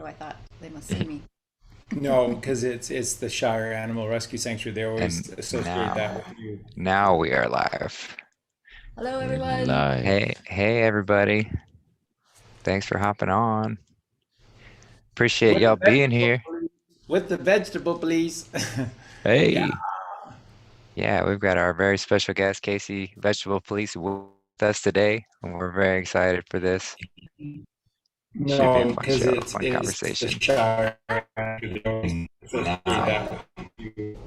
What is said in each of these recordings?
I thought they must see me. No, because it's the Shire Animal Rescue Sanctuary. They And always associate now, that with you. now we are live. Hello, We're everyone. live. Hey, everybody. Thanks for hopping on. Appreciate With the y'all being vegetable, here. please. With the vegetable, please. Yeah. Hey, Yeah, we've got our very special guest, Casey, Vegetable Police, with us today, and we're very excited for this. Should be a No, fun because show, it's fun it's the conversation. Shire. They always associate Now, that with you.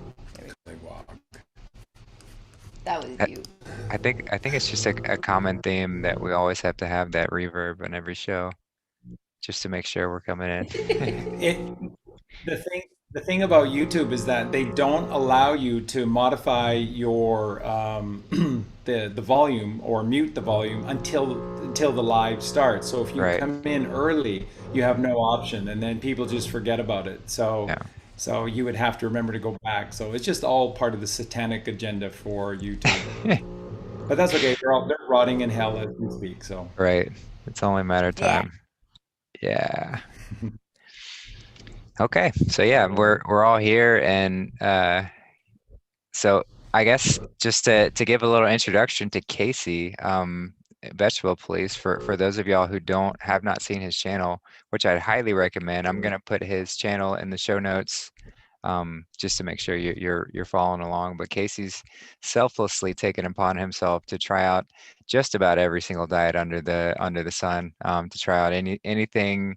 That was I, you. I think it's just a common theme that we always have to have that reverb in every show, just to make sure we're coming in. It the thing about YouTube is that they don't allow you to modify your the volume or mute the volume until the live starts. So if you Right. come in early, you have no option, and then people just forget about it. So Yeah. so you would have to remember to go back. So it's just all part of the satanic agenda for YouTube. But that's okay. They're rotting in hell as we speak. So Right. It's only a matter of Yeah. time. Yeah. Okay. So yeah, we're all here, and so I guess just to give a little introduction to Casey, Vegetable Police, for those of y'all who have not seen his channel, which I'd highly recommend. I'm gonna put his channel in the show notes, just to make sure you're following along. But Casey's selflessly taken upon himself to try out just about every single diet under the sun, to try out anything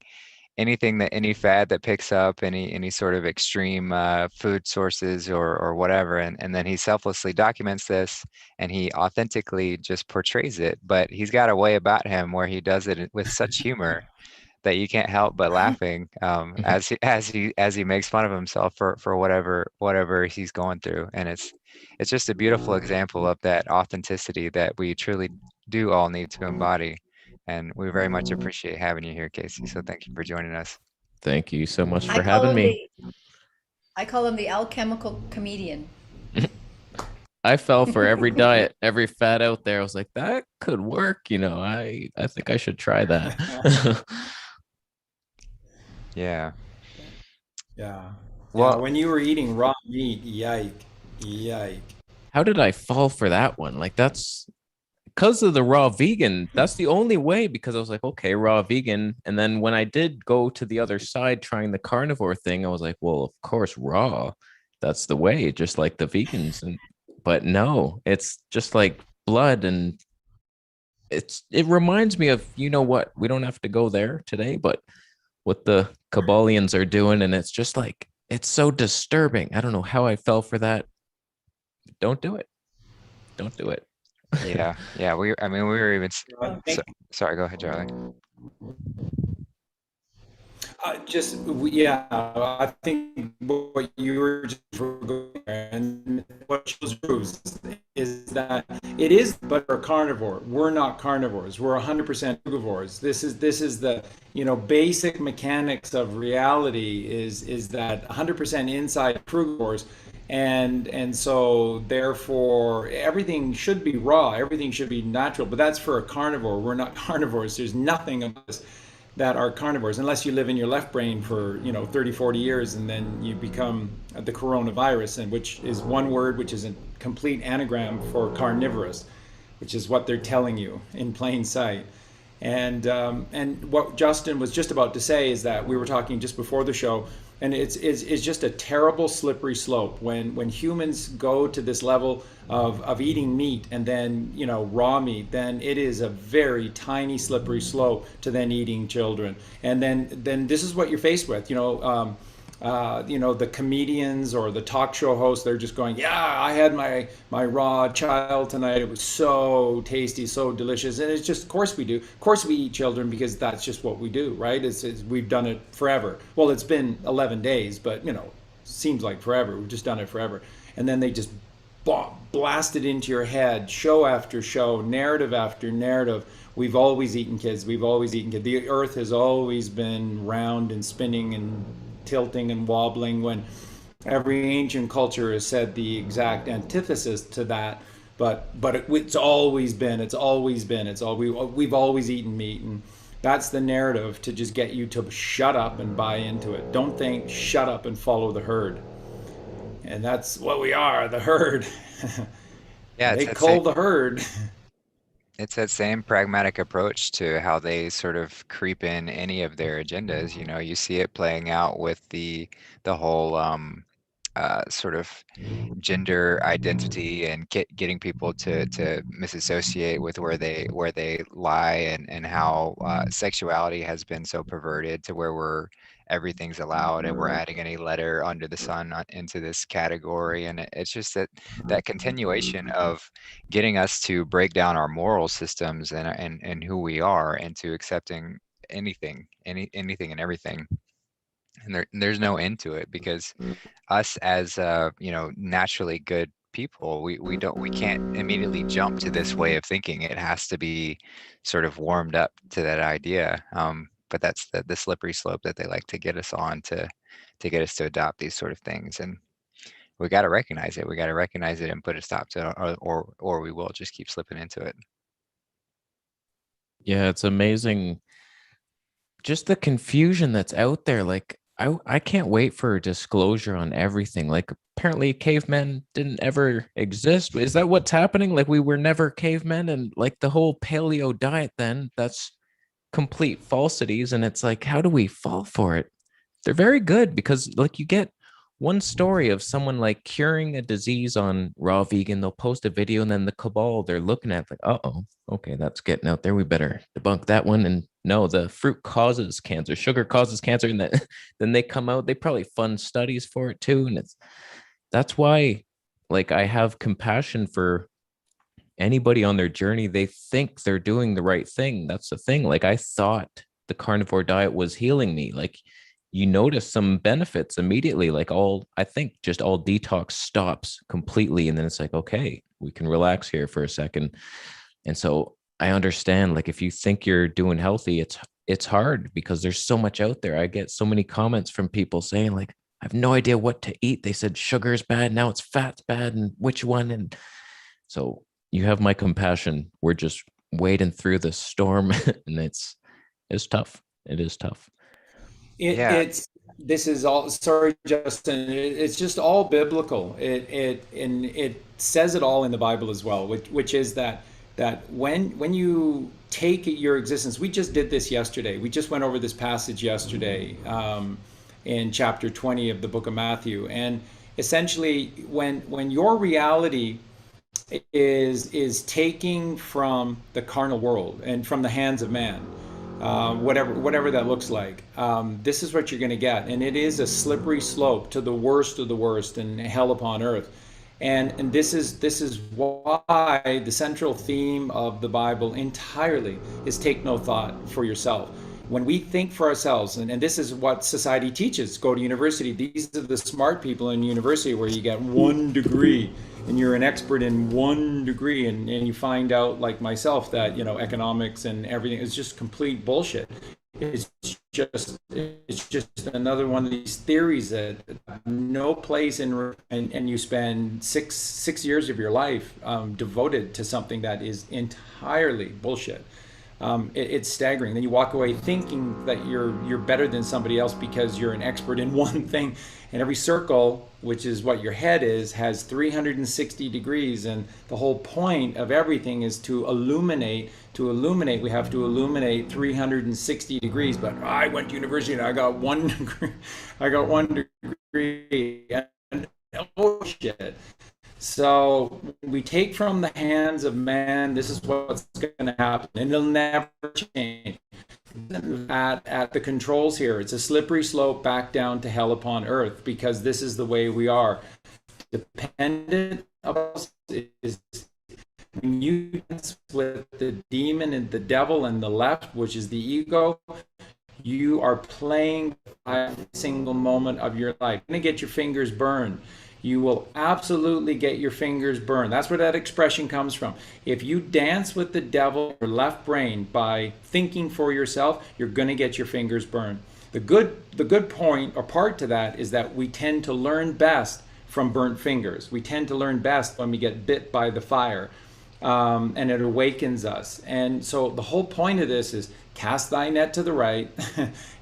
that any fad that picks up any sort of extreme food sources or whatever, and then he selflessly documents this, and he authentically just portrays it. But he's got a way about him where he does it with such humor that you can't help but laughing, as he makes fun of himself for whatever he's going through. And it's just a beautiful example of that authenticity that we truly do all need to embody. And we very much appreciate having you here, Casey. So thank you for joining us. thank you so much I for call having him me. the I call him the alchemical comedian. I fell for every diet, every fad out there. I was like, that could work. I think I should try that. Yeah. yeah, yeah. Well, When you were eating raw meat, yike, yike. How did I fall for that one? Like, that's because of the raw vegan. That's the only way, because I was like, okay, raw vegan. And then when I did go to the other side trying the carnivore thing, I was like, well, of course, raw. That's the way, just like the vegans. But no, it's just like blood, and it reminds me of, what, we don't have to go there today, but what the Kabbalions are doing, and it's just like, it's so disturbing. I don't know how I fell for that. Don't do it. Don't do it. yeah. I mean, we were even. I So, think sorry, go ahead, Charlie. Yeah, I think what you were just going there, and what shows proves is that it is, but we're carnivore. We're not carnivores. We're 100% frugivores. This is the basic mechanics of reality is that 100% inside frugivores, and so therefore everything should be raw. Everything should be natural. But that's for a carnivore. We're not carnivores. There's nothing of us that are carnivores, unless you live in your left brain for 30, 40 years, and then you become the coronavirus, and which is one word, which is a complete anagram for carnivorous, which is what they're telling you in plain sight. And what Justin was just about to say is that we were talking just before the show, and it's just a terrible slippery slope when humans go to this level of eating meat and then raw meat. Then it is a very tiny slippery slope to then eating children, and then this is what you're faced with. The comedians or the talk show hosts, they're just going, yeah, I had my raw child tonight. It was so tasty, so delicious. And it's just, of course we do. Of course we eat children, because that's just what we do, right? We've done it forever. Well, it's been 11 days, but, seems like forever. We've just done it forever. And then they just blast it into your head, show after show, narrative after narrative. We've always eaten kids. We've always eaten kids. The earth has always been round and spinning and tilting and wobbling, when every ancient culture has said the exact antithesis to that. But it's always been, we've always eaten meat. That's the narrative to just get you to shut up and buy into it. Don't think, shut up and follow the herd. And that's what we are, the herd. Yeah, They call the herd. it's that same pragmatic approach to how they sort of creep in any of their agendas. You know, you see it playing out with the whole sort of gender identity and getting people to misassociate with where they lie, and how sexuality has been so perverted to where everything's allowed and we're adding any letter under the sun into this category. And it's just that continuation of getting us to break down our moral systems and who we are, into accepting anything and everything. And there's no end to it, because us as naturally good people, we can't immediately jump to this way of thinking. It has to be sort of warmed up to that idea. But that's the slippery slope that they like to get us on, to get us to adopt these sort of things. And we got to recognize it. We got to recognize it and put a stop to it, or we will just keep slipping into it. Yeah, it's amazing. Just the confusion that's out there. Like, I can't wait for a disclosure on everything. Like, apparently cavemen didn't ever exist. Is that what's happening? Like, we were never cavemen, and like the whole paleo diet, then that's complete falsities. And it's like, how do we fall for it? They're very good, because like you get one story of someone like curing a disease on raw vegan, they'll post a video, and then the cabal, they're looking at like, oh, okay, that's getting out there, we better debunk that one. And no, the fruit causes cancer, sugar causes cancer. And then they come out, they probably fund studies for it too. And that's why, like, I have compassion for anybody on their journey. They think they're doing the right thing. That's the thing. Like, I thought the carnivore diet was healing me. Like, you notice some benefits immediately. Like, I think just all detox stops completely. And then it's like, okay, we can relax here for a second. And so I understand, like, if you think you're doing healthy, it's hard, because there's so much out there. I get so many comments from people saying like, I have no idea what to eat. They said sugar is bad, now it's fat's bad, and which one? And so you have my compassion. We're just wading through the storm, and it's tough. It is tough. Yeah. This is all, sorry, Justin. It's just all biblical. It says it all in the Bible as well, which is that when you take your existence, we just did this yesterday. We just went over this passage yesterday in chapter 20 of the book of Matthew, and essentially, when your reality is taking from the carnal world and from the hands of man, whatever that looks like, this is what you're going to get. And it is a slippery slope to the worst of the worst and hell upon earth. And this is why the central theme of the Bible entirely is take no thought for yourself. When we think for ourselves, and this is what society teaches, go to university. These are the smart people in university, where you get 1 degree and you're an expert in 1 degree, and you find out, like myself, that economics and everything is just complete bullshit. It's just another one of these theories that have no place in, and you spend six years of your life devoted to something that is entirely bullshit. It's staggering. Then you walk away thinking that you're better than somebody else because you're an expert in one thing. And every circle, which is what your head is, has 360 degrees. And the whole point of everything is to illuminate. We have to illuminate 360 degrees. But I went to university and I got 1 degree. I got 1 degree. And oh shit. So we take from the hands of man. This is what's going to happen, and it'll never change. At the controls here, it's a slippery slope back down to hell upon earth, because this is the way we are. Dependent of us is when you dance with the demon and the devil and the left, which is the ego. You are playing every single moment of your life. You're going to get your fingers burned. You will absolutely get your fingers burned. That's where that expression comes from. If you dance with the devil, your left brain, by thinking for yourself, you're going to get your fingers burned. The good point or part to that is that we tend to learn best from burnt fingers. We tend to learn best when we get bit by the fire, and it awakens us. And so the whole point of this is cast thy net to the right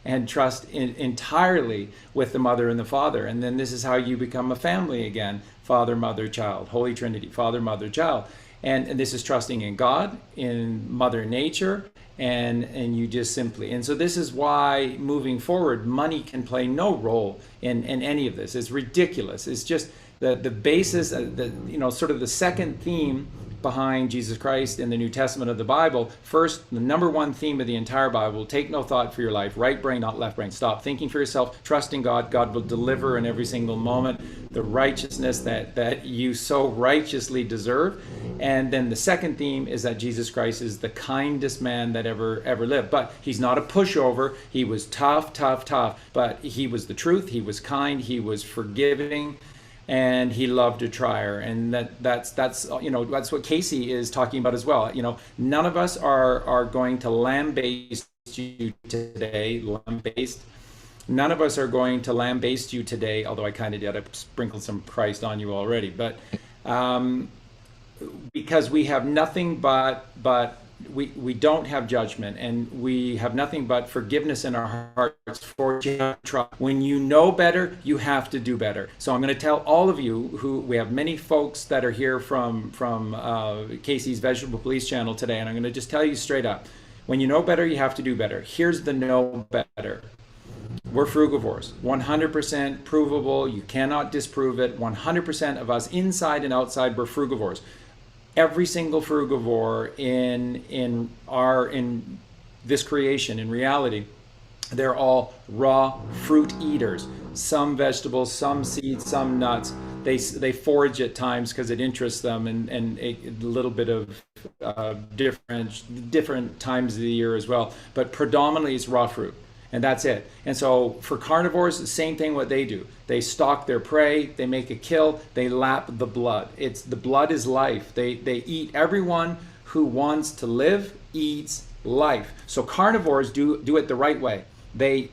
and trust entirely with the mother and the father. And then this is how you become a family again: father, mother, child, Holy Trinity, father, mother, child. And this is trusting in God, in Mother Nature, and you just simply. And so this is why moving forward, money can play no role in any of this. It's ridiculous. It's just the basis, sort of the second theme behind Jesus Christ in the New Testament of the Bible. First, the number one theme of the entire Bible: take no thought for your life. Right brain, not left brain. Stop thinking for yourself. Trust in God. God will deliver in every single moment the righteousness that you so righteously deserve. And then the second theme is that Jesus Christ is the kindest man that ever lived. But he's not a pushover. He was tough, but he was the truth. He was kind. He was forgiving. And he loved a trier, and that's what Casey is talking about as well. None of us are going to lambaste you today. None of us are going to lambaste you today. Although I kind of did. I sprinkled some Christ on you already, but because we have nothing but we don't have judgment, and we have nothing but forgiveness in our hearts for trust. When you know better, you have to do better. So I'm going to tell all of you who we have many folks that are here from Casey's Vegetable Police channel today, and I'm going to just tell you straight up: when you know better, you have to do better. Here's the know better. We're frugivores, 100% provable. You cannot disprove it. 100% of us, inside and outside, we're frugivores. Every single frugivore in this creation, in reality, they're all raw fruit eaters. Some vegetables, some seeds, some nuts. They forage at times because it interests them, and a little bit of different times of the year as well. But predominantly it's raw fruit. And that's it. And so for carnivores, the same thing what they do. They stalk their prey, they make a kill, they lap the blood. The blood is life. They eat. Everyone who wants to live eats life. So carnivores do it the right way. They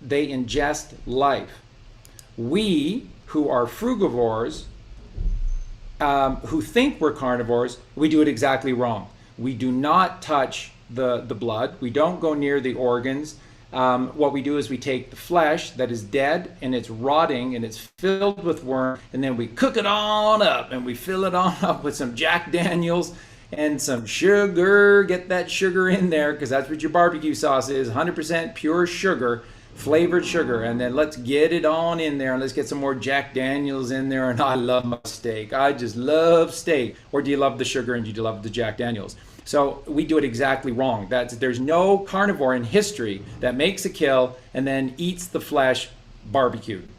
ingest life. We who are frugivores, who think we're carnivores, we do it exactly wrong. We do not touch the blood. We don't go near the organs. What we do is we take the flesh that is dead and it's rotting and it's filled with worm, and then we cook it on up and we fill it on up with some Jack Daniels and some sugar. Get that sugar in there, because that's what your barbecue sauce is: 100% pure sugar, flavored sugar. And then let's get it on in there, and let's get some more Jack Daniels in there. And I love my steak. I just love steak. Or do you love the sugar and do you love the Jack Daniels? So we do it exactly wrong. There's no carnivore in history that makes a kill and then eats the flesh barbecued.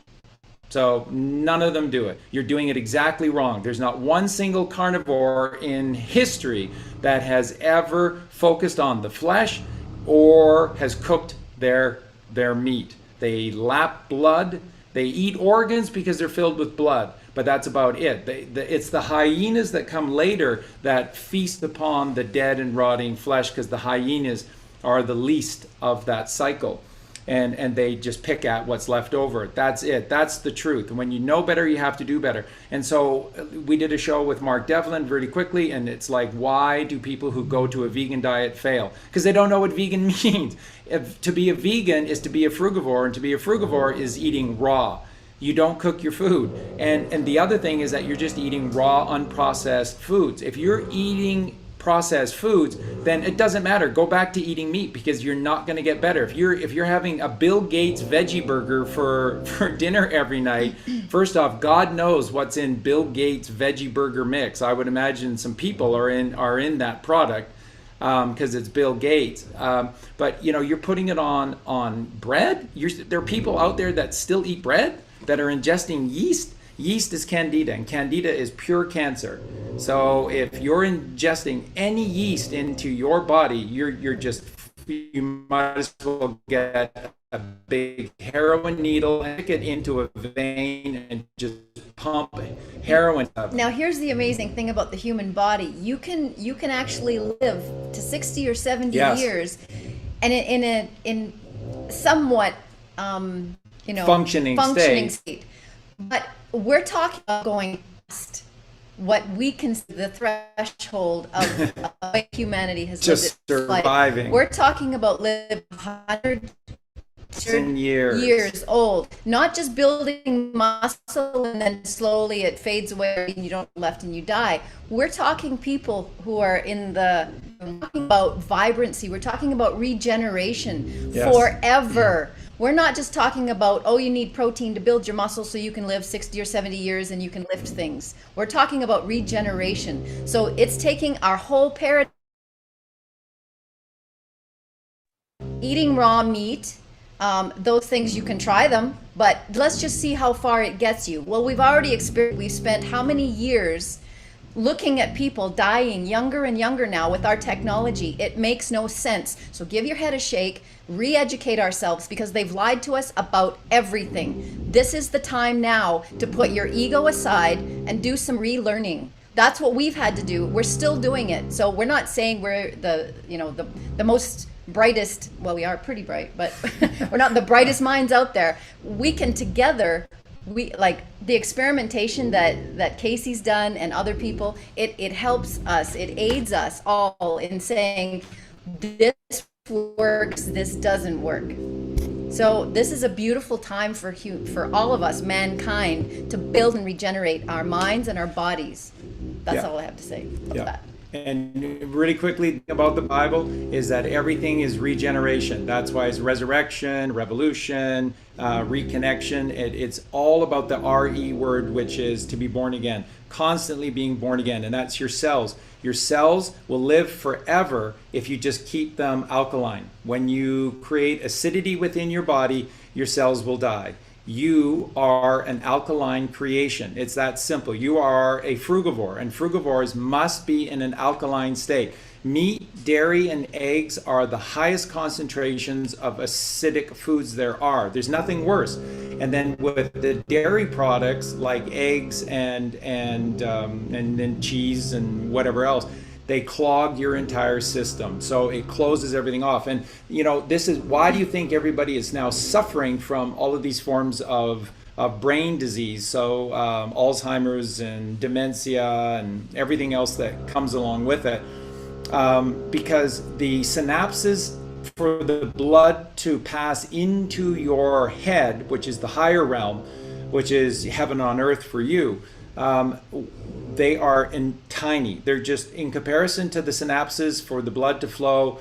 So none of them do it. You're doing it exactly wrong. There's not one single carnivore in history that has ever focused on the flesh or has cooked their meat. They lap blood. They eat organs because they're filled with blood. But that's about it. It's the hyenas that come later that feast upon the dead and rotting flesh, because the hyenas are the least of that cycle. And they just pick at what's left over. That's it. That's the truth. And when you know better, you have to do better. And so we did a show with Mark Devlin very quickly, and it's like, why do people who go to a vegan diet fail? Because they don't know what vegan means. To be a vegan is to be a frugivore, and to be a frugivore is eating raw. You don't cook your food. And the other thing is that you're just eating raw, unprocessed foods. If you're eating processed foods, then it doesn't matter. Go back to eating meat, because you're not going to get better. If you're having a Bill Gates veggie burger for dinner every night, first off, God knows what's in Bill Gates veggie burger mix. I would imagine some people are in that product, because it's Bill Gates. But you're putting it on bread. There are people out there that still eat bread, that are ingesting yeast. Yeast is candida, and candida is pure cancer. So if you're ingesting any yeast into your body, you might as well get a big heroin needle and stick it into a vein and just pump heroin up. Now here's the amazing thing about the human body. You can actually live to 60 or 70 Yes. years, and in somewhat functioning state. But we're talking about going past what we consider the threshold of humanity has Just lived its life. surviving. We're talking about living 100 years old, not just building muscle and then slowly it fades away and you don't left and you die. We're talking people who are we're talking about vibrancy, we're talking about regeneration. Yes. Forever. We're not just talking about, oh, you need protein to build your muscles so you can live 60 or 70 years and you can lift things. We're talking about regeneration. So it's taking our whole paradigm. Eating raw meat, those things, you can try them, but let's just see how far it gets you. Well, we've spent how many years looking at people dying younger and younger now with our technology. It makes no sense. So give your head a shake, re-educate ourselves, because they've lied to us about everything. This is the time now to put your ego aside and do some relearning. That's what we've had to do. We're still doing it. So we're not saying we're the most brightest, well, we are pretty bright, but we're not the brightest minds out there. We can together, we like the experimentation that Casey's done and other people, it helps us, it aids us all in saying this works, this doesn't work. So this is a beautiful time for all of us, mankind, to build and regenerate our minds and our bodies. That's all I have to say about that. And really quickly about the Bible is that everything is regeneration. That's why it's resurrection, revolution, reconnection. It's all about the RE word, which is to be born again, constantly being born again. And that's your cells. Your cells will live forever if you just keep them alkaline. When you create acidity within your body, your cells will die. You are an alkaline creation. It's that simple. You are a frugivore, and frugivores must be in an alkaline state. Meat, dairy, and eggs are the highest concentrations of acidic foods there are. There's nothing worse. And then with the dairy products like eggs and then cheese and whatever else, they clog your entire system. So it closes everything off. And this is why do you think everybody is now suffering from all of these forms of brain disease? So Alzheimer's and dementia and everything else that comes along with it. Because the synapses for the blood to pass into your head, which is the higher realm, which is heaven on earth for you, they are tiny. They're just, in comparison to the synapses for the blood to flow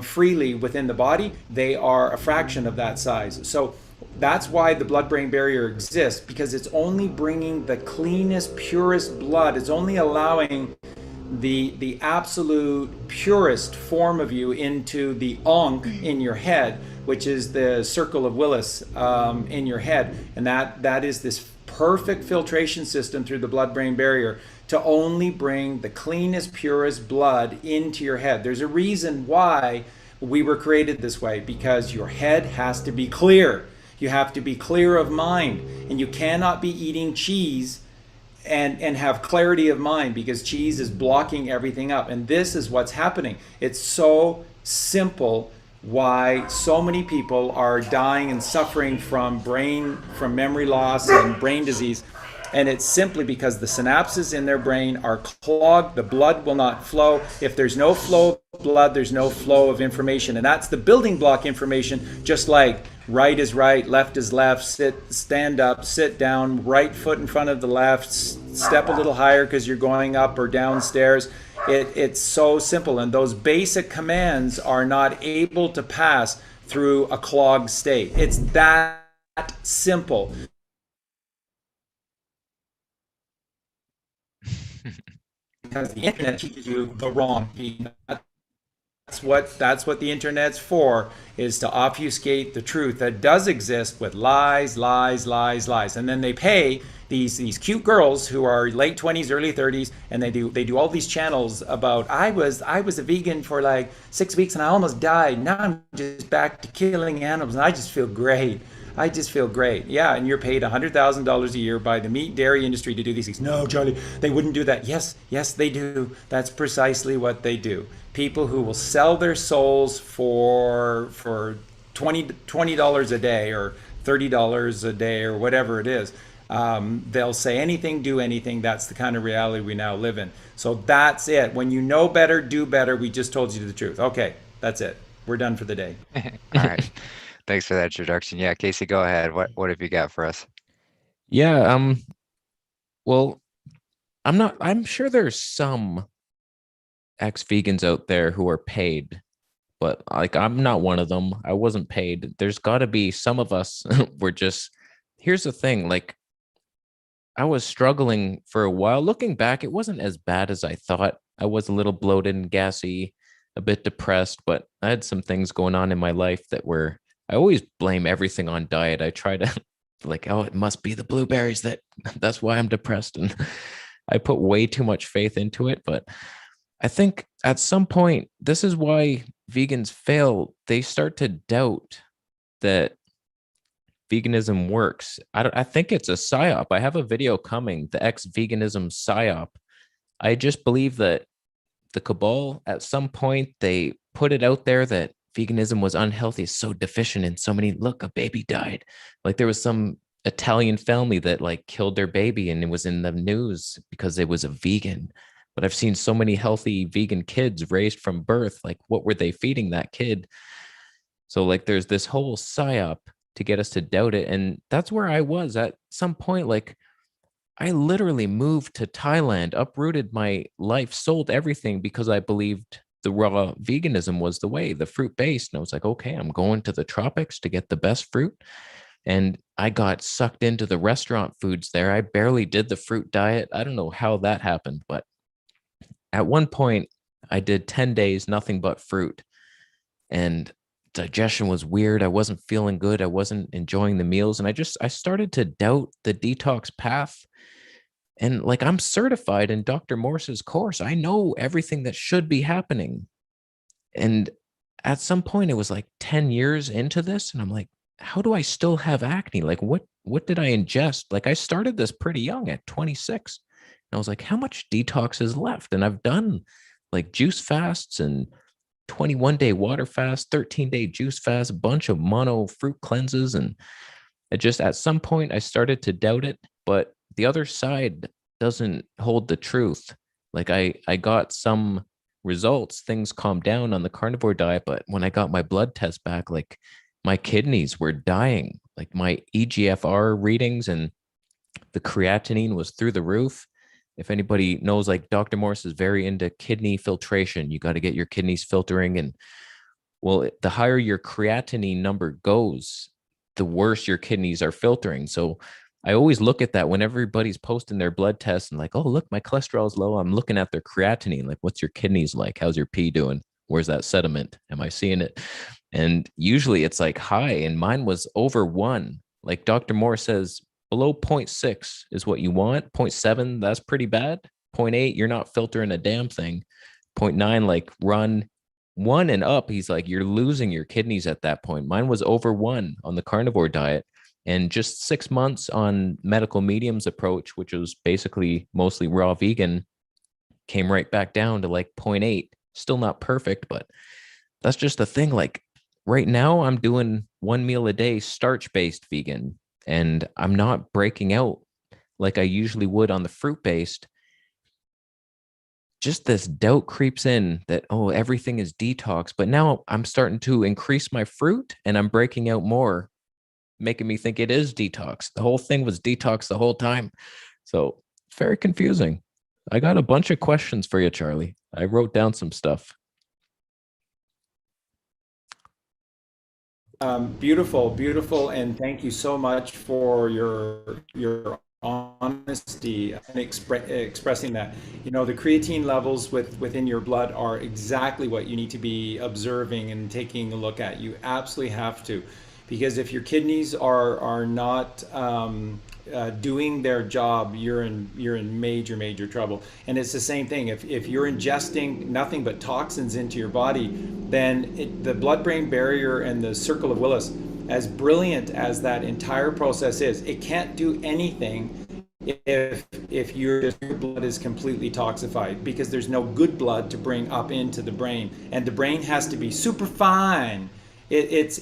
freely within the body, they are a fraction of that size. So that's why the blood-brain barrier exists, because it's only bringing the cleanest, purest blood. It's only allowing the absolute purest form of you into the Ankh in your head, which is the circle of Willis in your head. And that is this perfect filtration system through the blood-brain barrier to only bring the cleanest, purest blood into your head. There's a reason why we were created this way, because your head has to be clear. You have to be clear of mind, and you cannot be eating cheese and have clarity of mind, because cheese is blocking everything up. And this is what's happening. It's so simple why so many people are dying and suffering from memory loss and brain disease. And it's simply because the synapses in their brain are clogged. The blood will not flow. If there's no flow of blood, there's no flow of information. And that's the building block information, just like right is right, left is left, stand up, sit down, right foot in front of the left, step a little higher because you're going up or downstairs. It's so simple. And those basic commands are not able to pass through a clogged state. It's that simple. Because the internet teaches you the wrong thing. That's what the internet's for, is to obfuscate the truth that does exist with lies. And then they pay these cute girls who are late 20s, early 30s, and they do all these channels about I was a vegan for like 6 weeks and I almost died. Now I'm just back to killing animals and I just feel great. Yeah, and you're paid $100,000 a year by the meat dairy industry to do these things. No, Charlie, they wouldn't do that. Yes, they do. That's precisely what they do. People who will sell their souls for $20 a day or $30 a day or whatever it is. They'll say anything, do anything. That's the kind of reality we now live in. So that's it. When you know better, do better. We just told you the truth. Okay, that's it. We're done for the day. All right. Thanks for that introduction. Yeah, Casey, go ahead. What have you got for us? Yeah, well, I'm sure there's some ex-vegans out there who are paid, but like I'm not one of them. I wasn't paid. There's got to be some of us were just, here's the thing, like I was struggling for a while. Looking back, it wasn't as bad as I thought. I was a little bloated and gassy, a bit depressed, but I had some things going on in my life that were, I always blame everything on diet. I try to like, oh, it must be the blueberries that's why I'm depressed. And I put way too much faith into it. But I think at some point, this is why vegans fail. They start to doubt that veganism works. I think it's a psyop. I have a video coming, the ex-veganism psyop. I just believe that the cabal, at some point, they put it out there that veganism was unhealthy, so deficient in so many, look, a baby died. Like there was some Italian family that like killed their baby and it was in the news because it was a vegan. But I've seen so many healthy vegan kids raised from birth. Like, what were they feeding that kid? So like there's this whole psyop to get us to doubt it. And that's where I was at some point. Like I literally moved to Thailand, uprooted my life, sold everything because I believed the raw veganism was the way, the fruit based. And I was like, okay, I'm going to the tropics to get the best fruit. And I got sucked into the restaurant foods there. I barely did the fruit diet. I don't know how that happened, but at one point I did 10 days, nothing but fruit. And digestion was weird. I wasn't feeling good. I wasn't enjoying the meals. And I started to doubt the detox path. And like I'm certified in Dr. Morse's course. I know everything that should be happening. And at some point it was like 10 years into this. And I'm like, how do I still have acne? Like what did I ingest? Like I started this pretty young at 26. And I was like, how much detox is left? And I've done like juice fasts and 21-day water fast, 13-day juice fast, a bunch of mono fruit cleanses. And it just, at some point I started to doubt it, but the other side doesn't hold the truth. Like I got some results, things calmed down on the carnivore diet, but when I got my blood test back, like my kidneys were dying. Like my EGFR readings and the creatinine was through the roof. If anybody knows, like Dr. Morse is very into kidney filtration. You got to get your kidneys filtering. And well, the higher your creatinine number goes, the worse your kidneys are filtering. So I always look at that when everybody's posting their blood tests and like, oh, look, my cholesterol is low. I'm looking at their creatinine. Like, what's your kidneys like? How's your pee doing? Where's that sediment? Am I seeing it? And usually it's like high, and mine was over 1. Like Dr. Moore says, below 0.6 is what you want. 0.7, that's pretty bad. 0.8, you're not filtering a damn thing. 0.9, like run 1 and up. He's like, you're losing your kidneys at that point. Mine was over 1 on the carnivore diet. And just 6 months on medical mediums approach, which was basically mostly raw vegan, came right back down to like 0.8. Still not perfect, but that's just the thing. Like right now I'm doing 1 meal a day, starch-based vegan, and I'm not breaking out like I usually would on the fruit-based. Just this doubt creeps in that, oh, everything is detox. But now I'm starting to increase my fruit and I'm breaking out more, making me think it is detox. The whole thing was detox the whole time. So it's very confusing. I got a bunch of questions for you, Charlie. I wrote down some stuff. Beautiful, beautiful, and thank you so much for your honesty and expressing that. You know, the creatine levels within your blood are exactly what you need to be observing and taking a look at. You absolutely have to, because if your kidneys are not doing their job, you're in major trouble. And it's the same thing. If you're ingesting nothing but toxins into your body, then the blood-brain barrier and the circle of Willis, as brilliant as that entire process is, it can't do anything if your blood is completely toxified, because there's no good blood to bring up into the brain, and the brain has to be super fine It's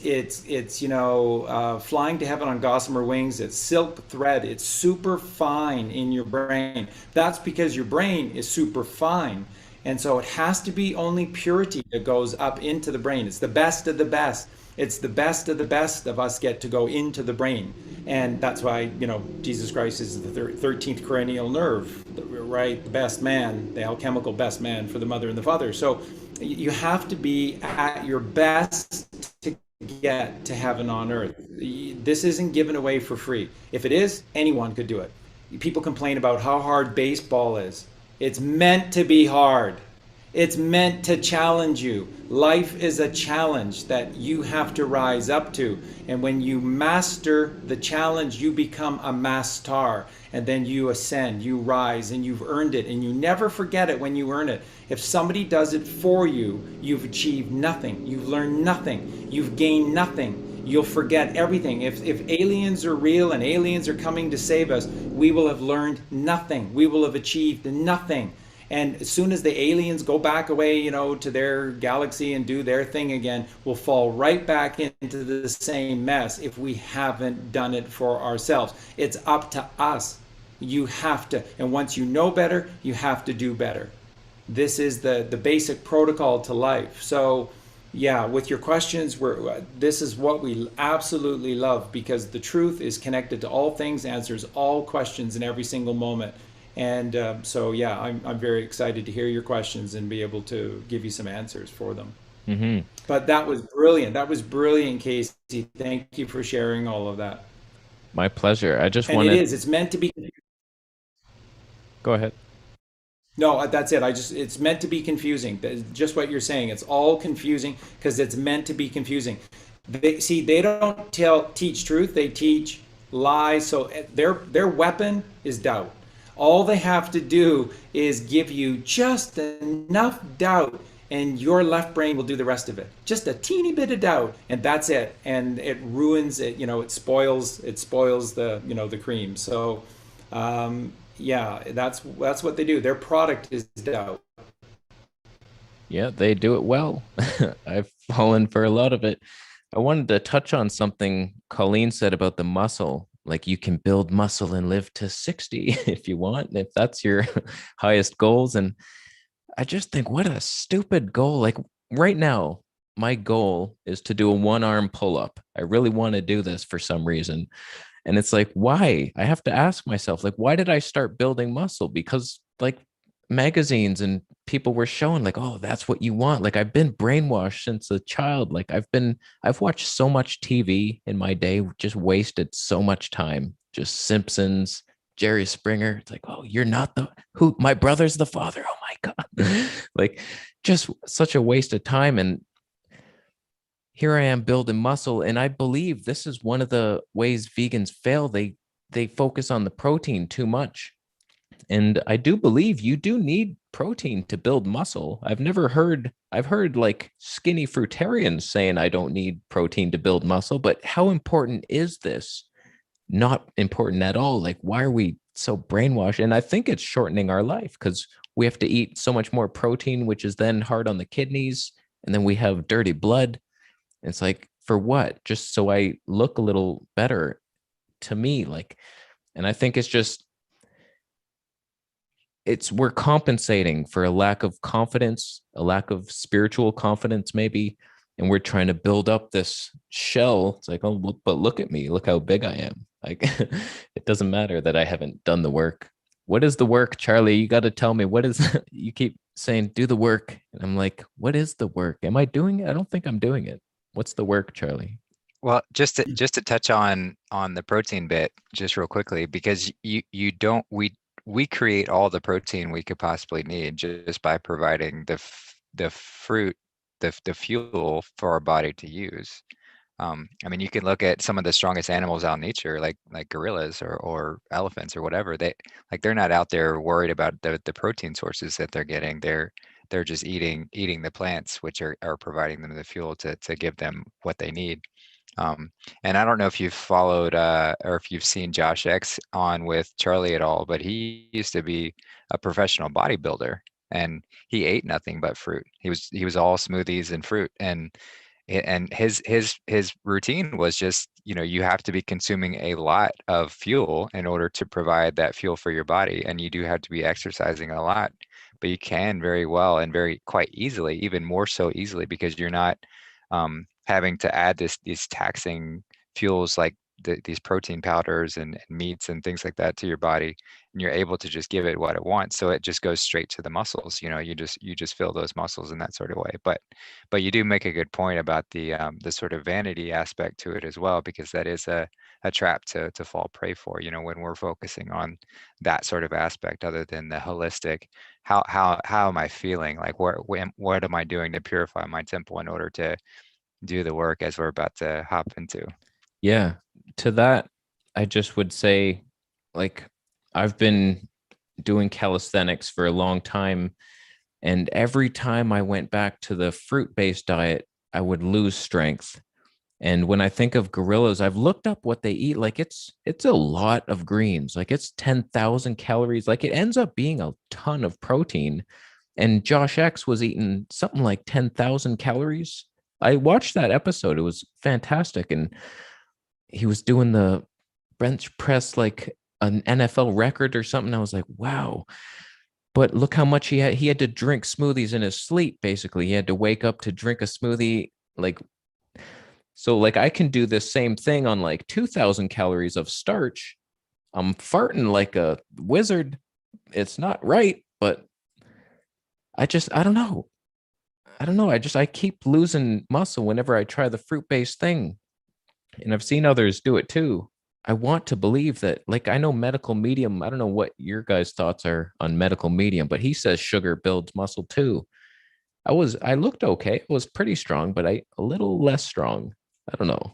flying to heaven on gossamer wings. It's silk thread. It's super fine in your brain. That's because your brain is super fine. And so it has to be only purity that goes up into the brain. It's the best of the best. It's the best of the best of us get to go into the brain. And that's why, Jesus Christ is the 13th cranial nerve, right? The best man, the alchemical best man for the mother and the father. So you have to be at your best to get to heaven on earth. This isn't given away for free. If it is, anyone could do it. People complain about how hard baseball is. It's meant to be hard. It's meant to challenge you. Life is a challenge that you have to rise up to. And when you master the challenge, you become a master. And then you ascend, you rise, and you've earned it. And you never forget it when you earn it. If somebody does it for you, you've achieved nothing. You've learned nothing. You've gained nothing. You'll forget everything. If aliens are real and aliens are coming to save us, we will have learned nothing. We will have achieved nothing. And as soon as the aliens go back away, to their galaxy and do their thing again, we'll fall right back into the same mess if we haven't done it for ourselves. It's up to us. You have to. And once you know better, you have to do better. This is the basic protocol to life. So, yeah, with your questions, this is what we absolutely love, because the truth is connected to all things, answers all questions in every single moment. And so, yeah, I'm very excited to hear your questions and be able to give you some answers for them. Mm-hmm. But that was brilliant. That was brilliant, Casey. Thank you for sharing all of that. My pleasure. I just And wanted. it's meant to be. Go ahead. No, that's it. It's meant to be confusing. Just what you're saying. It's all confusing because it's meant to be confusing. They don't teach truth. They teach lies. So their weapon is doubt. All they have to do is give you just enough doubt, and your left brain will do the rest of it. Just a teeny bit of doubt, and that's it. And it ruins it. It spoils the the cream. So, yeah, that's what they do. Their product is doubt. Yeah, they do it well. I've fallen for a lot of it. I wanted to touch on something Colleen said about the muscle. Like, you can build muscle and live to 60 if you want, if that's your highest goals. And I just think, what a stupid goal. Like, right now, my goal is to do a 1-arm pull-up. I really want to do this for some reason. And it's like, why? I have to ask myself, like, why did I start building muscle? Because, like, magazines and people were showing, like, oh, that's what you want. Like, I've been brainwashed since a child. Like, I've watched so much TV in my day, just wasted so much time. Just Simpsons, Jerry Springer. It's like, oh, you're not my brother's the father. Oh my God. Like, just such a waste of time. And here I am building muscle. And I believe this is one of the ways vegans fail. They focus on the protein too much. And I do believe you do need protein to build muscle. I've heard like skinny fruitarians saying I don't need protein to build muscle, but how important is this? Not important at all. Like, why are we so brainwashed? And I think it's shortening our life because we have to eat so much more protein, which is then hard on the kidneys. And then we have dirty blood. It's like, for what? Just so I look a little better to me. Like, and I think we're compensating for a lack of confidence, a lack of spiritual confidence, maybe. And we're trying to build up this shell. It's like, oh, but look at me. Look how big I am. Like, it doesn't matter that I haven't done the work. What is the work, Charlie? You got to tell me, what is, you keep saying, do the work. And I'm like, what is the work? Am I doing it? I don't think I'm doing it. What's the work, Charlie? Well, just to touch on the protein bit, just real quickly, because we create all the protein we could possibly need just by providing the fruit, the fuel for our body to use. I mean, you can look at some of the strongest animals out in nature, like gorillas or elephants or whatever. They're not out there worried about the protein sources that they're getting. They're just eating the plants, which are providing them the fuel to give them what they need. And I don't know if you've followed or if you've seen Josh X on with Charlie at all, but he used to be a professional bodybuilder and he ate nothing but fruit. He was all smoothies and fruit. And and his routine was just, you have to be consuming a lot of fuel in order to provide that fuel for your body, and you do have to be exercising a lot, but you can very well and very quite easily, even more so easily, because you're not having to add these taxing fuels like these protein powders and meats and things like that to your body, and you're able to just give it what it wants, so it just goes straight to the muscles. You just fill those muscles in that sort of way. But you do make a good point about the sort of vanity aspect to it as well, because that is a trap to fall prey for, when we're focusing on that sort of aspect, other than the holistic, how am I feeling, like what am I doing to purify my temple in order to do the work as we're about to hop into. Yeah. To that, I just would say, like, I've been doing calisthenics for a long time, and every time I went back to the fruit-based diet, I would lose strength. And when I think of gorillas, I've looked up what they eat. Like, it's a lot of greens. Like, it's 10,000 calories. Like, it ends up being a ton of protein. And Josh X was eating something like 10,000 calories. I watched that episode. It was fantastic. And he was doing the bench press like an NFL record or something. I was like, wow. But look how much he had. He had to drink smoothies in his sleep, basically. He had to wake up to drink a smoothie. Like, so like I can do this same thing on like 2,000 calories of starch. I'm farting like a wizard. It's not right, but I don't know. I keep losing muscle whenever I try the fruit-based thing. And I've seen others do it too. I want to believe that, like, I know medical medium. I don't know what your guys' thoughts are on medical medium, but he says sugar builds muscle too. I looked okay. It was pretty strong, but a little less strong. I don't know.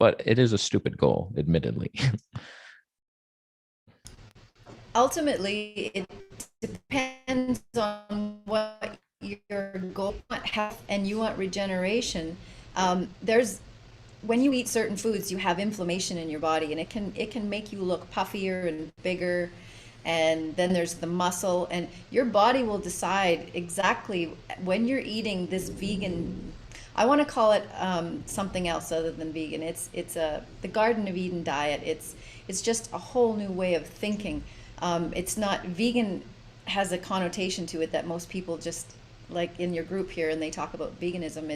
But it is a stupid goal, admittedly. Ultimately, it depends on what your goal have, and you want regeneration. There's When you eat certain foods, you have inflammation in your body, and it can make you look puffier and bigger. And then there's the muscle, and your body will decide exactly when you're eating this vegan. I want to call it something else other than vegan. It's the Garden of Eden diet. It's just a whole new way of thinking. It's not vegan, has a connotation to it that most people just, like in your group here, and they talk about veganism.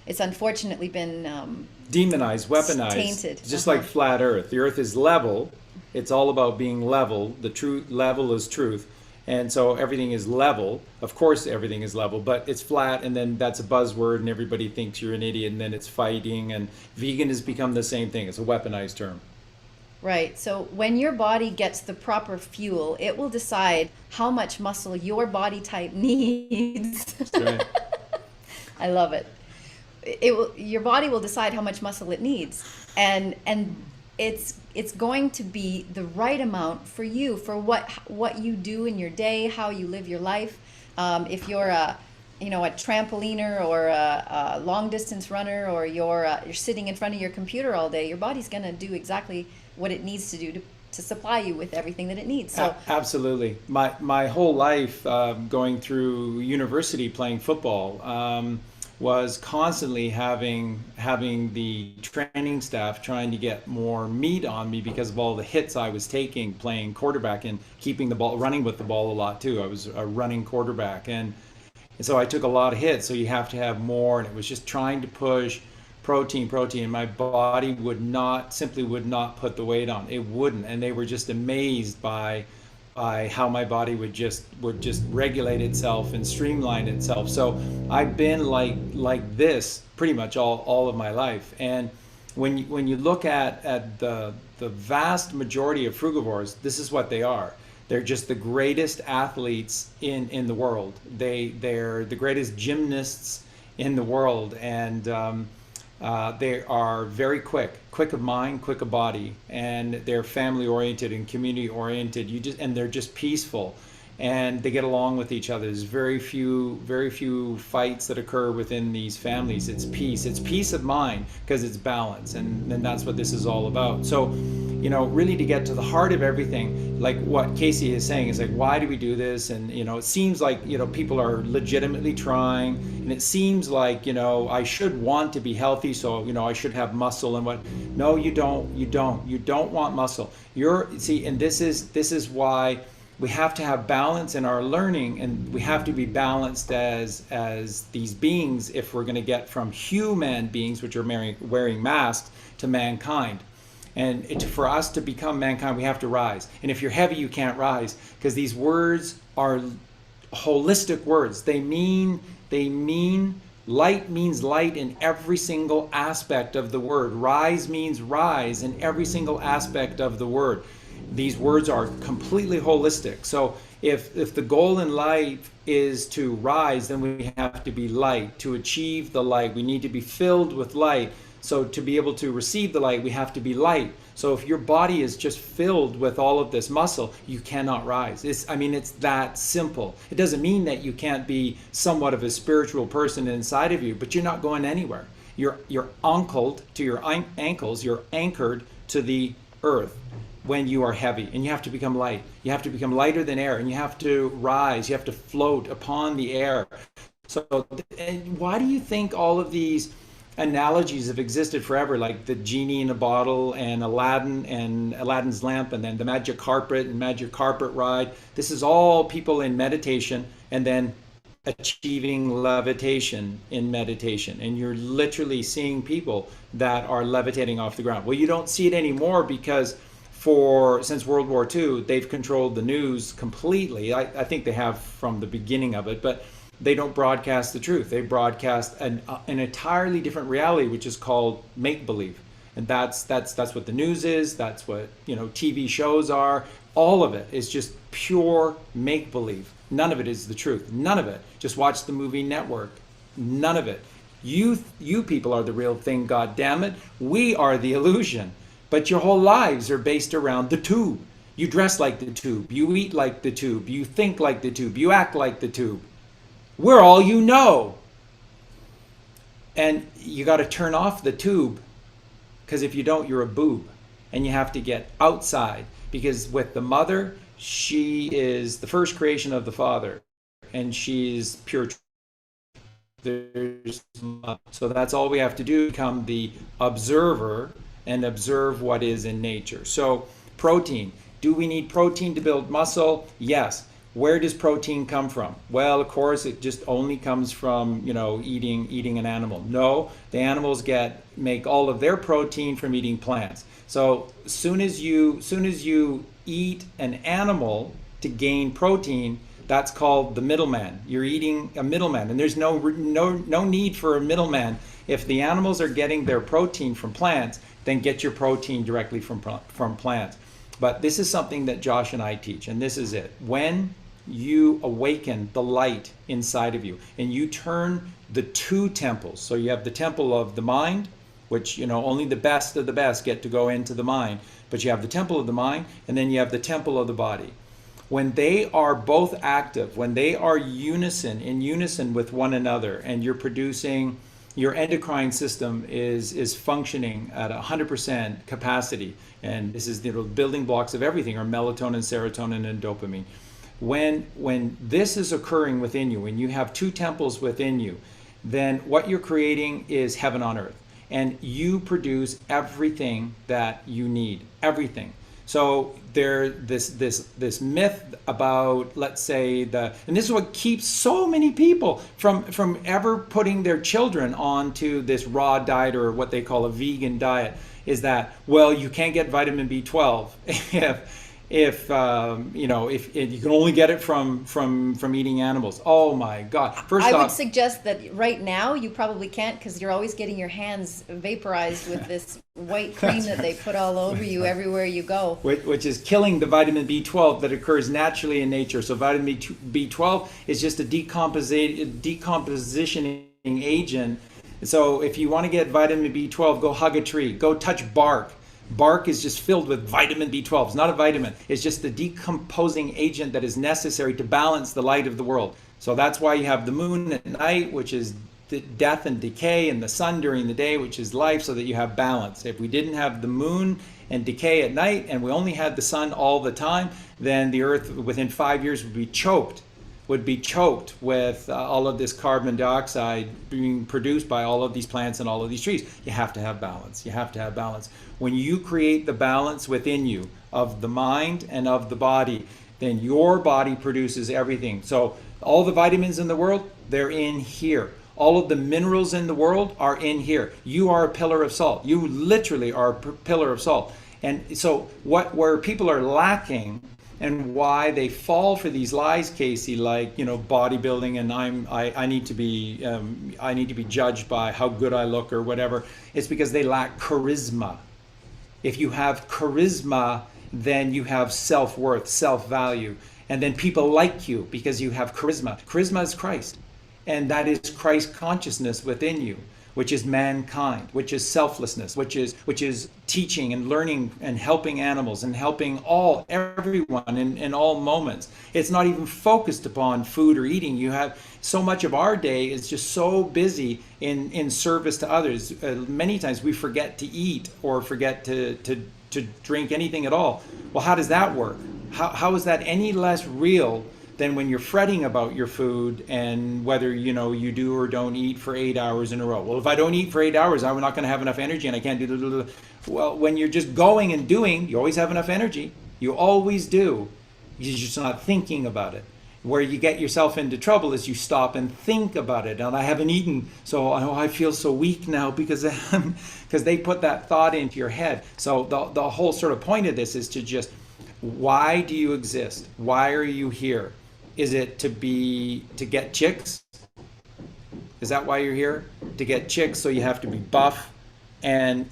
It's unfortunately been demonized, weaponized, tainted. Just like flat Earth. The Earth is level. It's all about being level. The truth level is truth, and so everything is level. Of course, everything is level, but it's flat, and then that's a buzzword, and everybody thinks you're an idiot, and then it's fighting. And vegan has become the same thing. It's a weaponized term. Right. So when your body gets the proper fuel, it will decide how much muscle your body type needs. That's right. I love it. Your body will decide how much muscle it needs, and it's going to be the right amount for you, for what you do in your day, how you live your life. If you're a trampoliner or a long distance runner, or you're sitting in front of your computer all day, your body's going to do exactly what it needs to do to supply you with everything that it needs. So absolutely, my whole life going through university playing football. Was constantly having the training staff trying to get more meat on me because of all the hits I was taking playing quarterback and keeping the ball, running with the ball a lot too. I was a running quarterback, and so I took a lot of hits, so you have to have more, and it was just trying to push protein, and my body would not put the weight on. It wouldn't, and they were just amazed by how my body would just regulate itself and streamline itself. So I've been like this pretty much all of my life. And when you look at the vast majority of frugivores, this is what they are. They're just the greatest athletes in the world. They're the greatest gymnasts in the world, and they are very quick of mind, quick of body, and they're family oriented and community oriented. And they're just peaceful, and they get along with each other. There's very few fights that occur within these families. It's peace of mind, because it's balance, and that's what this is all about. So you know, really to get to the heart of everything, like what Casey is saying is like, why do we do this? And, you know, it seems like, you know, people are legitimately trying, and it seems like, you know, I should want to be healthy, so, you know, I should have muscle and what. No, you don't want muscle. See, and this is why we have to have balance in our learning, and we have to be balanced as these beings if we're going to get from human beings, which are wearing masks, to mankind. And for us to become mankind, we have to rise. And if you're heavy, you can't rise, because these words are holistic words. They mean light means light in every single aspect of the word. Rise means rise in every single aspect of the word. These words are completely holistic. So if the goal in life is to rise, then we have to be light. To achieve the light, we need to be filled with light. So to be able to receive the light, we have to be light. So if your body is just filled with all of this muscle, you cannot rise. It's that simple. It doesn't mean that you can't be somewhat of a spiritual person inside of you, but you're not going anywhere. You're ankled to your ankles. You're anchored to the earth when you are heavy, and you have to become light. You have to become lighter than air, and you have to rise. You have to float upon the air. So, and why do you think all of these analogies have existed forever, like the genie in a bottle and Aladdin and Aladdin's lamp, and then the magic carpet and magic carpet ride? This is all people in meditation and then achieving levitation in meditation. And you're literally seeing people that are levitating off the ground. Well, you don't see it anymore because since World War II, they've controlled the news completely. I think they have from the beginning of it, but they don't broadcast the truth. They broadcast an entirely different reality, which is called make-believe. And that's what the news is. That's what, you know, TV shows are. All of it is just pure make-believe. None of it is the truth. None of it. Just watch the movie Network. None of it. You people are the real thing, God damn it. We are the illusion. But your whole lives are based around the tube. You dress like the tube. You eat like the tube. You think like the tube. You act like the tube. We're all you know. And you got to turn off the tube, because if you don't, you're a boob. And you have to get outside, because with the mother, she is the first creation of the Father, and she's pure truth. So that's all we have to do, become the observer and observe what is in nature. So protein. Do we need protein to build muscle? Yes. Where does protein come from? Well, of course, it just only comes from, you know, eating an animal. No, the animals make all of their protein from eating plants. So soon as you eat an animal to gain protein, that's called the middleman. You're eating a middleman, and there's no need for a middleman. If the animals are getting their protein from plants, then get your protein directly from plants. But this is something that Josh and I teach, and this is it. When you awaken the light inside of you, and you turn the two temples, so you have the temple of the mind, which, you know, only the best of the best get to go into the mind, but you have the temple of the mind, and then you have the temple of the body. When they are both active, when they are in unison with one another, and you're producing, your endocrine system is functioning at 100% capacity, and this is the building blocks of everything, are melatonin, serotonin, and dopamine. When this is occurring within you, when you have two temples within you, then what you're creating is heaven on earth, and you produce everything that you need, everything. So this myth about, let's say, and this is what keeps so many people from ever putting their children onto this raw diet, or what they call a vegan diet, is that, well, you can't get vitamin B12 if you can only get it from eating animals. Oh my God! First I off, would suggest that right now you probably can't, because you're always getting your hands vaporized with this white cream that they put all over you everywhere you go. Which is killing the vitamin B12 that occurs naturally in nature. So vitamin B12 is just a decompositioning agent. So if you want to get vitamin B12, go hug a tree, go touch bark. Bark is just filled with vitamin B12. It's not a vitamin. It's just the decomposing agent that is necessary to balance the light of the world. So that's why you have the moon at night, which is death and decay, and the sun during the day, which is life, so that you have balance. If we didn't have the moon and decay at night, and we only had the sun all the time, then the earth within 5 years would be choked with all of this carbon dioxide being produced by all of these plants and all of these trees. You have to have balance. You have to have balance. When you create the balance within you of the mind and of the body, then your body produces everything. So all the vitamins in the world, they're in here. All of the minerals in the world are in here. You are a pillar of salt. You literally are a pillar of salt. And so where people are lacking and why they fall for these lies, Casey, like, bodybuilding, and I need to be judged by how good I look or whatever, it's because they lack charisma. If you have charisma, then you have self-worth, self-value, and then people like you because you have charisma. Charisma is Christ, and that is Christ consciousness within you, which is mankind, which is selflessness, which is teaching and learning and helping animals and helping everyone in all moments. It's not even focused upon food or eating. You have so much of our day is just so busy in service to others. Many times we forget to eat or forget to drink anything at all. Well, how does that work? How is that any less real than when you're fretting about your food and whether you do or don't eat for 8 hours in a row? Well, if I don't eat for 8 hours, I'm not going to have enough energy and I can't do. Well, when you're just going and doing, you always have enough energy. You always do. You're just not thinking about it. Where you get yourself into trouble is you stop and think about it. And I haven't eaten, so I feel so weak now because they put that thought into your head. So the whole sort of point of this is to just, why do you exist? Why are you here? Is it to get chicks? Is that why you're here? To get chicks, so you have to be buff, and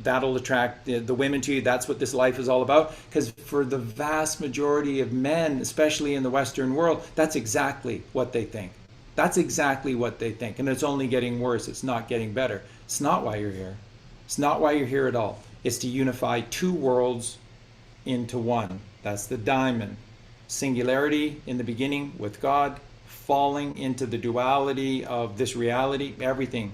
that'll attract the women to you. That's what this life is all about. Because for the vast majority of men, especially in the Western world, that's exactly what they think. That's exactly what they think. And it's only getting worse. It's not getting better. It's not why you're here. It's not why you're here at all. It's to unify two worlds into one. That's the diamond. Singularity in the beginning with God, falling into the duality of this reality. Everything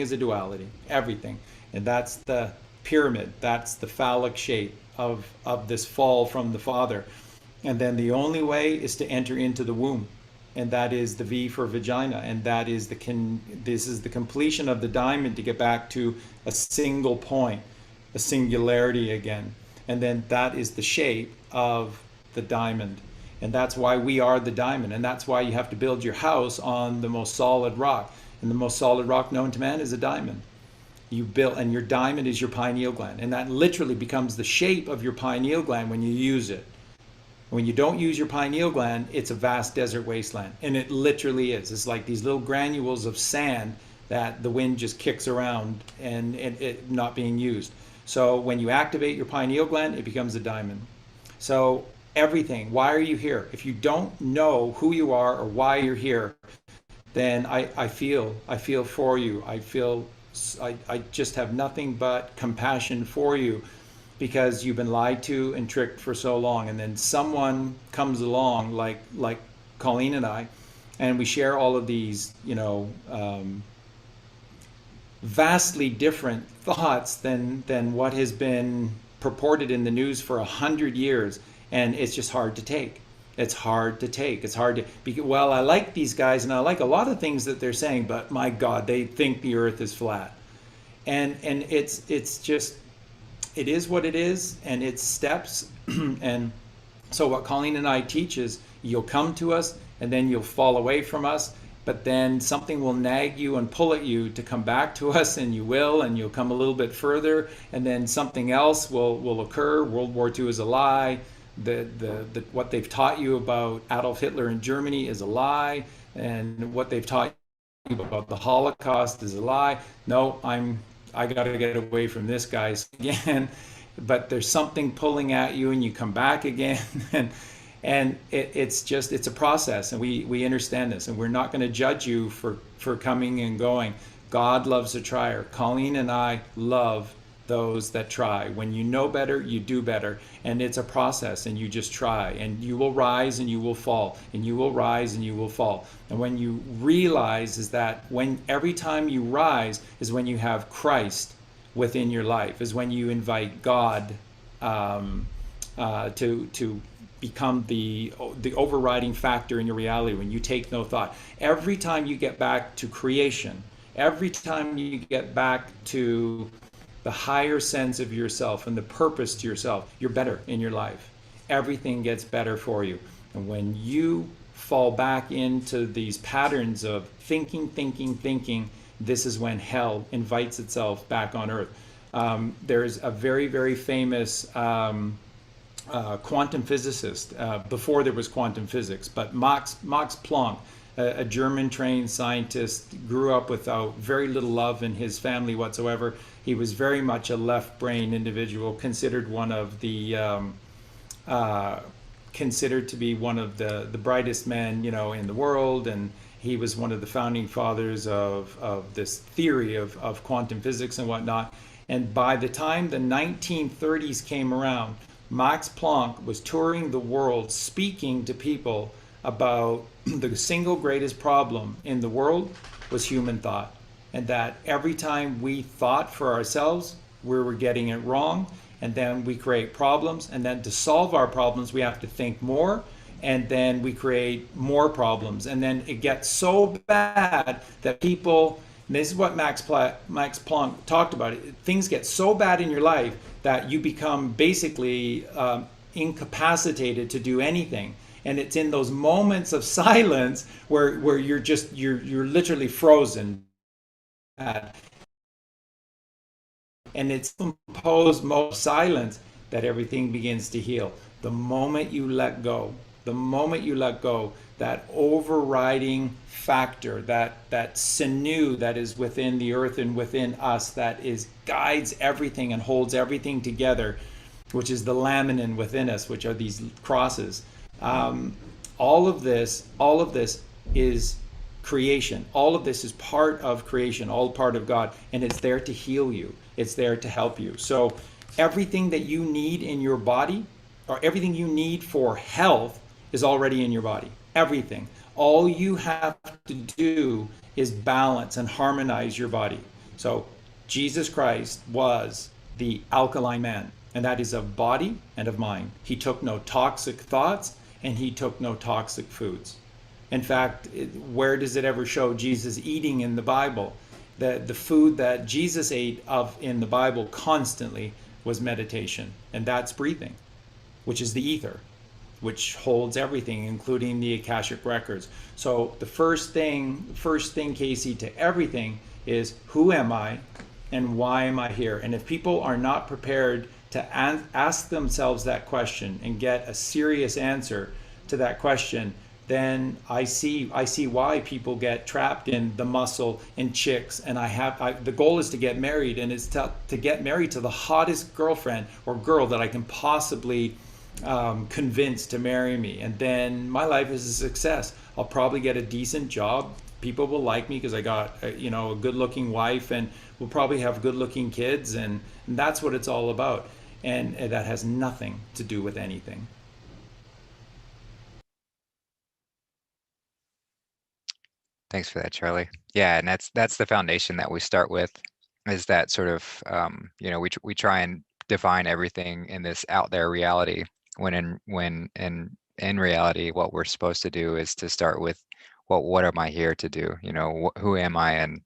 is a duality, everything. And that's the pyramid, that's the phallic shape of this fall from the Father. And then the only way is to enter into the womb, and that is the V for vagina, and that is this is the completion of the diamond to get back to a single point, a singularity again. And then that is the shape of the diamond. And that's why we are the diamond. And that's why you have to build your house on the most solid rock. And the most solid rock known to man is a diamond. And your diamond is your pineal gland. And that literally becomes the shape of your pineal gland when you use it. When you don't use your pineal gland, it's a vast desert wasteland. And it literally is. It's like these little granules of sand that the wind just kicks around and it not being used. So when you activate your pineal gland, it becomes a diamond. So everything, why are you here? If you don't know who you are or why you're here, then I feel for you. I just have nothing but compassion for you, because you've been lied to and tricked for so long. And then someone comes along like Colleen and I, and we share all of these, vastly different thoughts than what has been purported in the news for 100 years. And it's just hard to take. It's hard to take. It's hard to, well, I like these guys and I like a lot of things that they're saying, but my God, they think the earth is flat. And it's just, it is what it is, and it's steps. And so what Colleen and I teach is, you'll come to us and then you'll fall away from us, but then something will nag you and pull at you to come back to us, and you'll come a little bit further, and then something else will occur. World War II is a lie. What they've taught you about Adolf Hitler in Germany is a lie, and what they've taught you about the Holocaust is a lie. No, I got to get away from this guy again. But there's something pulling at you, and you come back again, and it's a process, and we understand this, and we're not going to judge you for coming and going. God loves a trier. Colleen and I love those that try. When you know better, you do better, and it's a process, and you just try, and you will rise and you will fall, and you will rise and you will fall. And when you realize is that every time you rise is when you have Christ within your life, is when you invite God to become the overriding factor in your reality, when you take no thought. Every time you get back to creation, every time you get back to the higher sense of yourself and the purpose to yourself, you're better in your life. Everything gets better for you. And when you fall back into these patterns of thinking, this is when hell invites itself back on earth. There's a very, very famous quantum physicist, before there was quantum physics, but Max Planck, a German-trained scientist, grew up without very little love in his family whatsoever. He was very much a left-brain individual, considered one of the considered to be one of the brightest men, in the world, and he was one of the founding fathers of this theory of quantum physics and whatnot. And by the time the 1930s came around, Max Planck was touring the world speaking to people about the single greatest problem in the world was human thought. And that every time we thought for ourselves, we were getting it wrong. And then we create problems. And then to solve our problems, we have to think more. And then we create more problems. And then it gets so bad that people, and this is what Max Planck talked about, things get so bad in your life that you become basically incapacitated to do anything. And it's in those moments of silence where you're literally frozen. And it's composed most silence that everything begins to heal. The moment you let go, that overriding factor, that sinew that is within the earth and within us, that guides everything and holds everything together, which is the laminin within us, which are these crosses. All of this is creation. All of this is part of creation, all part of God, and it's there to heal you. It's there to help you. So everything that you need in your body, or everything you need for health, is already in your body. Everything. All you have to do is balance and harmonize your body. So Jesus Christ was the alkaline man, and that is of body and of mind. He took no toxic thoughts, and he took no toxic foods. In fact, where does it ever show Jesus eating in the Bible? The food that Jesus ate of in the Bible constantly was meditation, and that's breathing, which is the ether, which holds everything, including the Akashic records. So the first thing, Casey, to everything is, who am I and why am I here? And if people are not prepared to ask themselves that question and get a serious answer to that question, then I see why people get trapped in the muscle and chicks. And the goal is to get married, and it's to get married to the hottest girlfriend or girl that I can possibly convince to marry me. And then my life is a success. I'll probably get a decent job. People will like me because I got a good looking wife, and we'll probably have good looking kids. And that's what it's all about. And that has nothing to do with anything. Thanks for that, Charlie. Yeah, and that's the foundation that we start with, is that sort of we try and define everything in this out there reality, when in reality what we're supposed to do is to start with what am I here to do? Who am I, and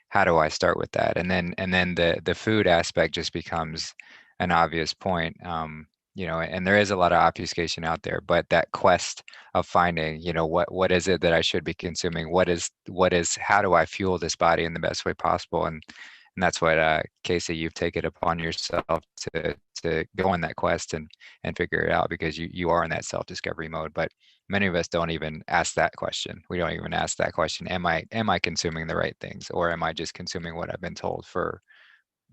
how do I start with that? And then the food aspect just becomes an obvious point. And there is a lot of obfuscation out there, but that quest of finding, what is it that I should be consuming? What is, how do I fuel this body in the best way possible? And that's what, Casey, you've taken upon yourself to go on that quest and figure it out, because you are in that self-discovery mode. But many of us don't even ask that question. We don't even ask that question. Am I consuming the right things, or am I just consuming what I've been told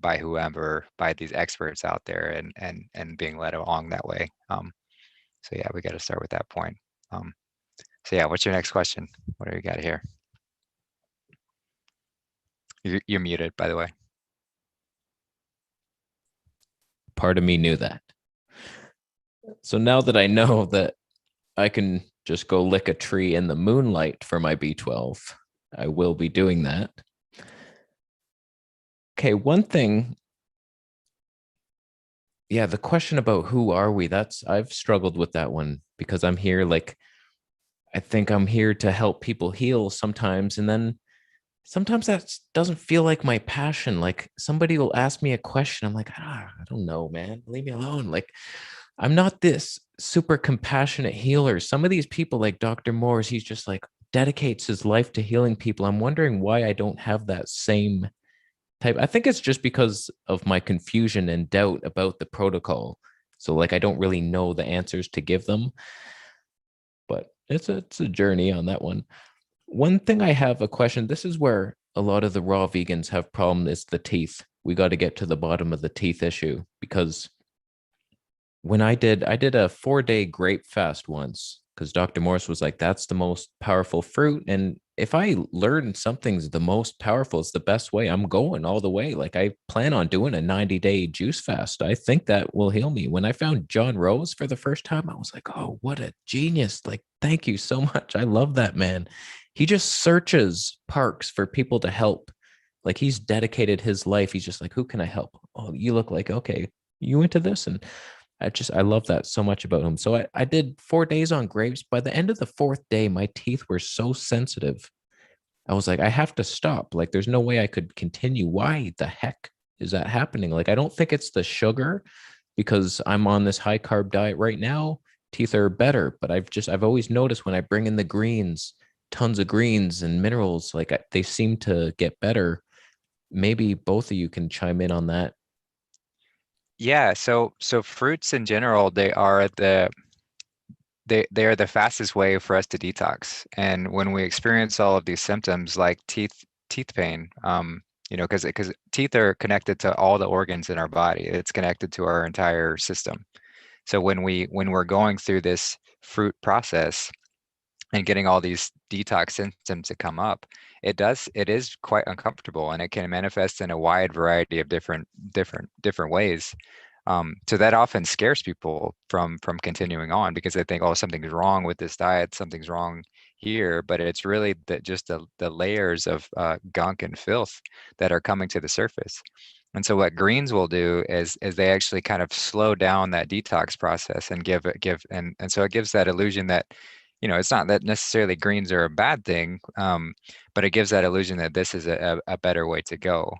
by whoever, by these experts out there, and being led along that way. So yeah, we got to start with that point. So yeah, what's your next question? What do you got here? You're muted, by the way. Part of me knew that. So now that I know that I can just go lick a tree in the moonlight for my B12, I will be doing that. Okay, one thing yeah, the question about who are we, I've struggled with that one because I'm here, like, I think I'm here to help people heal sometimes. And then sometimes that doesn't feel like my passion. Like somebody will ask me a question. I'm like, I don't know, man. Leave me alone. Like I'm not this super compassionate healer. Some of these people, like Dr. Morris, he's just like dedicates his life to healing people. I'm wondering why I don't have that same type. I think it's just because of my confusion and doubt about the protocol. So like I don't really know the answers to give them, but it's a journey on that one. One thing I have a question. This is where a lot of the raw vegans have problem is the teeth. We got to get to the bottom of the teeth issue because when I did a 4-day grape fast once because Dr. Morris was like, that's the most powerful fruit. And if I learn something's the most powerful, it's the best way, I'm going all the way. Like I plan on doing a 90-day juice fast. I think that will heal me. When I found John Rose for the first time, I was like, oh, what a genius. Like, thank you so much. I love that man. He just searches parks for people to help. Like he's dedicated his life. He's just like, who can I help? Oh, you look like, okay, you into this? And I love that so much about him. So I did 4 days on grapes. By the end of the fourth day, my teeth were so sensitive. I was like, I have to stop. Like, there's no way I could continue. Why the heck is that happening? Like, I don't think it's the sugar because I'm on this high carb diet right now. Teeth are better, but I've always noticed when I bring in the greens, tons of greens and minerals, like they seem to get better. Maybe both of you can chime in on that. Yeah, so fruits in general, they are the fastest way for us to detox. And when we experience all of these symptoms like teeth pain, because teeth are connected to all the organs in our body. It's connected to our entire system. So when we're going through this fruit process and getting all these detox symptoms to come up, it is quite uncomfortable, and it can manifest in a wide variety of different ways. So that often scares people from continuing on because they think, oh, something's wrong with this diet, something's wrong here, but it's really just the layers of gunk and filth that are coming to the surface. And so what greens will do is they actually kind of slow down that detox process and and so it gives that illusion that, it's not that necessarily greens are a bad thing, but it gives that illusion that this is a better way to go.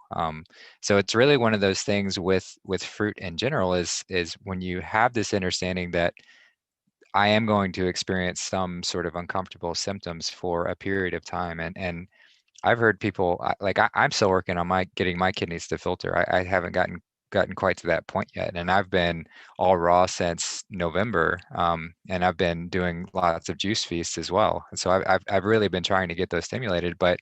So it's really one of those things with fruit in general is when you have this understanding that I am going to experience some sort of uncomfortable symptoms for a period of time. And I've heard people I'm still working on getting my kidneys to filter. I haven't gotten quite to that point yet, and I've been all raw since November, and I've been doing lots of juice feasts as well. And so I've really been trying to get those stimulated. But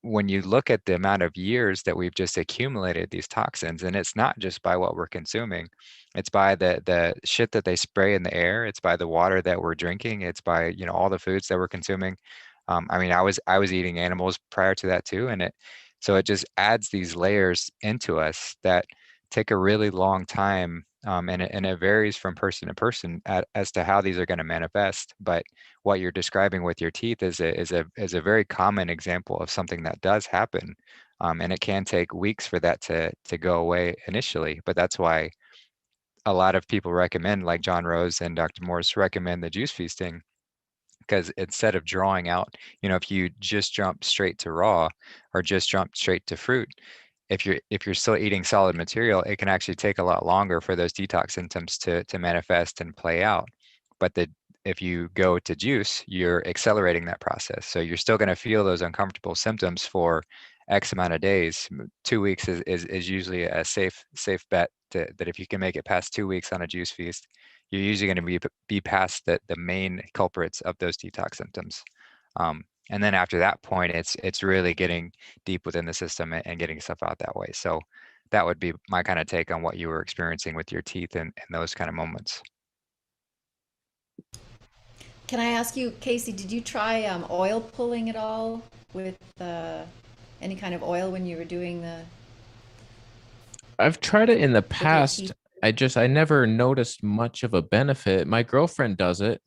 when you look at the amount of years that we've just accumulated these toxins, and it's not just by what we're consuming, it's by the shit that they spray in the air, it's by the water that we're drinking, it's by all the foods that we're consuming. I mean, I was eating animals prior to that too, and it just adds these layers into us that take a really long time, and it varies from person to person as to how these are going to manifest. But what you're describing with your teeth is a very common example of something that does happen, and it can take weeks for that to go away initially. But that's why a lot of people recommend, like John Rose and Dr. Morris recommend the juice feasting, because instead of drawing out, if you just jump straight to raw or just jump straight to fruit, if you're still eating solid material, it can actually take a lot longer for those detox symptoms to manifest and play out. But if you go to juice, you're accelerating that process. So you're still going to feel those uncomfortable symptoms for X amount of days. 2 weeks is usually a safe bet that if you can make it past 2 weeks on a juice feast, you're usually going to be past the main culprits of those detox symptoms. And then after that point, it's really getting deep within the system and getting stuff out that way. So that would be my kind of take on what you were experiencing with your teeth and those kind of moments. Can I ask you, Casey, did you try oil pulling at all with any kind of oil when you were doing I've tried it in the with your past. teeth? I never noticed much of a benefit. My girlfriend does it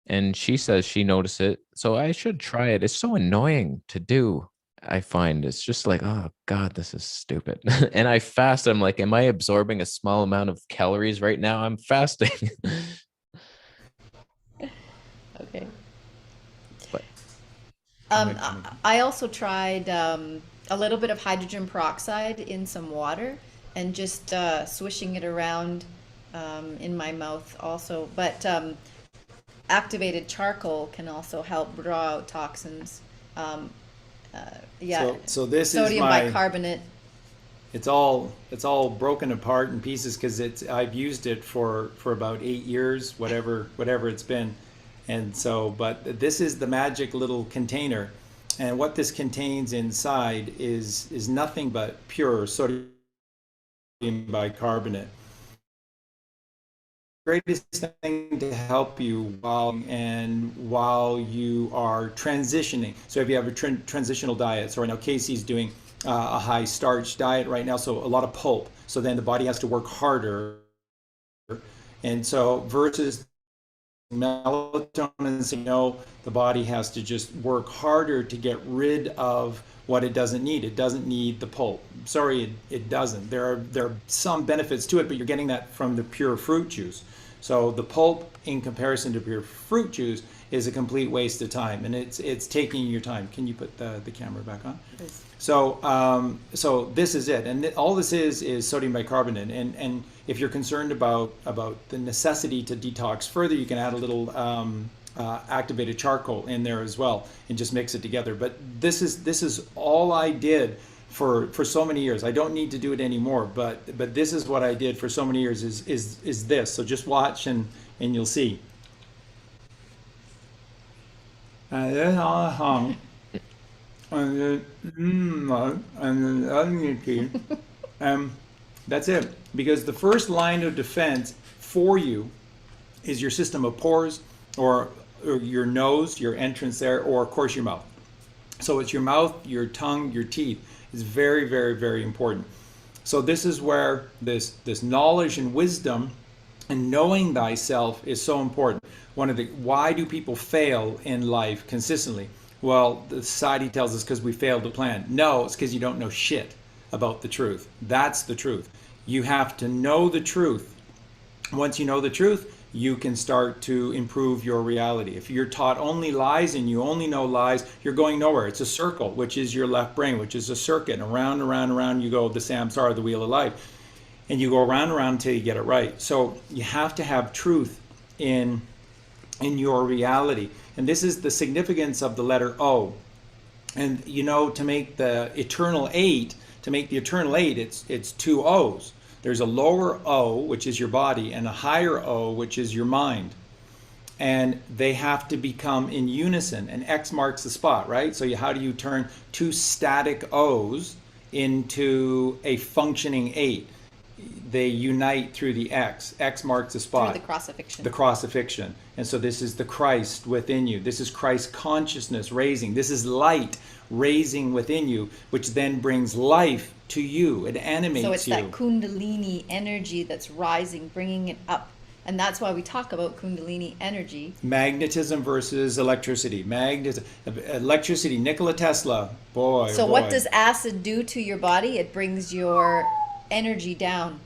and she says she noticed it. So I should try it. It's so annoying to do. I find it's just like, oh God, this is stupid. And I fast. I'm like, am I absorbing a small amount of calories right now? I'm fasting. Okay. But I also tried a little bit of hydrogen peroxide in some water and just swishing it around in my mouth also. But activated charcoal can also help draw out toxins. Yeah, So this is sodium my, bicarbonate. it's all broken apart in pieces because I've used it for about 8 years, whatever it's been. And so, but this is the magic little container. And what this contains inside is nothing but pure sodium bicarbonate. Greatest thing to help you while you are transitioning. So if you have a transitional diet, so right now Casey's doing a high starch diet right now, so a lot of pulp. So then the body has to work harder, and so versus melatonin, so the body has to just work harder to get rid of what it doesn't need. It doesn't need the pulp. Sorry, it doesn't. There are some benefits to it, but you're getting that from the pure fruit juice. So the pulp, in comparison to pure fruit juice, is a complete waste of time, and it's taking your time. Can you put the camera back on? So this is it, and all this is sodium bicarbonate. And if you're concerned about the necessity to detox further, you can add a little activated charcoal in there as well, and just mix it together. But this is all I did for so many years. I don't need to do it anymore, but this is what I did for so many years. Is this? So just watch and you'll see. That's it. Because the first line of defense for you is your system of pores, or your nose, your entrance there, or of course your mouth. So it's your mouth, your tongue, your teeth is very, very, very important. So this is where this knowledge and wisdom and knowing thyself is so important. Why do people fail in life consistently? Well, the society tells us because we failed to plan. No, it's because you don't know shit about the truth. That's the truth. You have to know the truth. Once you know the truth, you can start to improve your reality. If you're taught only lies and you only know lies, you're going nowhere. It's a circle, which is your left brain, which is a circuit. And around and around and around you go, the samsara, the wheel of life. And you go around and around until you get it right. So you have to have truth in your reality. And this is the significance of the letter O. And to make the eternal 8, it's two O's. There's a lower O, which is your body, and a higher O, which is your mind. And they have to become in unison, and X marks the spot, right? So how do you turn two static O's into a functioning 8? They unite through the X. X marks the spot. Through the crucifixion. The crucifixion. And so this is the Christ within you. This is Christ consciousness raising. This is light raising within you, which then brings life to you. It animates you. So it's that Kundalini energy that's rising, bringing it up. And that's why we talk about Kundalini energy. Magnetism versus electricity. Electricity, Nikola Tesla. Boy. So what does acid do to your body? It brings your energy down,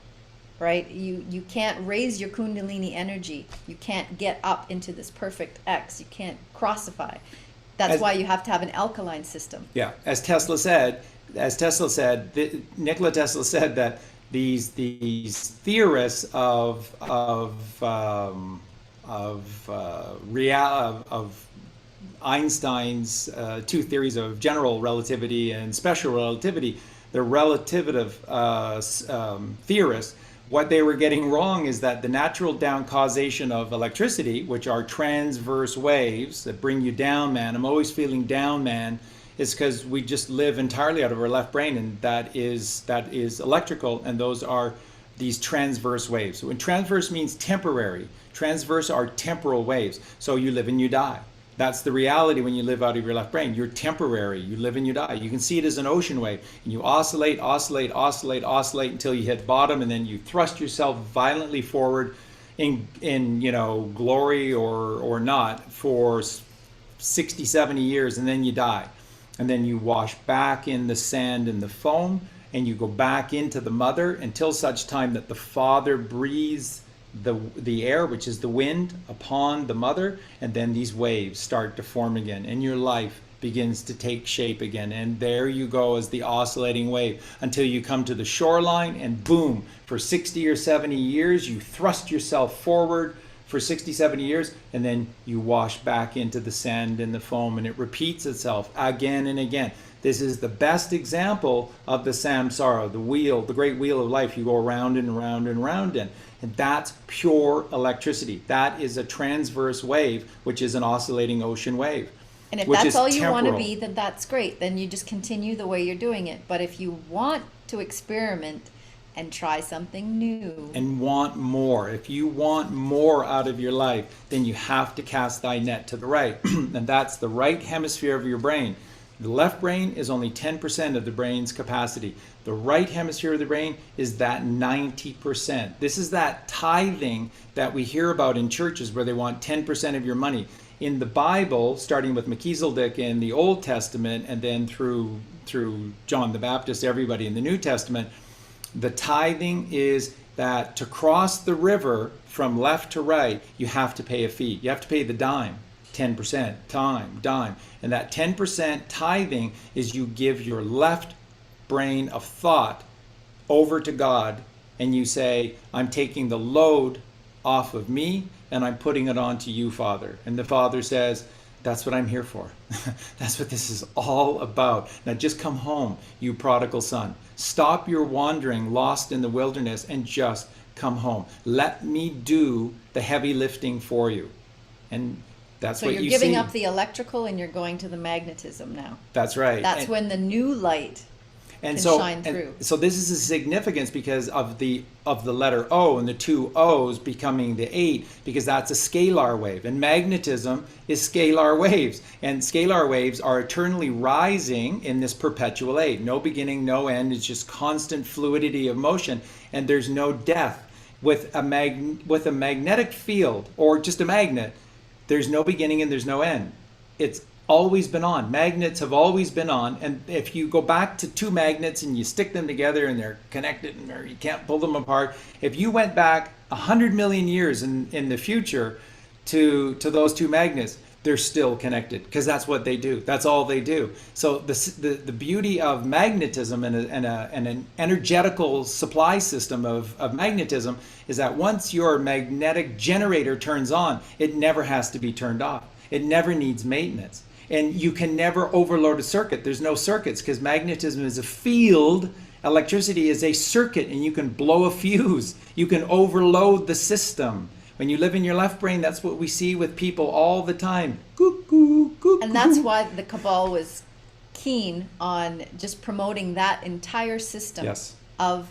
right? You can't raise your Kundalini energy. You can't get up into this perfect X. You can't crossify. That's why you have to have an alkaline system. Yeah, as Nikola Tesla said that these theorists of Einstein's two theories of general relativity and special relativity, the relative theorists, what they were getting wrong is that the natural down causation of electricity, which are transverse waves that bring you down, man, I'm always feeling down, man, is because we just live entirely out of our left brain, and that is electrical, and those are these transverse waves. So when transverse means temporary, transverse are temporal waves. So you live and you die. That's the reality when you live out of your left brain. You're temporary. You live and you die. You can see it as an ocean wave. And you oscillate, oscillate, oscillate, oscillate until you hit bottom, and then you thrust yourself violently forward in glory or not for 60, 70 years, and then you die. and then you wash back in the sand and the foam, and you go back into the mother until such time that the father breathes the air, which is the wind, upon the mother, and then these waves start to form again, and your life begins to take shape again. And there you go as the oscillating wave until you come to the shoreline, and boom, for 60 or 70 years, you thrust yourself forward for 60, 70 years, and then you wash back into the sand and the foam, and it repeats itself again and again. This is the best example of the samsara, the wheel, the great wheel of life. You go around and around and around in. And that's pure electricity. That is a transverse wave, which is an oscillating ocean wave. And if which that's is all you want to temporal. be, then that's great. Then you just continue the way you're doing it. But if you want to experiment and try something new, And want more. If you want more out of your life, then you have to cast thy net to the right. And that's the right hemisphere of your brain. The left brain is only 10% of the brain's capacity. The right hemisphere of the brain is that 90%. This is that tithing that we hear about in churches where they want 10% of your money. In the Bible, starting with Melchizedek in the Old Testament, and then through John the Baptist, everybody in the New Testament, the tithing is that to cross the river from left to right, you have to pay a fee. You have to pay the dime, 10%, dime. And that 10% tithing is you give your left brain of thought over to God, and you say, I'm taking the load off of me and I'm putting it onto you, Father. And the Father says, that's what I'm here for. That's what this is all about. Now just come home, you prodigal son. Stop your wandering lost in the wilderness and just come home. Let me do the heavy lifting for you. And that's so what you're you giving see. up the electrical and you're going to the magnetism now. That's right. That's And- when the new light and can so, shine and through. so this is a significance because of the letter O and the two O's becoming the 8, because that's a scalar wave, and magnetism is scalar waves, and scalar waves are eternally rising in this perpetual 8. No beginning, no end. It's just constant fluidity of motion, and there's no death. With a magnetic field or just a magnet, there's no beginning and there's no end. It's always been on. Magnets have always been on, and if you go back to two magnets and you stick them together and they're connected and you can't pull them apart, if you went back 100 million years in the future to those two magnets, they're still connected, because that's what they do. That's all they do. So the beauty of magnetism and an energetical supply system of magnetism is that once your magnetic generator turns on, it never has to be turned off. It never needs maintenance. And you can never overload a circuit. There's no circuits, because magnetism is a field. Electricity is a circuit, and you can blow a fuse. You can overload the system. When you live in your left brain, that's what we see with people all the time. Cuckoo, cuckoo. And that's why the Cabal was keen on just promoting that entire system Yes. of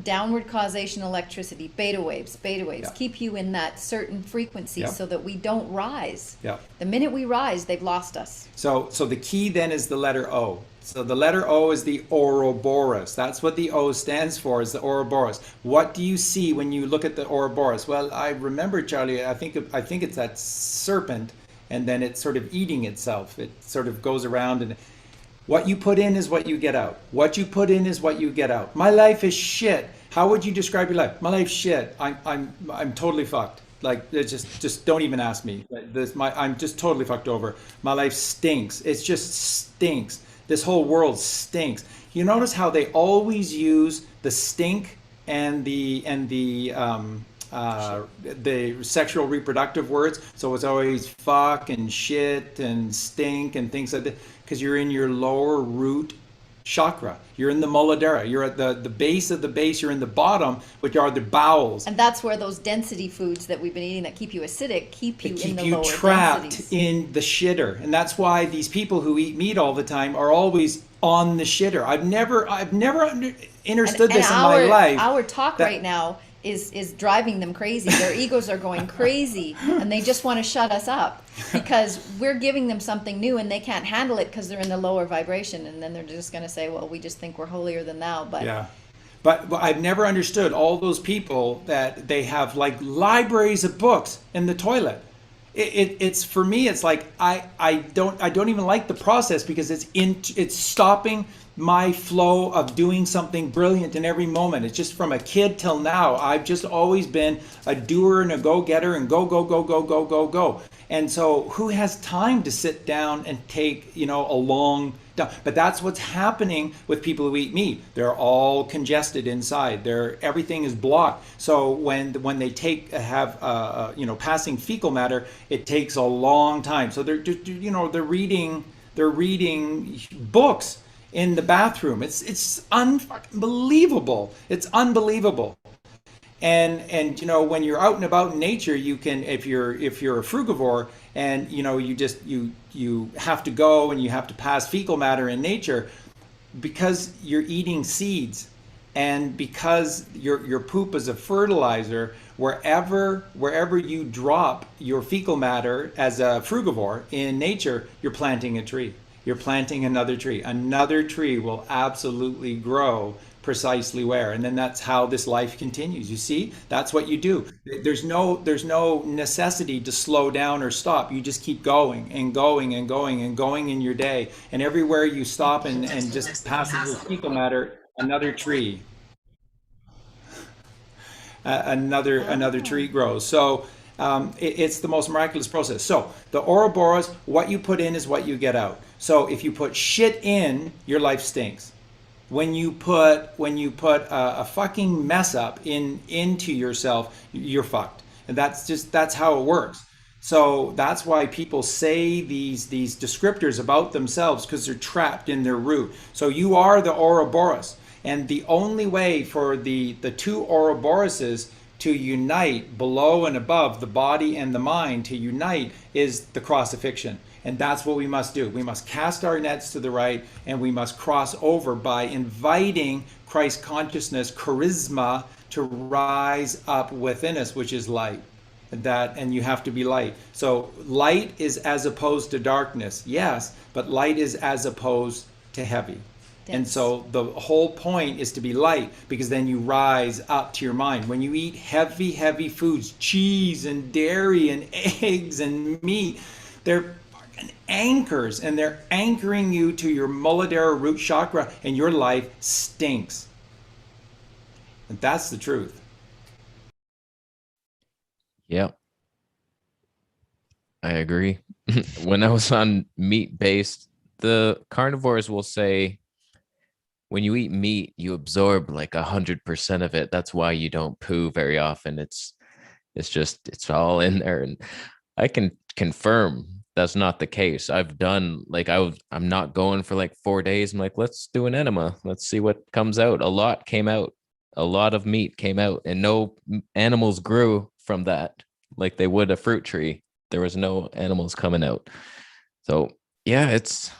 downward causation electricity, beta waves, Yeah. keep you in that certain frequency Yeah. so that we don't rise. Yeah. The minute we rise, they've lost us. So the key then is the letter O. So the letter O is the Ouroboros. That's what the O stands for, is the Ouroboros. What do you see when you look at the Ouroboros? Well, I remember, Charlie, I think it's that serpent, and then it's sort of eating itself. It sort of goes around, and what you put in is what you get out. What you put in is what you get out. My life is shit. How would you describe your life? My life's shit. I'm totally fucked. Like, it's just don't even ask me. I'm just totally fucked over. My life stinks. It just stinks. This whole world stinks. You notice how they always use the stink and the sexual reproductive words. So it's always fuck and shit and stink and things like that, because you're in your lower root chakra. You're in the Muladhara. You're at the base of the base. You're in the bottom, which are the bowels. And that's where those density foods that we've been eating that keep you acidic keep you They in keep the you lower trapped densities. in the shitter, and that's why these people who eat meat all the time are always on the shitter. I've never understood this in my life. Our talk that- right now is driving them crazy. Their egos are going crazy, and they just want to shut us up because we're giving them something new, and they can't handle it because they're in the lower vibration, and then they're just going to say, "Well, we just think we're holier than thou." But Yeah. But I've never understood all those people that they have like libraries of books in the toilet. It's for me, it's like I don't even like the process, because it's stopping my flow of doing something brilliant in every moment. It's just from a kid till now, I've just always been a doer and a go-getter, and go go go go go go go. And so who has time to sit down and take, a long down? But that's what's happening with people who eat meat. They're all congested inside. Everything is blocked. So when they have passing fecal matter, it takes a long time. So they're reading books in the bathroom. It's unbelievable. It's unbelievable. And when you're out and about in nature, you can, if you're a frugivore, and you have to go and you have to pass fecal matter in nature, because you're eating seeds, and because your poop is a fertilizer. Wherever you drop your fecal matter as a frugivore in nature, you're planting a tree. You're planting another tree. Another tree will absolutely grow precisely where. And then that's how this life continues. You see, that's what you do. There's no necessity to slow down or stop. You just keep going and going and going and going in your day. And everywhere you stop and just pass your fecal matter, another tree, another tree grows. So it's the most miraculous process. So the Ouroboros, what you put in is what you get out. So if you put shit in, your life stinks. When you put a fucking mess up into yourself, you're fucked. And that's how it works. So that's why people say these descriptors about themselves, because they're trapped in their root. So you are the Ouroboros. And the only way for the two Ouroboroses to unite, below and above, the body and the mind to unite, is the crucifixion. And that's what we must do. We must cast our nets to the right, and we must cross over by inviting Christ consciousness, charisma, to rise up within us, which is light. And you have to be light. So light is as opposed to darkness, yes, but light is as opposed to heavy. And so the whole point is to be light, because then you rise up to your mind. When you eat heavy, heavy foods, cheese and dairy and eggs and meat, they're fucking anchors, and they're anchoring you to your Muladhara root chakra, and your life stinks. And that's the truth. Yeah, I agree. When I was on meat-based, the carnivores will say, when you eat meat, you absorb like 100% of it. That's why you don't poo very often. It's all in there. And I can confirm that's not the case. I've done, like, I'm not going for like 4 days. I'm like, let's do an enema. Let's see what comes out. A lot came out. A lot of meat came out, and no animals grew from that like they would a fruit tree. There was no animals coming out. So yeah, it's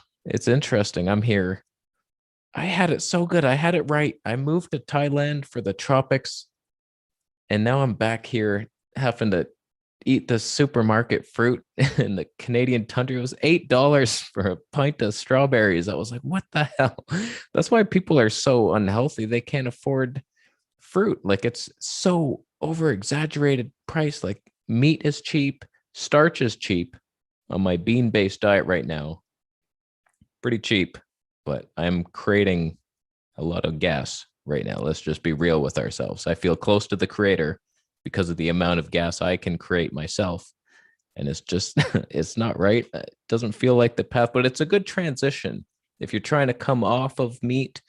interesting. I'm here. I had it so good. I had it right. I moved to Thailand for the tropics, and now I'm back here having to eat the supermarket fruit in the Canadian tundra. It was $8 for a pint of strawberries. I was like, what the hell? That's why people are so unhealthy. They can't afford fruit. Like, it's so over exaggerated price. Like, meat is cheap, starch is cheap on my bean-based diet right now. Pretty cheap. But I'm creating a lot of gas right now. Let's just be real with ourselves. I feel close to the creator because of the amount of gas I can create myself. And it's just, it's not right. It doesn't feel like the path, but it's a good transition. If you're trying to come off of meat,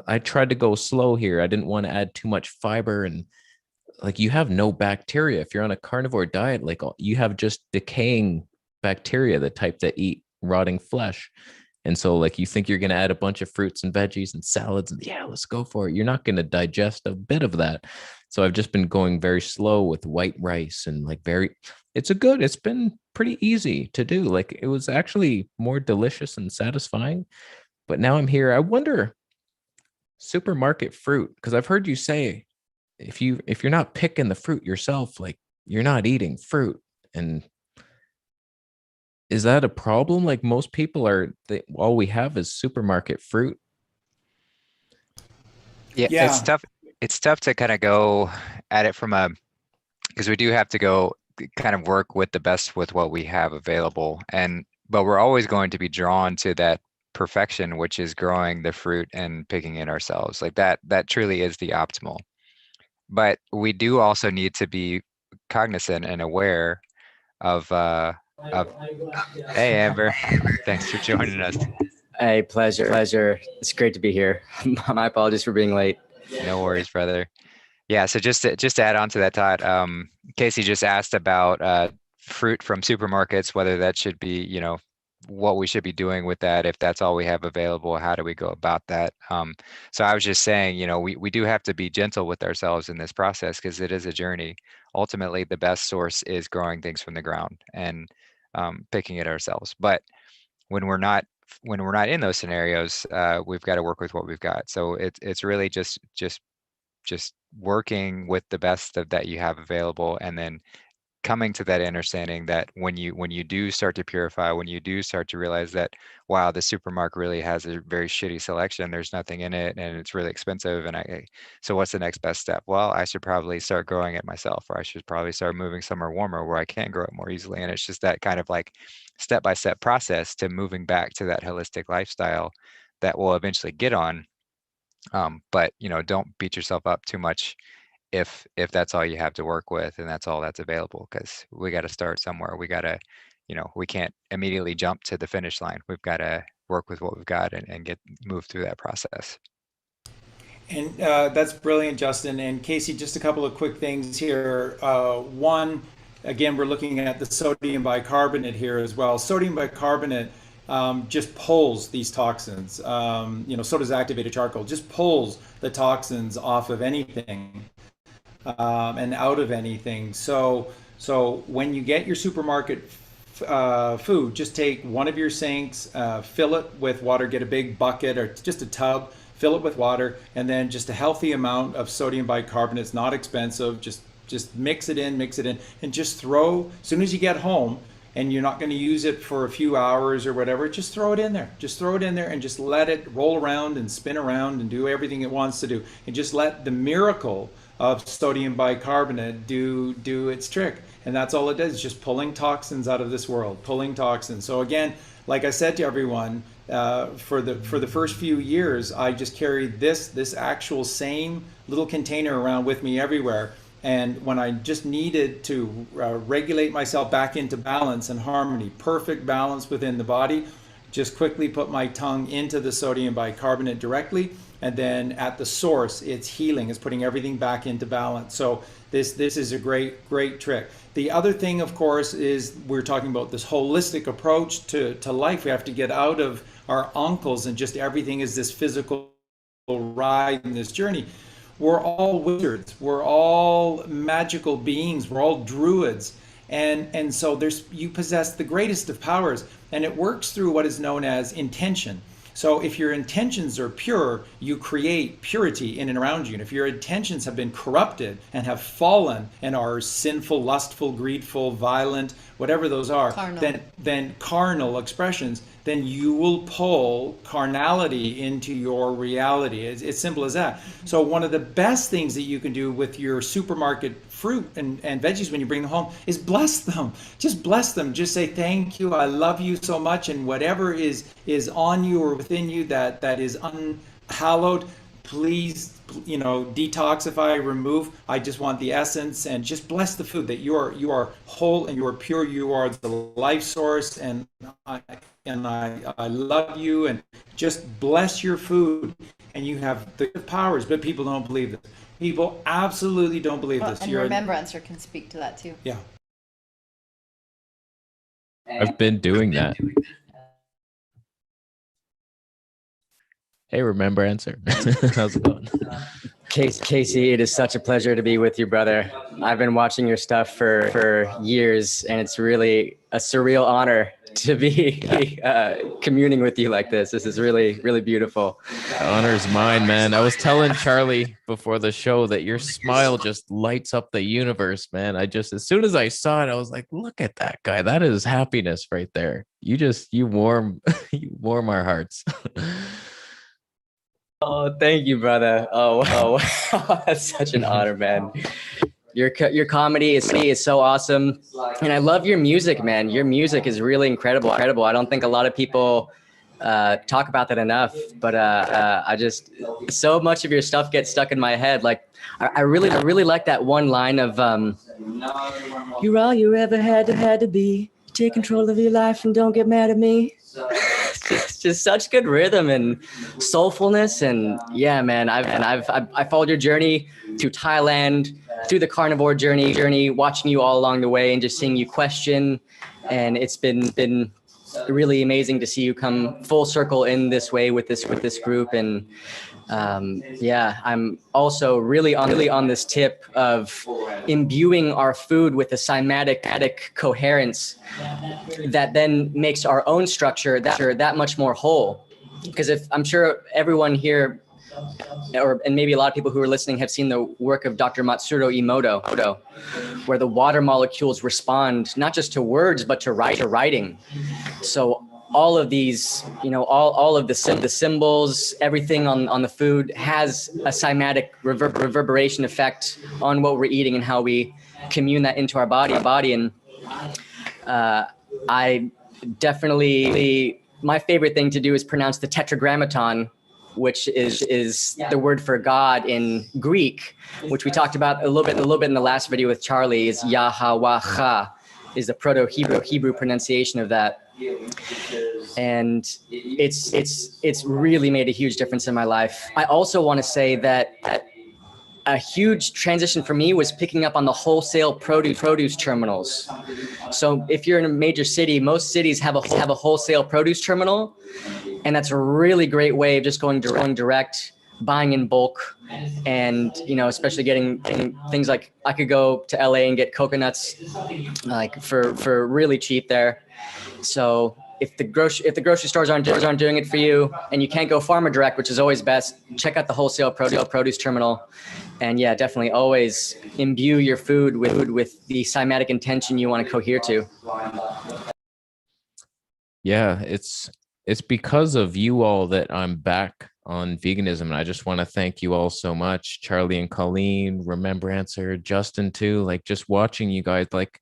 I tried to go slow here. I didn't want to add too much fiber, and like, you have no bacteria. If you're on a carnivore diet, like, you have just decaying bacteria, the type that eat rotting flesh. And so, like, you think you're going to add a bunch of fruits and veggies and salads, and yeah, let's go for it. You're not going to digest a bit of that. So I've just been going very slow with white rice, and like, it's been pretty easy to do. Like, it was actually more delicious and satisfying. But now I'm here. I wonder, supermarket fruit, because I've heard you say, if you're not picking the fruit yourself, like, you're not eating fruit. And is that a problem? Like, most people all we have is supermarket fruit. Yeah, Yeah. it's tough. It's tough to kind of go at it from because we do have to go kind of work with the best with what we have available. But we're always going to be drawn to that perfection, which is growing the fruit and picking it ourselves. Like that truly is the optimal. But we do also need to be cognizant and aware of of hey Amber, thanks for joining us. Hey, pleasure. It's great to be here. My apologies for being late. No worries, brother. Yeah, so just to add on to that, Todd, Casey just asked about fruit from supermarkets, whether that should be, what we should be doing with that, if that's all we have available, how do we go about that? So I was just saying, we do have to be gentle with ourselves in this process because it is a journey. Ultimately, the best source is growing things from the ground and picking it ourselves. But when we're not in those scenarios, we've got to work with what we've got. So it's really just working with the best of that you have available, and then coming to that understanding that when you do start to purify, when you do start to realize that, wow, the supermarket really has a very shitty selection, there's nothing in it and it's really expensive, so what's the next best step? Well, I should probably start growing it myself, or I should probably start moving somewhere warmer where I can grow it more easily. And it's just that kind of like step-by-step process to moving back to that holistic lifestyle that we'll eventually get on. But don't beat yourself up too much if that's all you have to work with and that's all that's available, because we got to start somewhere. We got to, we can't immediately jump to the finish line. We've got to work with what we've got and move through that process. And that's brilliant, Justin. And Casey, just a couple of quick things here. One, again, we're looking at the sodium bicarbonate here as well. Sodium bicarbonate just pulls these toxins. So does activated charcoal. Just pulls the toxins off of anything and out of anything. So when you get your supermarket food, just take one of your sinks, fill it with water, get a big bucket or just a tub, fill it with water, and then just a healthy amount of sodium bicarbonate. It's not expensive. Just mix it in, and just throw, as soon as you get home, and you're not going to use it for a few hours or whatever, just throw it in there. Just throw it in there and just let it roll around and spin around and do everything it wants to do. And just let the miracle of sodium bicarbonate do its trick. And that's all it does, is just pulling toxins out of this world, pulling toxins. So again, like I said to everyone, for the first few years, I just carried this actual same little container around with me everywhere. And when I just needed to regulate myself back into balance and harmony, perfect balance within the body, just quickly put my tongue into the sodium bicarbonate directly. And then at the source, it's healing, it's putting everything back into balance. So this is a great trick. The other thing, of course, is we're talking about this holistic approach to life. We have to get out of our uncles and just everything is this physical ride in this journey. We're all wizards. We're all magical beings. We're all druids. And so you possess the greatest of powers, and it works through what is known as intention. So if your intentions are pure, you create purity in and around you. And if your intentions have been corrupted and have fallen and are sinful, lustful, greedful, violent, whatever those are, carnal. Then carnal expressions, then you will pull carnality into your reality. It's simple as that. So one of the best things that you can do with your supermarket fruit and veggies when you bring them home is bless them. Just bless them. Just say, thank you, I love you so much, and whatever is on you or within you that is unhallowed, please, detoxify, remove. I just want the essence, and just bless the food, that you are whole and you are pure. You are the life source, and I love you, and just bless your food, and you have the powers. But people don't believe this. People absolutely don't believe this. And Remembrancer can speak to that too. Yeah. I've been doing that. Hey, Remembrancer. How's it going? Casey, it is such a pleasure to be with you, brother. I've been watching your stuff for years, and it's really a surreal honor to be communing with you like this. This is really, really beautiful. The honor's mine, man. I was telling Charlie before the show that your smile just lights up the universe, man. As soon as I saw it, I was like, look at that guy. That is happiness right there. You warm our hearts. Oh, thank you, brother. Oh, that's such an honor, man. Your comedy is so awesome, and I love your music, man. Your music is really incredible. I don't think a lot of people talk about that enough, but I just, so much of your stuff gets stuck in my head. Like I really like that one line of you're all you ever had to be. Take control of your life and don't get mad at me. It's just such good rhythm and soulfulness, and yeah, man. I've followed your journey through Thailand, through the carnivore journey, watching you all along the way, and just seeing you question, and it's been really amazing to see you come full circle in this way with this group. And yeah, I'm also really on this tip of imbuing our food with a cymatic coherence that then makes our own structure that much more whole. Because if I'm sure everyone here, and maybe a lot of people who are listening, have seen the work of Dr. Matsuro Emoto, where the water molecules respond not just to words but to writing. So all of these, all of the symbols, everything on the food has a cymatic reverberation effect on what we're eating and how we commune that into our body. And I definitely, my favorite thing to do is pronounce the tetragrammaton, which is the word for God in Greek, which we talked about a little bit in the last video with Charlie. Is Yahweh is the Proto-Hebrew pronunciation of that. And it's really made a huge difference in my life. I also want to say that a huge transition for me was picking up on the wholesale produce terminals. So if you're in a major city, most cities have a wholesale produce terminal, and that's a really great way of just going direct, buying in bulk, and especially getting things like, I could go to LA and get coconuts like for really cheap there. So if the grocery stores aren't doing it for you, and you can't go farmer direct, which is always best, check out the wholesale produce terminal. And yeah, definitely always imbue your food with the cymatic intention you want to cohere to. Yeah, it's because of you all that I'm back on veganism, and I just want to thank you all so much, Charlie and Colleen, Remembrancer, Justin too. Like, just watching you guys, like,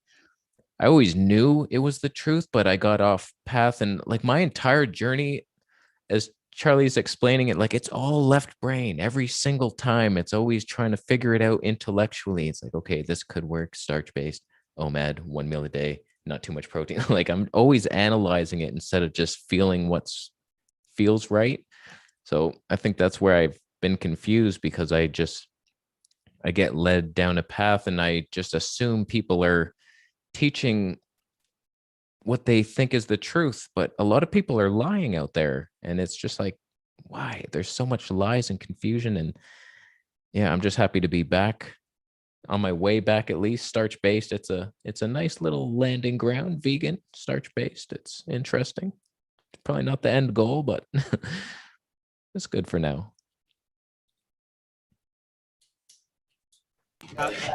I always knew it was the truth, but I got off path, and like my entire journey, as Charlie's explaining it, like, it's all left brain every single time. It's always trying to figure it out intellectually. It's like, okay, this could work, starch-based, OMAD, 1 meal a day, not too much protein. Like, I'm always analyzing it instead of just feeling feels right. So I think that's where I've been confused, because I get led down a path, and I just assume people are teaching what they think is the truth, but a lot of people are lying out there, and it's just like, why? There's so much lies and confusion. And yeah, I'm just happy to be back, on my way back, at least starch-based. It's a nice little landing ground, vegan, starch-based. It's interesting. Probably not the end goal, but it's good for now.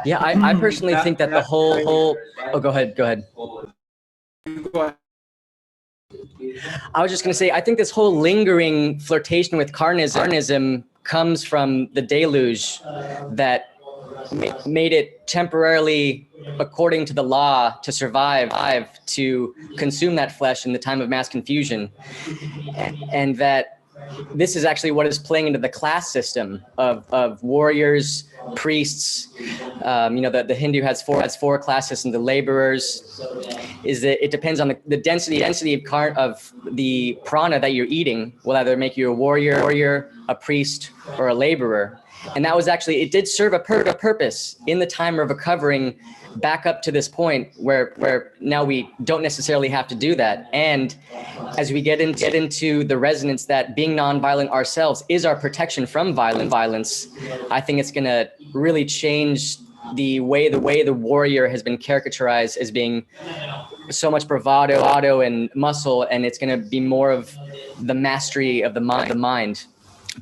Yeah, I personally think that the whole oh, go ahead. Go ahead. I was just going to say, I think this whole lingering flirtation with carnism comes from the deluge that made it temporarily, according to the law, to survive, to consume that flesh in the time of mass confusion. And that this is actually what is playing into the class system of warriors, priests. The Hindu has four class systems. The laborers is that it depends on the density of the prana that you're eating will either make you a warrior, a priest, or a laborer. And that was actually, it did serve a purpose in the time of recovering back up to this point where now we don't necessarily have to do that. And as we get into the resonance that being nonviolent ourselves is our protection from violence, I think it's going to really change the way the warrior has been caricaturized as being so much bravado and muscle, and it's going to be more of the mastery of the mind.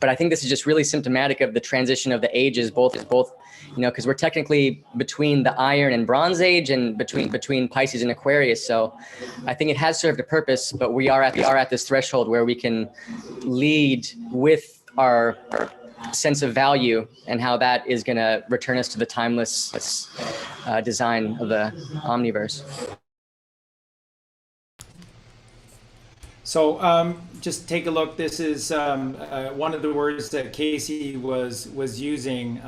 But I think this is just really symptomatic of the transition of the ages, both, because we're technically between the Iron and Bronze Age, and between Pisces and Aquarius. So I think it has served a purpose, but we are at this threshold where we can lead with our sense of value and how that is going to return us to the timeless design of the omniverse. So just take a look. This is one of the words that Casey was using.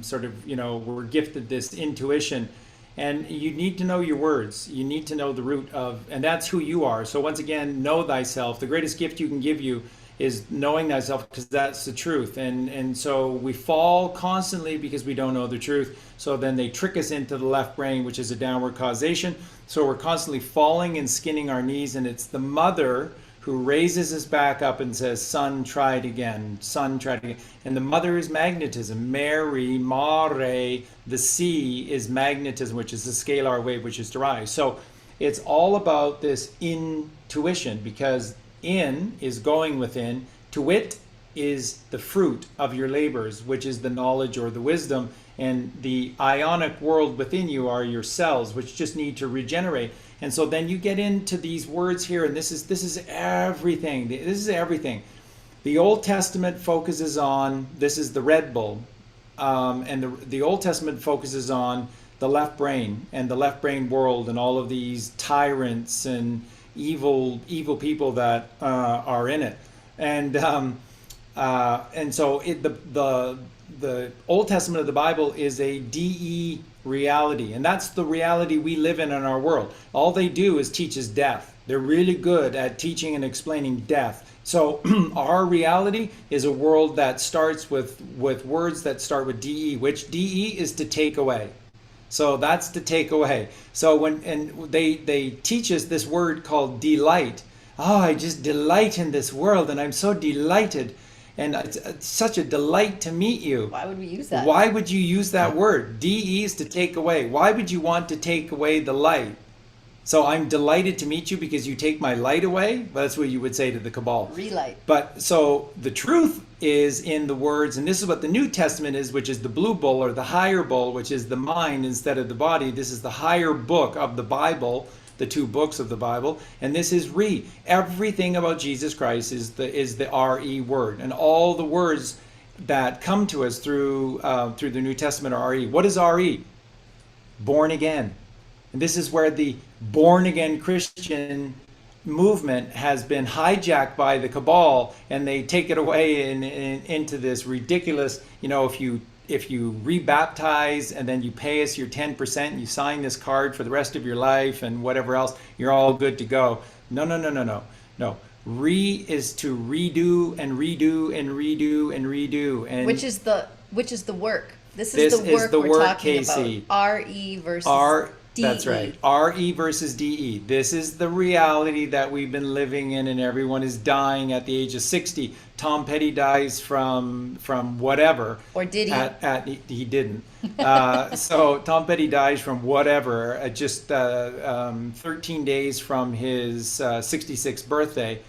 Sort of, we're gifted this intuition, and you need to know your words. You need to know the root of, and that's who you are. So once again, know thyself. The greatest gift you can give you is knowing thyself, because that's the truth. And so we fall constantly because we don't know the truth. So then they trick us into the left brain, which is a downward causation. So we're constantly falling and skinning our knees, and it's the mother who raises us back up and says, son, try it again. Son, try it again. And the mother is magnetism. Mary, mare, the sea is magnetism, which is the scalar wave, which is derived. So it's all about this intuition, because in is going within. To wit is the fruit of your labors, which is the knowledge or the wisdom. And the ionic world within you are your cells, which just need to regenerate. And so then you get into these words here, and this is everything. This is everything. The Old Testament focuses on, this is the Red Bull, and the Old Testament focuses on the left brain and the left brain world and all of these tyrants and evil people that are in it. And so the Old Testament of the Bible is a DE reality, and that's the reality we live in our world. All they do is teach us death. They're really good at teaching and explaining death. So our reality is a world that starts with words that start with DE, which DE is to take away. So that's to take away. So they teach us this word called delight. Oh, I just delight in this world, and I'm so delighted. And it's such a delight to meet you. Why would we use that? Why would you use that word? DE is to take away. Why would you want to take away the light? So I'm delighted to meet you because you take my light away? Well, that's what you would say to the Cabal. Relight. But so the truth is in the words, and this is what the New Testament is, which is the blue bull or the higher bull, which is the mind instead of the body. This is the higher book of the Bible, the two books of the Bible, and this is re. Everything about Jesus Christ is the RE word, and all the words that come to us through the New Testament are RE. What is RE? Born again. And this is where the born again Christian movement has been hijacked by the Cabal, and they take it away into this ridiculous, if you rebaptize and then you pay us your 10% and you sign this card for the rest of your life and whatever else, you're all good to go. No. Re is to redo and redo and redo and redo. And which is the work. This is the work we're talking Casey. about. RE versus DE. That's right. RE versus DE. This is the reality that we've been living in, and everyone is dying at the age of 60. Tom Petty dies from whatever. Or did he? He didn't. So Tom Petty dies from whatever, just 13 days from his 66th birthday,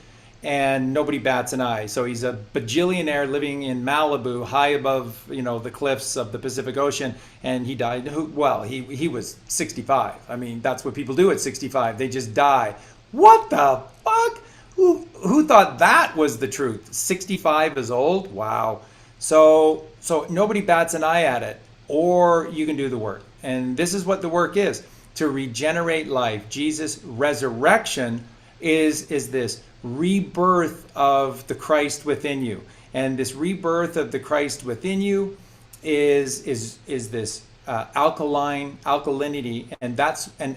and nobody bats an eye. So he's a bajillionaire living in Malibu, high above the cliffs of the Pacific Ocean, and he died. He was 65. I mean, that's what people do at 65. They just die. What the fuck? Who thought that was the truth? 65 is old? Wow. So nobody bats an eye at it, or you can do the work. And this is what the work is, to regenerate life. Jesus' resurrection is this rebirth of the Christ within you. And this rebirth of the Christ within you is this alkalinity, and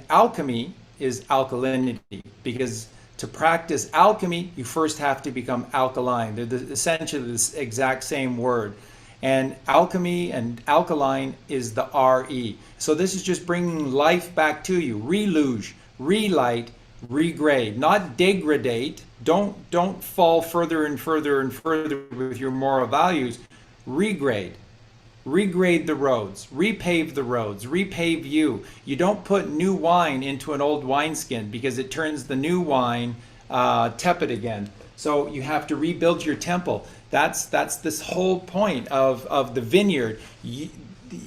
alchemy is alkalinity, because to practice alchemy, you first have to become alkaline. They're essentially the exact same word. And alchemy and alkaline is the RE. So this is just bringing life back to you. Reluge, relight, regrade, not degradate. Don't fall further and further and further with your moral values. Regrade the roads, repave the roads, repave you. You don't put new wine into an old wineskin, because it turns the new wine tepid again. So you have to rebuild your temple. That's this whole point of the vineyard.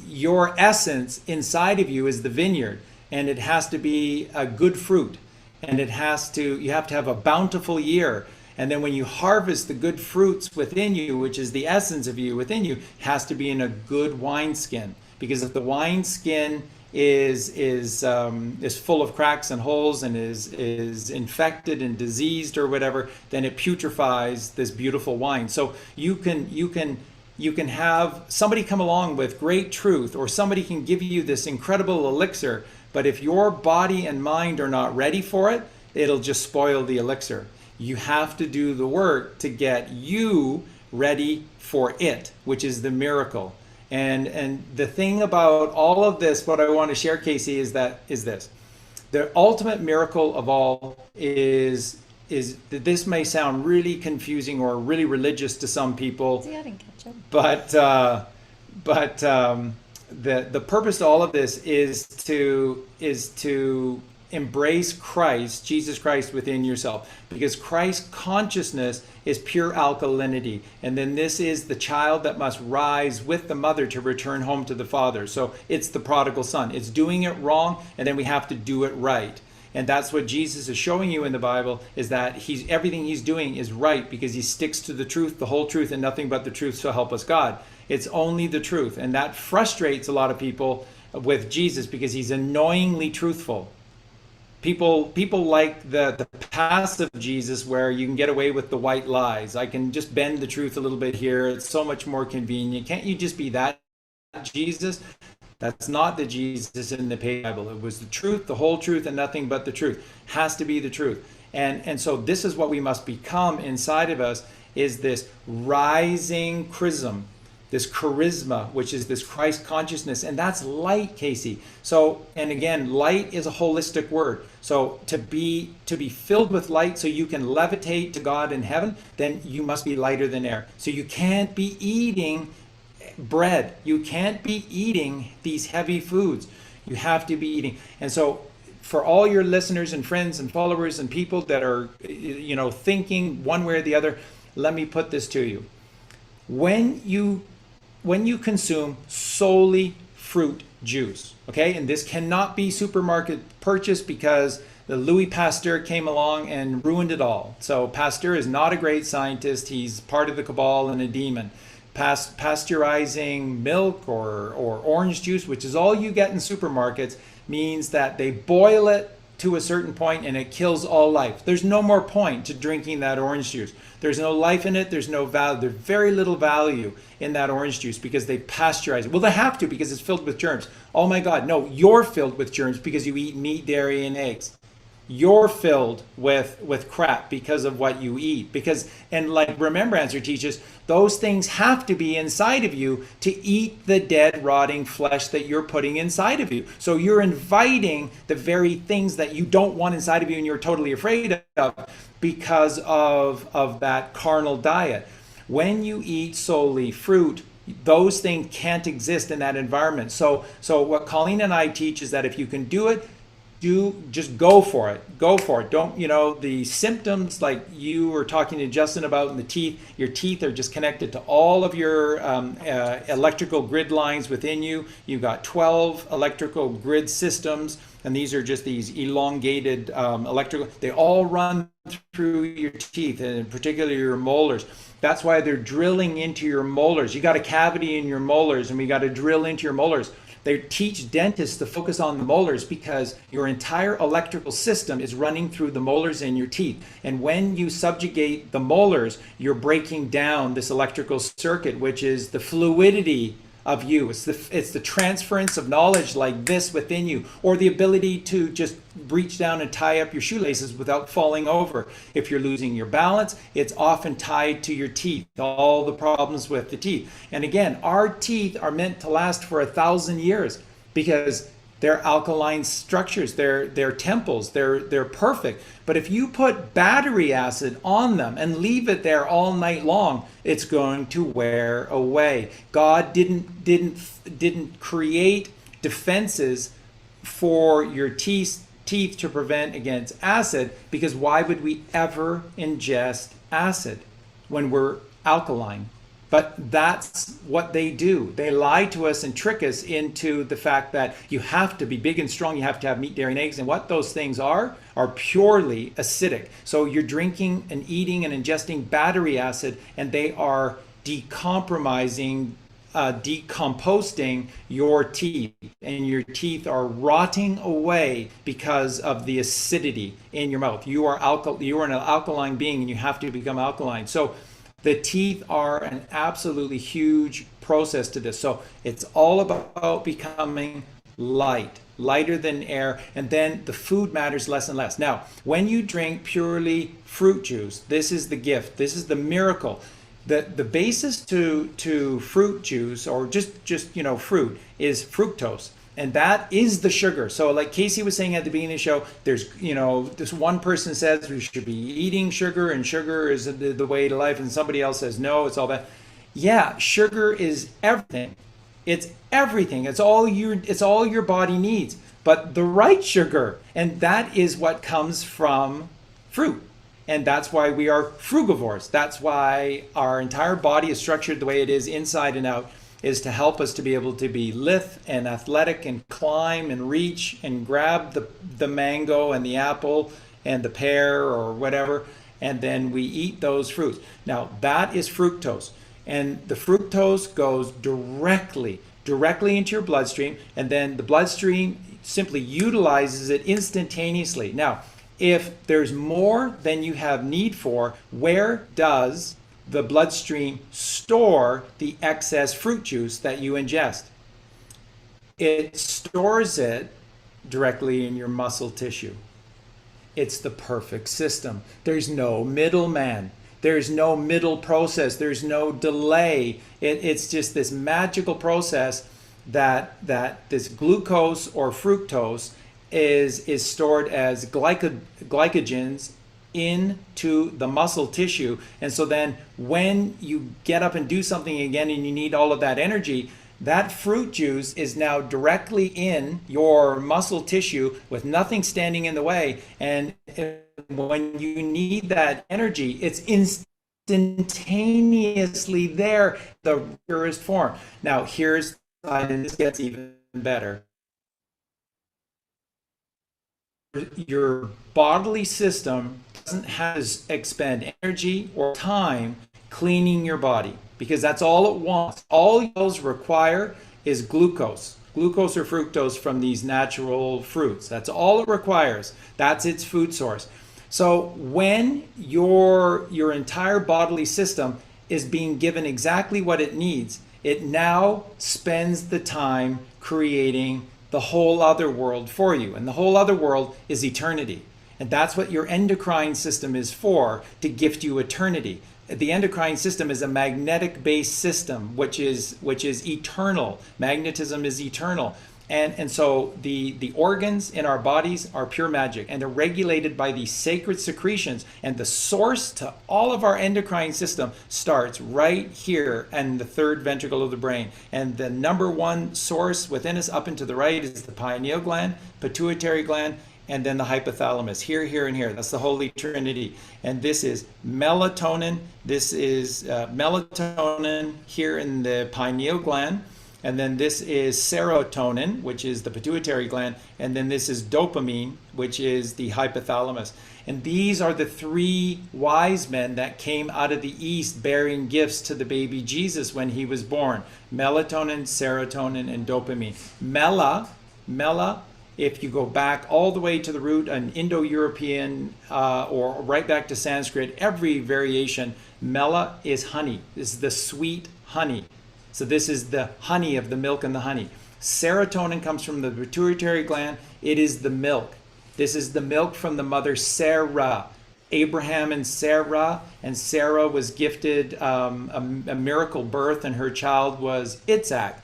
Your essence inside of you is the vineyard, and it has to be a good fruit. And you have to have a bountiful year. And then when you harvest the good fruits within you, which is the essence of you within you, has to be in a good wineskin. Because if the wineskin is full of cracks and holes and is infected and diseased or whatever, then it putrefies this beautiful wine. So you can have somebody come along with great truth, or somebody can give you this incredible elixir, but if your body and mind are not ready for it, it'll just spoil the elixir. You have to do the work to get you ready for it, which is the miracle. And the thing about all of this, what I want to share, Casey, is this. The ultimate miracle of all is that this may sound really confusing or really religious to some people. See, I didn't catch up. But the purpose of all of this is to embrace Christ, Jesus Christ, within yourself, because Christ consciousness is pure alkalinity, and then this is the child that must rise with the mother to return home to the father. So it's the prodigal son. It's doing it wrong, and then we have to do it right. And that's what Jesus is showing you in the Bible, is that everything he's doing is right because he sticks to the truth, the whole truth, and nothing but the truth, so help us God. It's only the truth. And that frustrates a lot of people with Jesus because he's annoyingly truthful. People like the passive Jesus, where you can get away with the white lies. I can just bend the truth a little bit here. It's so much more convenient. Can't you just be that Jesus? That's not the Jesus in the Bible. It was the truth, the whole truth, and nothing but the truth. Has to be the truth. And so this is what we must become inside of us, is this rising chrism, this charisma, which is this Christ consciousness. And that's light, Casey. So, and again, light is a holistic word. So to be filled with light so you can levitate to God in heaven, then you must be lighter than air. So you can't be eating bread. You can't be eating these heavy foods. You have to be eating. And so for all your listeners and friends and followers and people that are, thinking one way or the other, let me put this to you. When you consume solely fruit juice, okay, and this cannot be supermarket purchase because the Louis Pasteur came along and ruined it all. So Pasteur is not a great scientist. He's part of the cabal and a demon. Pasteurizing milk or orange juice, which is all you get in supermarkets, means that they boil it to a certain point and it kills all life. There's no more point to drinking that orange juice. There's no life in it. There's no value. There's very little value in that orange juice because they pasteurize it. Well, they have to because it's filled with germs. Oh my God, no, you're filled with germs because you eat meat, dairy, and eggs. You're filled with crap because of what you eat. And like Remembrancer teaches, those things have to be inside of you to eat the dead, rotting flesh that you're putting inside of you. So you're inviting the very things that you don't want inside of you and you're totally afraid of because of that carnal diet. When you eat solely fruit, those things can't exist in that environment. So what Colleen and I teach is that if you can do it, just go for it. Don't, the symptoms like you were talking to Justin about in the teeth, your teeth are just connected to all of your electrical grid lines within you. You've got 12 electrical grid systems, and these are just these elongated electrical, they all run through your teeth, and particularly your molars. That's why they're drilling into your molars. You got a cavity in your molars, and we got to drill into your molars. They teach dentists to focus on the molars because your entire electrical system is running through the molars in your teeth. And when you subjugate the molars, you're breaking down this electrical circuit, which is the fluidity of you. It's the transference of knowledge like this within you, or the ability to just reach down and tie up your shoelaces without falling over. If you're losing your balance, it's often tied to your teeth, all the problems with the teeth. And again, our teeth are meant to last for 1,000 years because they're alkaline structures, they're temples, they're perfect. But if you put battery acid on them and leave it there all night long, it's going to wear away. God didn't create defenses for your teeth to prevent against acid, because why would we ever ingest acid when we're alkaline? But that's what they do. They lie to us and trick us into the fact that you have to be big and strong, you have to have meat, dairy, and eggs. And what those things are purely acidic. So you're drinking and eating and ingesting battery acid, and they are decompromising, decomposting your teeth. And your teeth are rotting away because of the acidity in your mouth. You are an alkaline being, and you have to become alkaline. So the teeth are an absolutely huge process to this. So it's all about becoming lighter than air, and then the food matters less and less. Now, when you drink purely fruit juice, this is the gift, this is the miracle. The basis to fruit juice, or just fruit, is fructose. And that is the sugar. So like Casey was saying at the beginning of the show, there's, this one person says we should be eating sugar and sugar is the way to life. And somebody else says, no, it's all that. Yeah, sugar is everything. It's everything. It's all your body needs, but the right sugar. And that is what comes from fruit. And that's why we are frugivores. That's why our entire body is structured the way it is, inside and out, is to help us to be able to be lithe and athletic and climb and reach and grab the mango and the apple and the pear or whatever, and then we eat those fruits. Now that is fructose, and the fructose goes directly into your bloodstream, and then the bloodstream simply utilizes it instantaneously. Now, if there's more than you have need for, where does the bloodstream store the excess fruit juice that you ingest? It stores it directly in your muscle tissue. It's the perfect system. There's no middleman. There's no middle process. There's no delay. It's just this magical process that this glucose or fructose is stored as glycogens into the muscle tissue. And so then when you get up and do something again and you need all of that energy, that fruit juice is now directly in your muscle tissue with nothing standing in the way. And when you need that energy, it's instantaneously there, the purest form. Now here's, and this gets even better. Your bodily system doesn't have to expend energy or time cleaning your body, because that's all it wants. All those require is glucose or fructose from these natural fruits. That's all it requires. That's its food source. So when your entire bodily system is being given exactly what it needs, it now spends the time creating the whole other world for you. And the whole other world is eternity. And that's what your endocrine system is for, to gift you eternity. The endocrine system is a magnetic based system, which is eternal. Magnetism is eternal. And so the organs in our bodies are pure magic, and they're regulated by these sacred secretions. And the source to all of our endocrine system starts right here in the third ventricle of the brain. And the number one source within us, up and to the right, is the pineal gland, pituitary gland, and then the hypothalamus. Here, and here. That's the Holy Trinity. And this is melatonin. This is melatonin here in the pineal gland. And then this is serotonin, which is the pituitary gland. And then this is dopamine, which is the hypothalamus. And these are the three wise men that came out of the East bearing gifts to the baby Jesus when he was born. Melatonin, serotonin, and dopamine. Mela, if you go back all the way to the root, an Indo-European or right back to Sanskrit, every variation, mela is honey. This is the sweet honey. So this is the honey of the milk and the honey. Serotonin comes from the pituitary gland. It is the milk. This is the milk from the mother Sarah. Abraham and Sarah was gifted a miracle birth, and her child was Itzhak,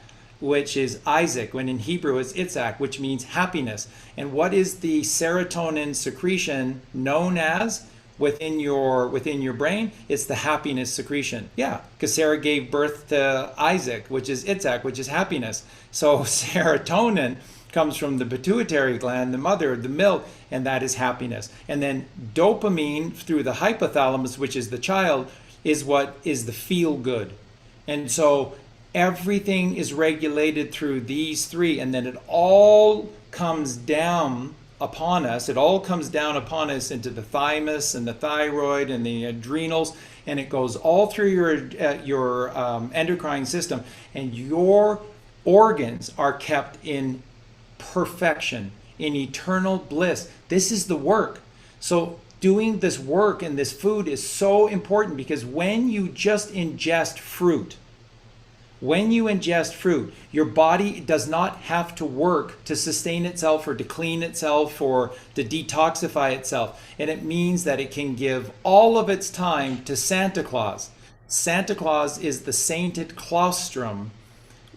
which is Isaac, when in Hebrew it's Itzhak, which means happiness. And what is the serotonin secretion known as within your brain? It's the happiness secretion. Yeah, because Sarah gave birth to Isaac, which is Itzhak, which is happiness. So serotonin comes from the pituitary gland, the mother, the milk, and that is happiness. And then dopamine through the hypothalamus, which is the child, is what is the feel good. And so everything is regulated through these three, and then it all comes down upon us. It all comes down upon us into the thymus and the thyroid and the adrenals, and it goes all through your endocrine system, and your organs are kept in perfection, in eternal bliss. This is the work. So doing this work and this food is so important, because when you just ingest fruit, your body does not have to work to sustain itself or to clean itself or to detoxify itself. And it means that it can give all of its time to Santa Claus. Santa Claus is the sainted claustrum,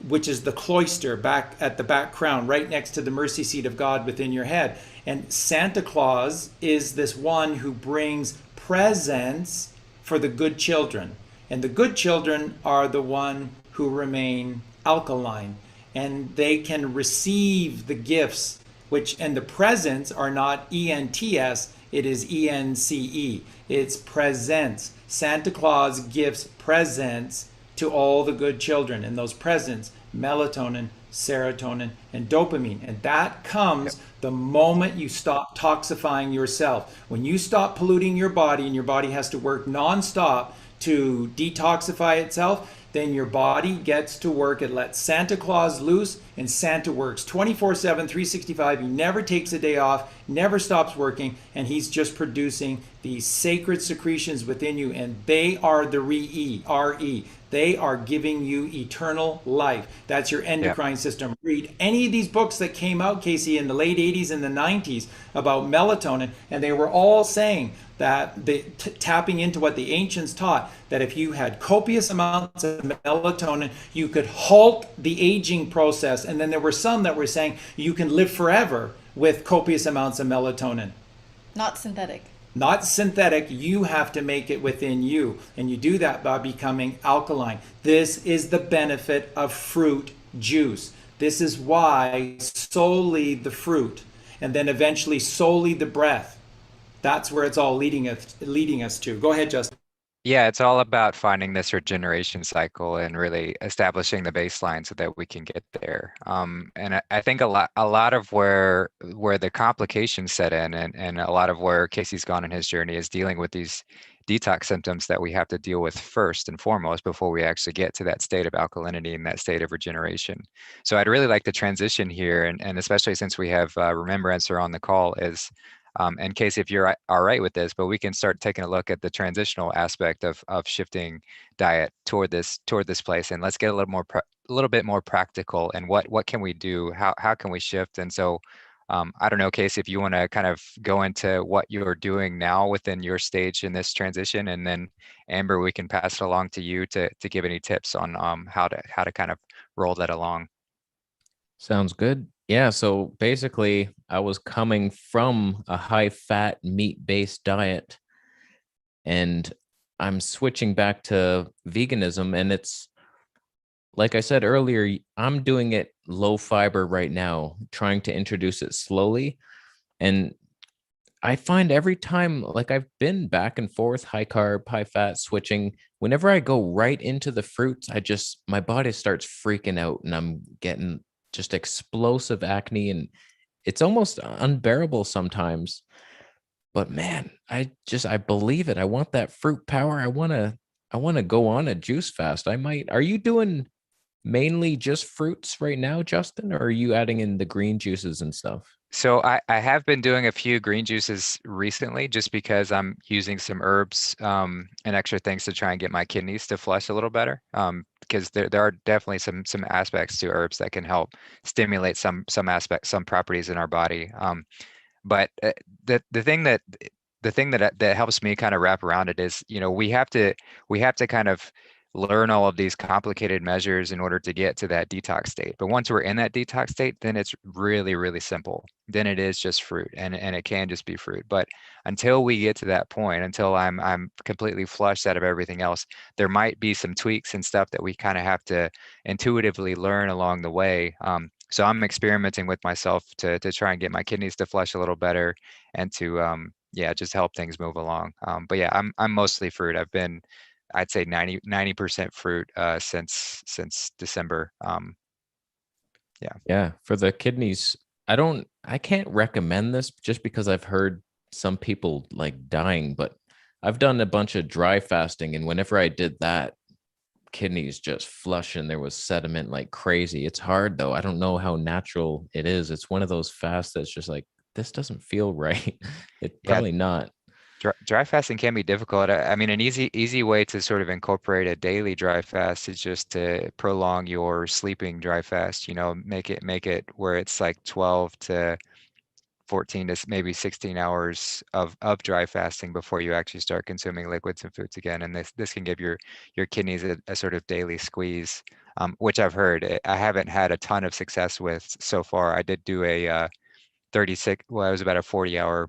which is the cloister back at the back crown, right next to the mercy seat of God within your head. And Santa Claus is this one who brings presents for the good children. And the good children are the one who remain alkaline, and they can receive the gifts, and the presents are not ENTS, it is ENCE. It's presents. Santa Claus gives presents to all the good children, and those presents, melatonin, serotonin, and dopamine. And that comes the moment you stop toxifying yourself. When you stop polluting your body, and your body has to work nonstop to detoxify itself, then your body gets to work. It lets Santa Claus loose, and Santa works 24/7, 365. He never takes a day off, never stops working, and he's just producing these sacred secretions within you, and they are the RE. They are giving you eternal life. That's your endocrine system. Read any of these books that came out, Casey, in the late 80s and the 90s about melatonin, and they were all saying that tapping into what the ancients taught, that if you had copious amounts of melatonin, you could halt the aging process. And then there were some that were saying you can live forever with copious amounts of melatonin. Not synthetic. Not synthetic. You have to make it within you. And you do that by becoming alkaline. This is the benefit of fruit juice. This is why solely the fruit, and then eventually solely the breath. That's where it's all leading us to. Go ahead, Justin. Yeah, it's all about finding this regeneration cycle and really establishing the baseline so that we can get there. And I think a lot of where the complications set in, and a lot of where Casey's gone in his journey, is dealing with these detox symptoms that we have to deal with first and foremost before we actually get to that state of alkalinity and that state of regeneration. So I'd really like to transition here, and especially since we have Remembrancer on the call, is and Casey, if you're all right with this, but we can start taking a look at the transitional aspect of shifting diet toward this place, and let's get a little bit more practical. And what can we do? How can we shift? And so, I don't know, Casey, if you want to kind of go into what you're doing now within your stage in this transition, and then Amber, we can pass it along to you to give any tips on how to kind of roll that along. Sounds good. Yeah, so basically I was coming from a high fat meat based diet, and I'm switching back to veganism, and it's like I said earlier, I'm doing it low fiber right now, trying to introduce it slowly. And I find every time, like, I've been back and forth, high carb, high fat, switching. Whenever I go right into the fruits, my body starts freaking out, and I'm getting just explosive acne, and it's almost unbearable sometimes. But man, I believe it. I want that fruit power. I want to go on a juice fast. Are you doing mainly just fruits right now, Justin, or are you adding in the green juices and stuff? So I have been doing a few green juices recently, just because I'm using some herbs and extra things to try and get my kidneys to flush a little better. Because there are definitely some aspects to herbs that can help stimulate some aspects, some properties in our body. But the thing that helps me kind of wrap around it is, we have to kind of learn all of these complicated measures in order to get to that detox state. But once we're in that detox state, then it's really, really simple. Then it is just fruit, and it can just be fruit. But until we get to that point, until I'm completely flushed out of everything else, there might be some tweaks and stuff that we kind of have to intuitively learn along the way. So I'm experimenting with myself to try and get my kidneys to flush a little better, and to just help things move along. But yeah, I'm mostly fruit. I'd say 90% fruit since December. Yeah, for the kidneys, I can't recommend this just because I've heard some people like dying, but I've done a bunch of dry fasting, and whenever I did that, kidneys just flush and there was sediment like crazy. It's hard though. I don't know how natural it is. It's one of those fasts that's just like, this doesn't feel right. It's Yeah, probably not. dry fasting can be difficult. I mean, an easy way to sort of incorporate a daily dry fast is just to prolong your sleeping dry fast. Make it where it's like 12 to 14 to maybe 16 hours of dry fasting before you actually start consuming liquids and foods again. And this can give your kidneys a sort of daily squeeze, which I've heard. I haven't had a ton of success with so far. I did do a 36, well, it was about a 40-hour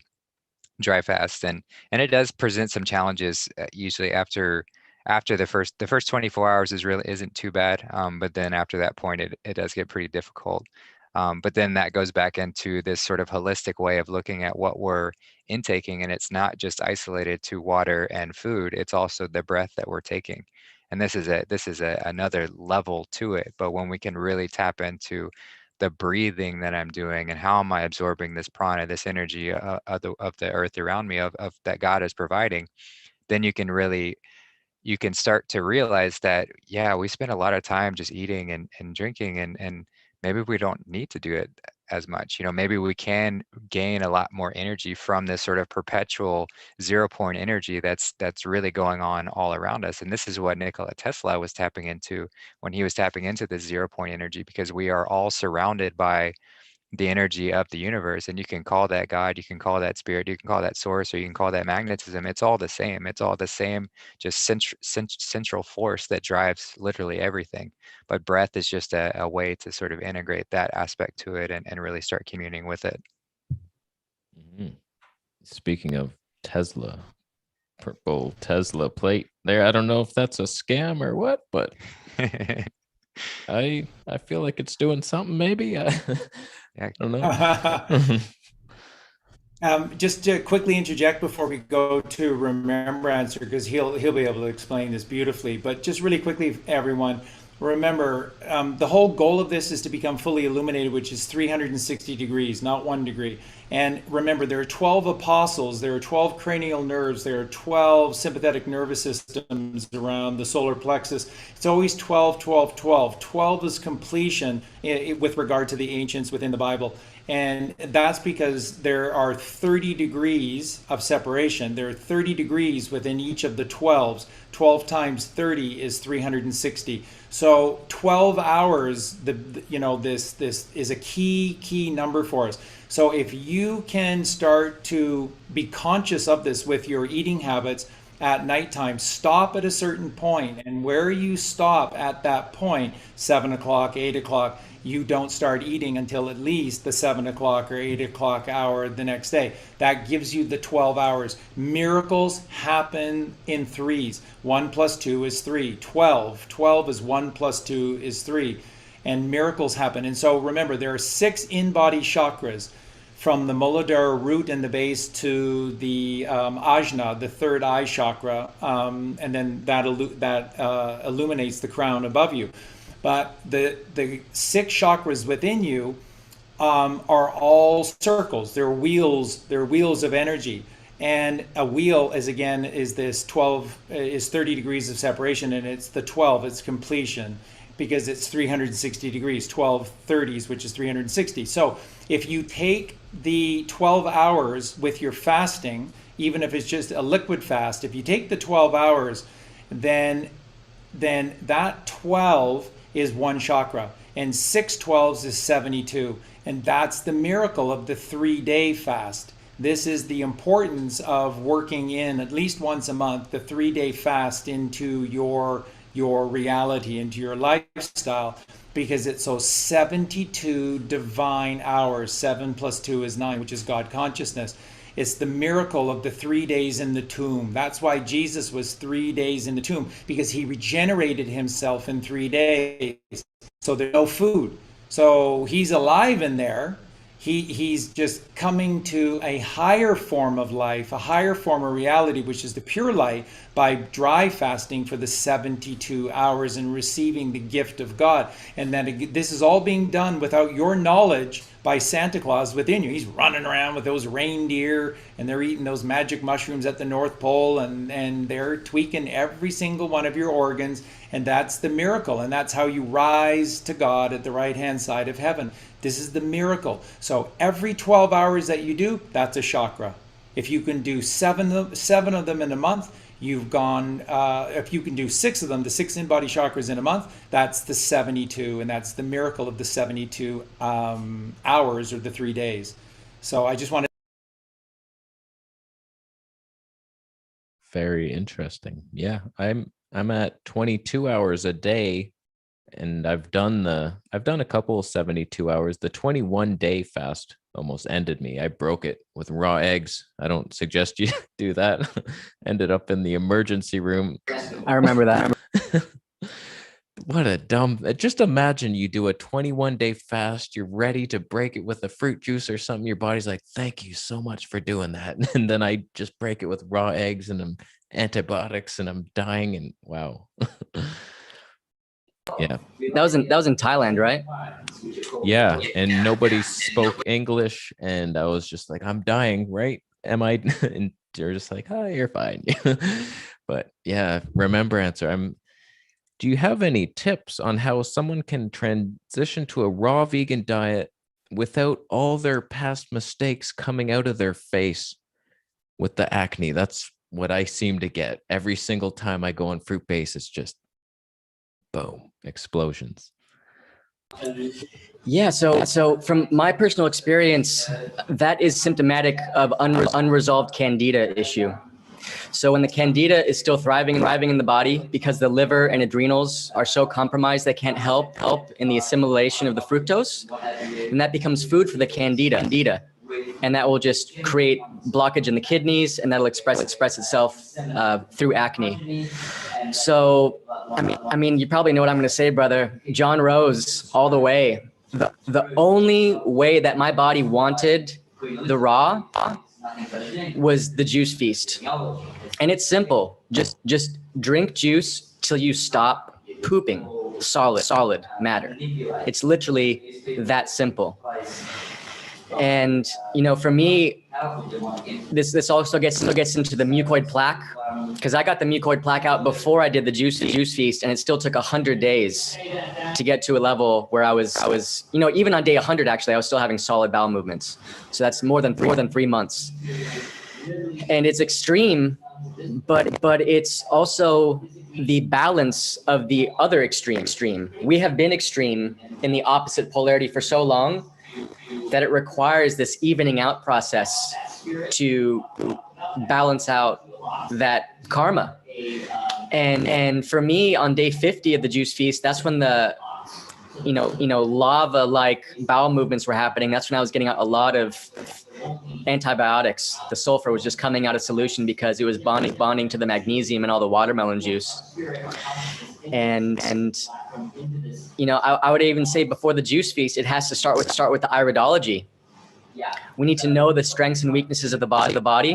dry fast, and it does present some challenges usually after the first 24 hours isn't too bad, but then after that point it does get pretty difficult. But then that goes back into this sort of holistic way of looking at what we're intaking, and it's not just isolated to water and food, it's also the breath that we're taking. And this is another level to it. But when we can really tap into the breathing that I'm doing and how am I absorbing this prana, this energy of the earth around me, of that God is providing, then you can start to realize that, yeah, we spend a lot of time just eating and drinking, and maybe we don't need to do it as much. Maybe we can gain a lot more energy from this sort of perpetual 0 point energy that's really going on all around us. And this is what Nikola Tesla was tapping into when he was tapping into this 0 point energy, because we are all surrounded by the energy of the universe. And you can call that God, you can call that spirit, you can call that source, or you can call that magnetism. It's all the same. It's all the same, just central force that drives literally everything. But breath is just a way to sort of integrate that aspect to it and really start communing with it. Mhm. Speaking of Tesla, purple Tesla plate there. I don't know if that's a scam or what, but I feel like it's doing something. Maybe I Yeah. don't know. Just to quickly interject before we go to Remembrancer, because he'll be able to explain this beautifully. But just really quickly, everyone, remember the whole goal of this is to become fully illuminated, which is 360 degrees, not 1 degree. And remember, there are 12 apostles, there are 12 cranial nerves, there are 12 sympathetic nervous systems around the solar plexus. It's always 12, 12, 12. 12 is completion with regard to the ancients within the Bible. And that's because there are 30 degrees of separation. There are 30 degrees within each of the 12s. 12 times 30 is 360. So 12 hours, this is a key number for us. So if you can start to be conscious of this with your eating habits at nighttime, stop at a certain point, and where you stop at that point, 7 o'clock, 8 o'clock, you don't start eating until at least the 7 o'clock or 8 o'clock hour the next day. That gives you the 12 hours. Miracles happen in threes. 1 plus 2 is 3. 12. 12 is 1 plus 2 is 3. And miracles happen. And so remember, there are 6 in-body chakras, from the Muladhara root and the base to the Ajna, the third eye chakra, and then that illuminates the crown above you. But the 6 chakras within you are all circles. They're wheels. They're wheels of energy. And a wheel is this 12 is 30 degrees of separation, and it's the 12. It's completion, because it's 360 degrees. 12 30s, which is 360. So if you take the 12 hours with your fasting, even if it's just a liquid fast, if you take the 12 hours, then that 12 is 1 chakra, and 6 12s is 72. And that's the miracle of the 3-day fast. This is the importance of working in at least once a month the 3-day fast into your reality, into your lifestyle, because it's so 72 divine hours. 7 plus 2 is 9, which is God consciousness. It's the miracle of the 3 days in the tomb. That's why Jesus was 3 days in the tomb, because he regenerated himself in 3 days. So there's no food. So he's alive in there. He's just coming to a higher form of life, a higher form of reality, which is the pure light, by dry fasting for the 72 hours and receiving the gift of God. And then this is all being done without your knowledge by Santa Claus within you. He's running around with those reindeer, and they're eating those magic mushrooms at the North Pole, and they're tweaking every single one of your organs. And that's the miracle. And that's how you rise to God at the right-hand side of heaven. This is the miracle. So every 12 hours that you do, that's a chakra. If you can do seven of them in a month, you've gone, if you can do 6 of them, the 6 in-body chakras in a month, that's the 72. And that's the miracle of the 72 hours or the 3 days. So I just wanted. Very interesting. Yeah, I'm at 22 hours a day, and I've done a couple of 72 hours. The 21-day fast almost ended me. I broke it with raw eggs. I don't suggest you do that. Ended up in the emergency room. I remember that. What a dumb, just imagine you do a 21-day fast, you're ready to break it with a fruit juice or something. Your body's like, thank you so much for doing that. And then I just break it with raw eggs and antibiotics and I'm dying, and wow. Yeah. That was in Thailand, right? Yeah. And nobody spoke English. And I was just like, I'm dying, right? Am I? And they're just like, oh, you're fine. But yeah, Remembrancer, do you have any tips on how someone can transition to a raw vegan diet without all their past mistakes coming out of their face with the acne? That's what I seem to get every single time I go on fruit base. It's just boom, explosions. Yeah, so from my personal experience, that is symptomatic of unresolved candida issue. So when the candida is still thriving in the body because the liver and adrenals are so compromised they can't help in the assimilation of the fructose, and that becomes food for the candida, and that will just create blockage in the kidneys, and that'll express itself through acne. So I mean, you probably know what I'm going to say, brother. John Rose, all the way. The only way that my body wanted the raw was the juice feast. And it's simple. Just drink juice till you stop pooping solid matter. It's literally that simple. And for me, this also gets into the mucoid plaque, because I got the mucoid plaque out before I did the juice feast, and it still took 100 days to get to a level where I was even on day 100 actually I was still having solid bowel movements. So that's more than 3 months, and it's extreme, but it's also the balance of the other extreme. We have been extreme in the opposite polarity for so long that it requires this evening out process to balance out that karma. And for me, on day 50 of the juice feast, that's when the lava like bowel movements were happening. That's when I was getting a lot of antibiotics. The sulfur was just coming out of solution because it was bonding to the magnesium and all the watermelon juice. And I would even say before the juice feast, it has to start with the iridology. We need to know the strengths and weaknesses of the body,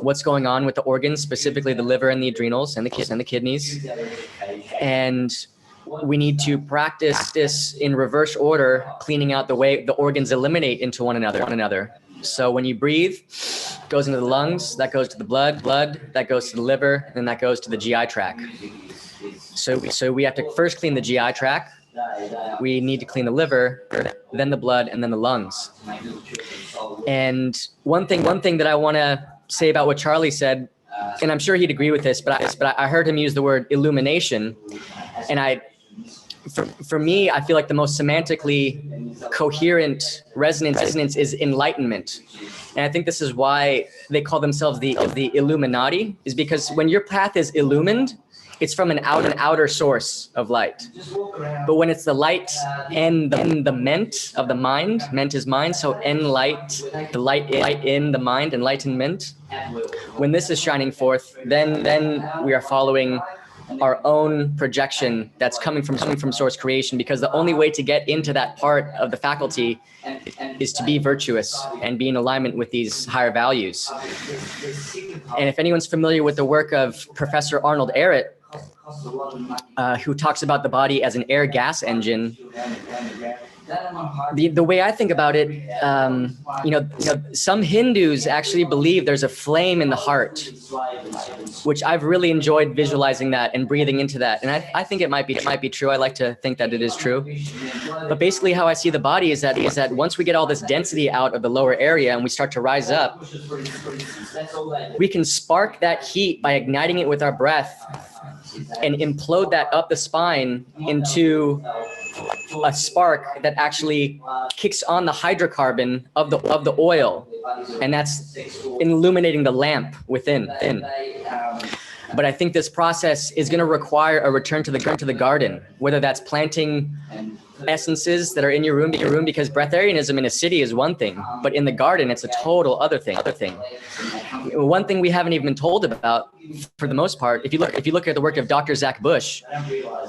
what's going on with the organs, specifically the liver and the adrenals and the kidneys. And we need to practice this in reverse order, cleaning out the way the organs eliminate into one another. So when you breathe, it goes into the lungs, that goes to the blood, that goes to the liver, and then that goes to the GI tract. So we have to first clean the GI tract. We need to clean the liver, then the blood, and then the lungs. And one thing that I want to say about what Charlie said, and I'm sure he'd agree with this, but I heard him use the word illumination, and for me, I feel like the most semantically coherent resonance is enlightenment. And I think this is why they call themselves the Illuminati, is because when your path is illumined, it's from an outer source of light. But when it's the light and the ment of the mind, ment is mind, so light, the light in the mind, enlightenment. When this is shining forth, then we are following our own projection that's coming from source creation, because the only way to get into that part of the faculty is to be virtuous and be in alignment with these higher values. And if anyone's familiar with the work of Professor Arnold Ehret, who talks about the body as an air gas engine, the way I think about it, some Hindus actually believe there's a flame in the heart, which I've really enjoyed visualizing that and breathing into that. And I think it might be true. I like to think that it is true. But basically how I see the body is that once we get all this density out of the lower area and we start to rise up, we can spark that heat by igniting it with our breath and implode that up the spine into a spark that actually kicks on the hydrocarbon of the oil, and that's illuminating the lamp within. But I think this process is going to require a return to the garden, whether that's planting essences that are in your room, because breatharianism in a city is one thing, but in the garden it's a total other thing. One thing we haven't even been told about, for the most part, if you look at the work of Dr. Zach Bush,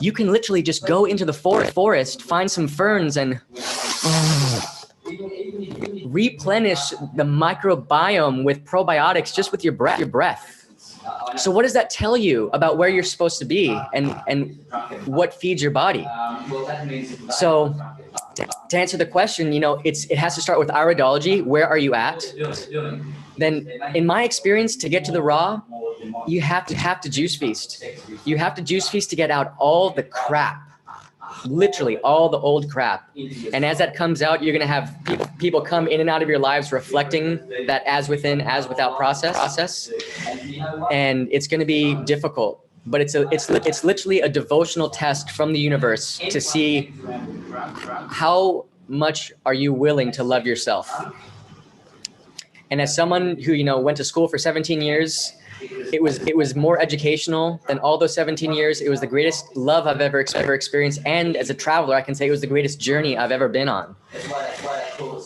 you can literally just go into the forest, find some ferns, and replenish the microbiome with probiotics just with your breath. So what does that tell you about where you're supposed to be and what feeds your body? So to answer the question, it has to start with iridology. Where are you at? Then in my experience, to get to the raw, you have to juice feast. You have to juice feast to get out all the crap, literally all the old crap. And as that comes out, you're going to have people come in and out of your lives reflecting that as within, as without process. And it's going to be difficult, but it's literally a devotional test from the universe to see how much are you willing to love yourself. And as someone who, went to school for 17 years, it was more educational than all those 17 years. It was the greatest love I've ever experienced. And as a traveler, I can say it was the greatest journey I've ever been on.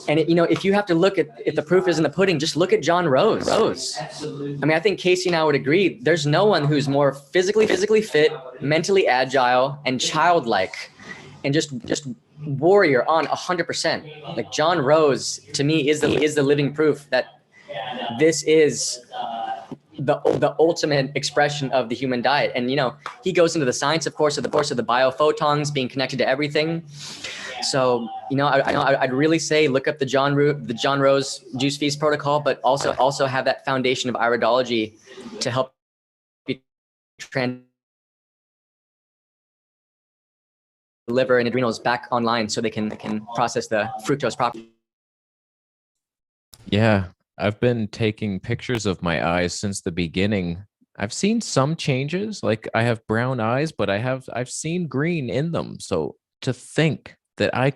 And if you have to look at, if the proof is in the pudding, just look at John Rose. I mean, I think Casey and I would agree, there's no one who's more physically fit, mentally agile, and childlike, and just warrior on 100%. Like John Rose, to me, is the living proof that this is the ultimate expression of the human diet. And he goes into the science, of course, of the biophotons being connected to everything. So I'd really say look up the John Rose Juice Feast protocol, but also have that foundation of iridology to help you liver and adrenals back online so they can process the fructose properly. Yeah, I've been taking pictures of my eyes since the beginning. I've seen some changes, like I have brown eyes, but I've seen green in them. So to think that I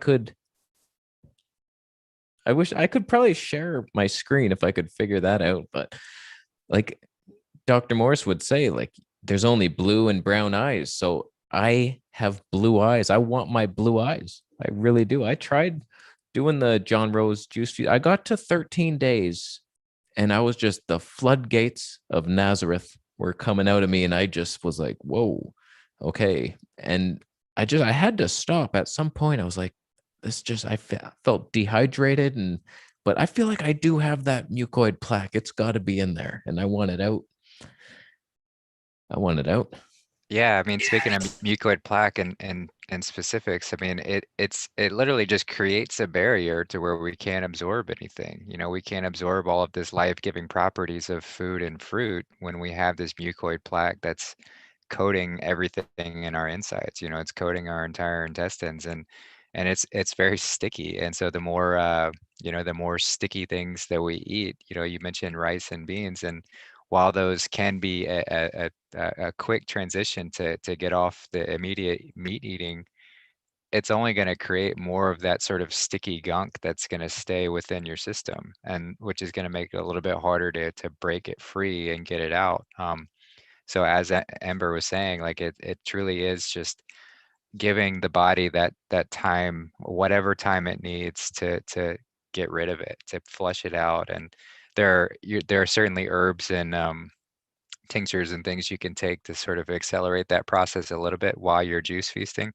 wish I could probably share my screen if I could figure that out. But like Dr. Morris would say, like there's only blue and brown eyes. So I have blue eyes. I want my blue eyes. I really do. I tried doing the John Rose juice feed. I got to 13 days and I was just, the floodgates of Nazareth were coming out of me. And I just was like, whoa, okay. And I had to stop at some point. I was like, I felt dehydrated, but I feel like I do have that mucoid plaque. It's got to be in there and I want it out. Yeah, I mean, speaking of mucoid plaque and specifics, I mean, it literally just creates a barrier to where we can't absorb anything. We can't absorb all of this life-giving properties of food and fruit when we have this mucoid plaque that's coating everything in our insides. It's coating our entire intestines, and it's very sticky. And so the more sticky things that we eat, you mentioned rice and beans, and while those can be a quick transition to get off the immediate meat eating, it's only going to create more of that sort of sticky gunk that's going to stay within your system, and which is going to make it a little bit harder to break it free and get it out. So as Ember was saying, like it truly is just giving the body that time, whatever time it needs to get rid of it, to flush it out. And there are certainly herbs and tinctures and things you can take to sort of accelerate that process a little bit while you're juice feasting.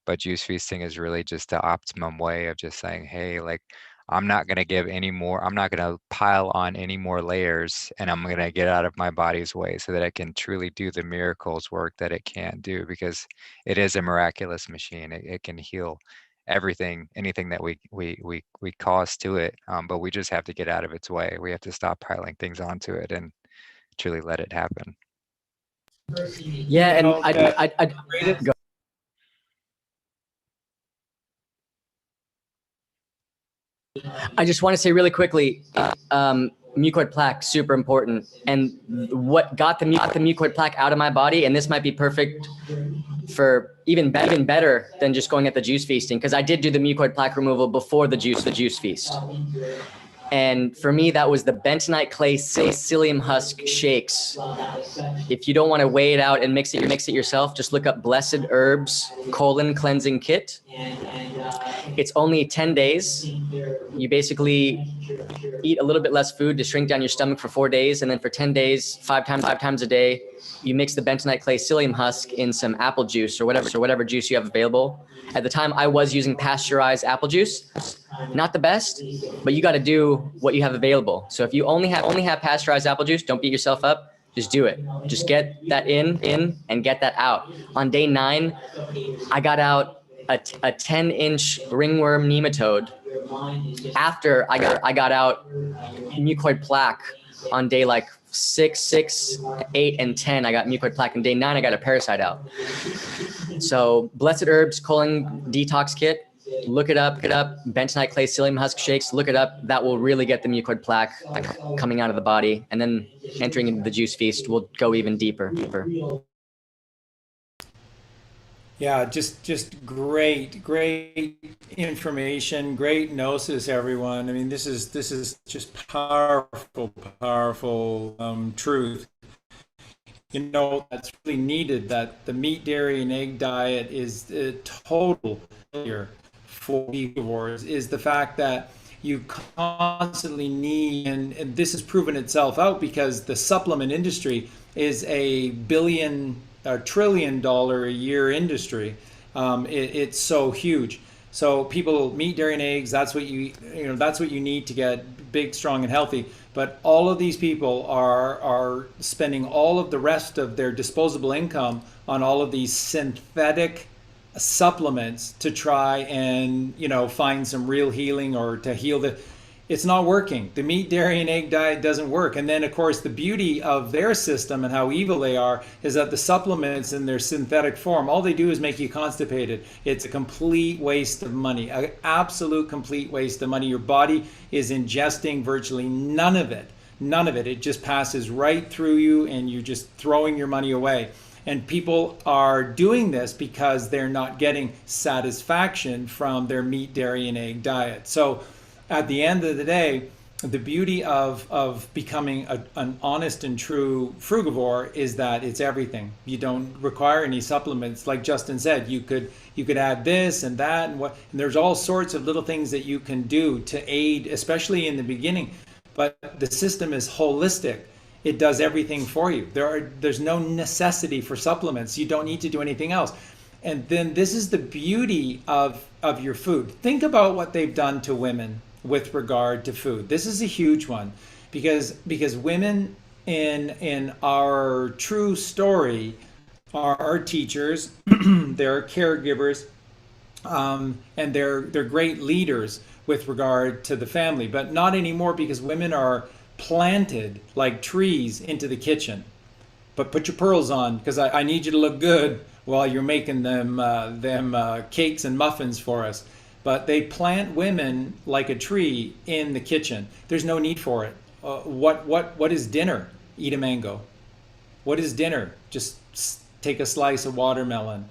But juice feasting is really just the optimum way of just saying, hey, like, I'm not going to give any more, I'm not going to pile on any more layers, and I'm going to get out of my body's way so that I can truly do the miracles work that it can do, because it is a miraculous machine. It can heal everything, anything that we cause to it. But we just have to get out of its way. We have to stop piling things onto it and truly let it happen. Yeah, and go. I just want to say really quickly, mucoid plaque, super important. And what got the mucoid plaque out of my body, and this might be perfect for even better than just going at the juice feasting, because I did do the mucoid plaque removal before the juice feast. And for me, that was the bentonite clay psyllium husk shakes. If you don't want to weigh it out and mix it yourself, just look up Blessed Herbs colon cleansing kit. It's only 10 days. You basically eat a little bit less food to shrink down your stomach for 4 days. And then for 10 days, five times a day, you mix the bentonite clay psyllium husk in some apple juice or whatever juice you have available. At the time, I was using pasteurized apple juice. Not the best, but you got to do what you have available. So if you only have pasteurized apple juice, don't beat yourself up. Just do it. Just get that in and get that out. On day 9, I got out a 10-inch ringworm nematode. After I got out mucoid plaque on day like 6, 8, and 10, I got mucoid plaque. And day 9, I got a parasite out. So Blessed Herbs colon detox kit. Look it up. Bentonite clay psyllium husk shakes. Look it up. That will really get the mucoid plaque coming out of the body, and then entering into the juice feast will go even deeper. Yeah, just great information, great gnosis, everyone. I mean, this is just powerful truth. You know, that's really needed. That the meat, dairy, and egg diet is a total failure for herbivores. Is the fact that you constantly need, and this has proven itself out because the supplement industry is a trillion dollar a year industry. It's so huge. So people, meat, dairy, and eggs, that's what that's what you need to get big, strong, and healthy. But all of these people are spending all of the rest of their disposable income on all of these synthetic supplements to try and find some real healing or to heal it's not working. The meat, dairy, and egg diet doesn't work. And then, of course, the beauty of their system and how evil they are is that the supplements in their synthetic form, all they do is make you constipated. It's a complete waste of money, an absolute complete waste of money. Your body is ingesting virtually none of it. It just passes right through you, and you're just throwing your money away. And people are doing this because they're not getting satisfaction from their meat, dairy, and egg diet. So at the end of the day, the beauty of becoming an honest and true frugivore is that it's everything. You don't require any supplements. Like Justin said, you could add this and that and there's all sorts of little things that you can do to aid, especially in the beginning. But the system is holistic. It does everything for you. There's no necessity for supplements. You don't need to do anything else. And then this is the beauty of your food. Think about what they've done to women with regard to food. This is a huge one because women in our true story are our teachers, they're caregivers, and they're great leaders with regard to the family, but not anymore because women are planted like trees into the kitchen. But put your pearls on because I need you to look good while you're making them cakes and muffins for us. But they plant women like a tree in the kitchen. There's no need for it. What is dinner? Eat a mango. What is dinner? Just take a slice of watermelon.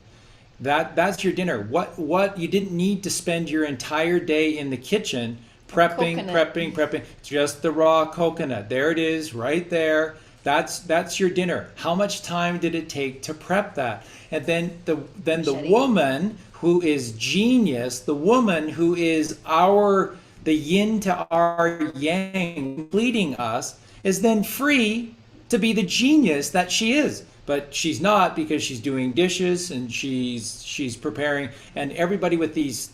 That's your dinner. What you didn't need to spend your entire day in the kitchen prepping. Just the raw coconut. There it is, right there. That's your dinner. How much time did it take to prep that? And then the woman who is genius, the woman who is the yin to our yang, completing us, is then free to be the genius that she is. But she's not, because she's doing dishes and she's preparing. And everybody with these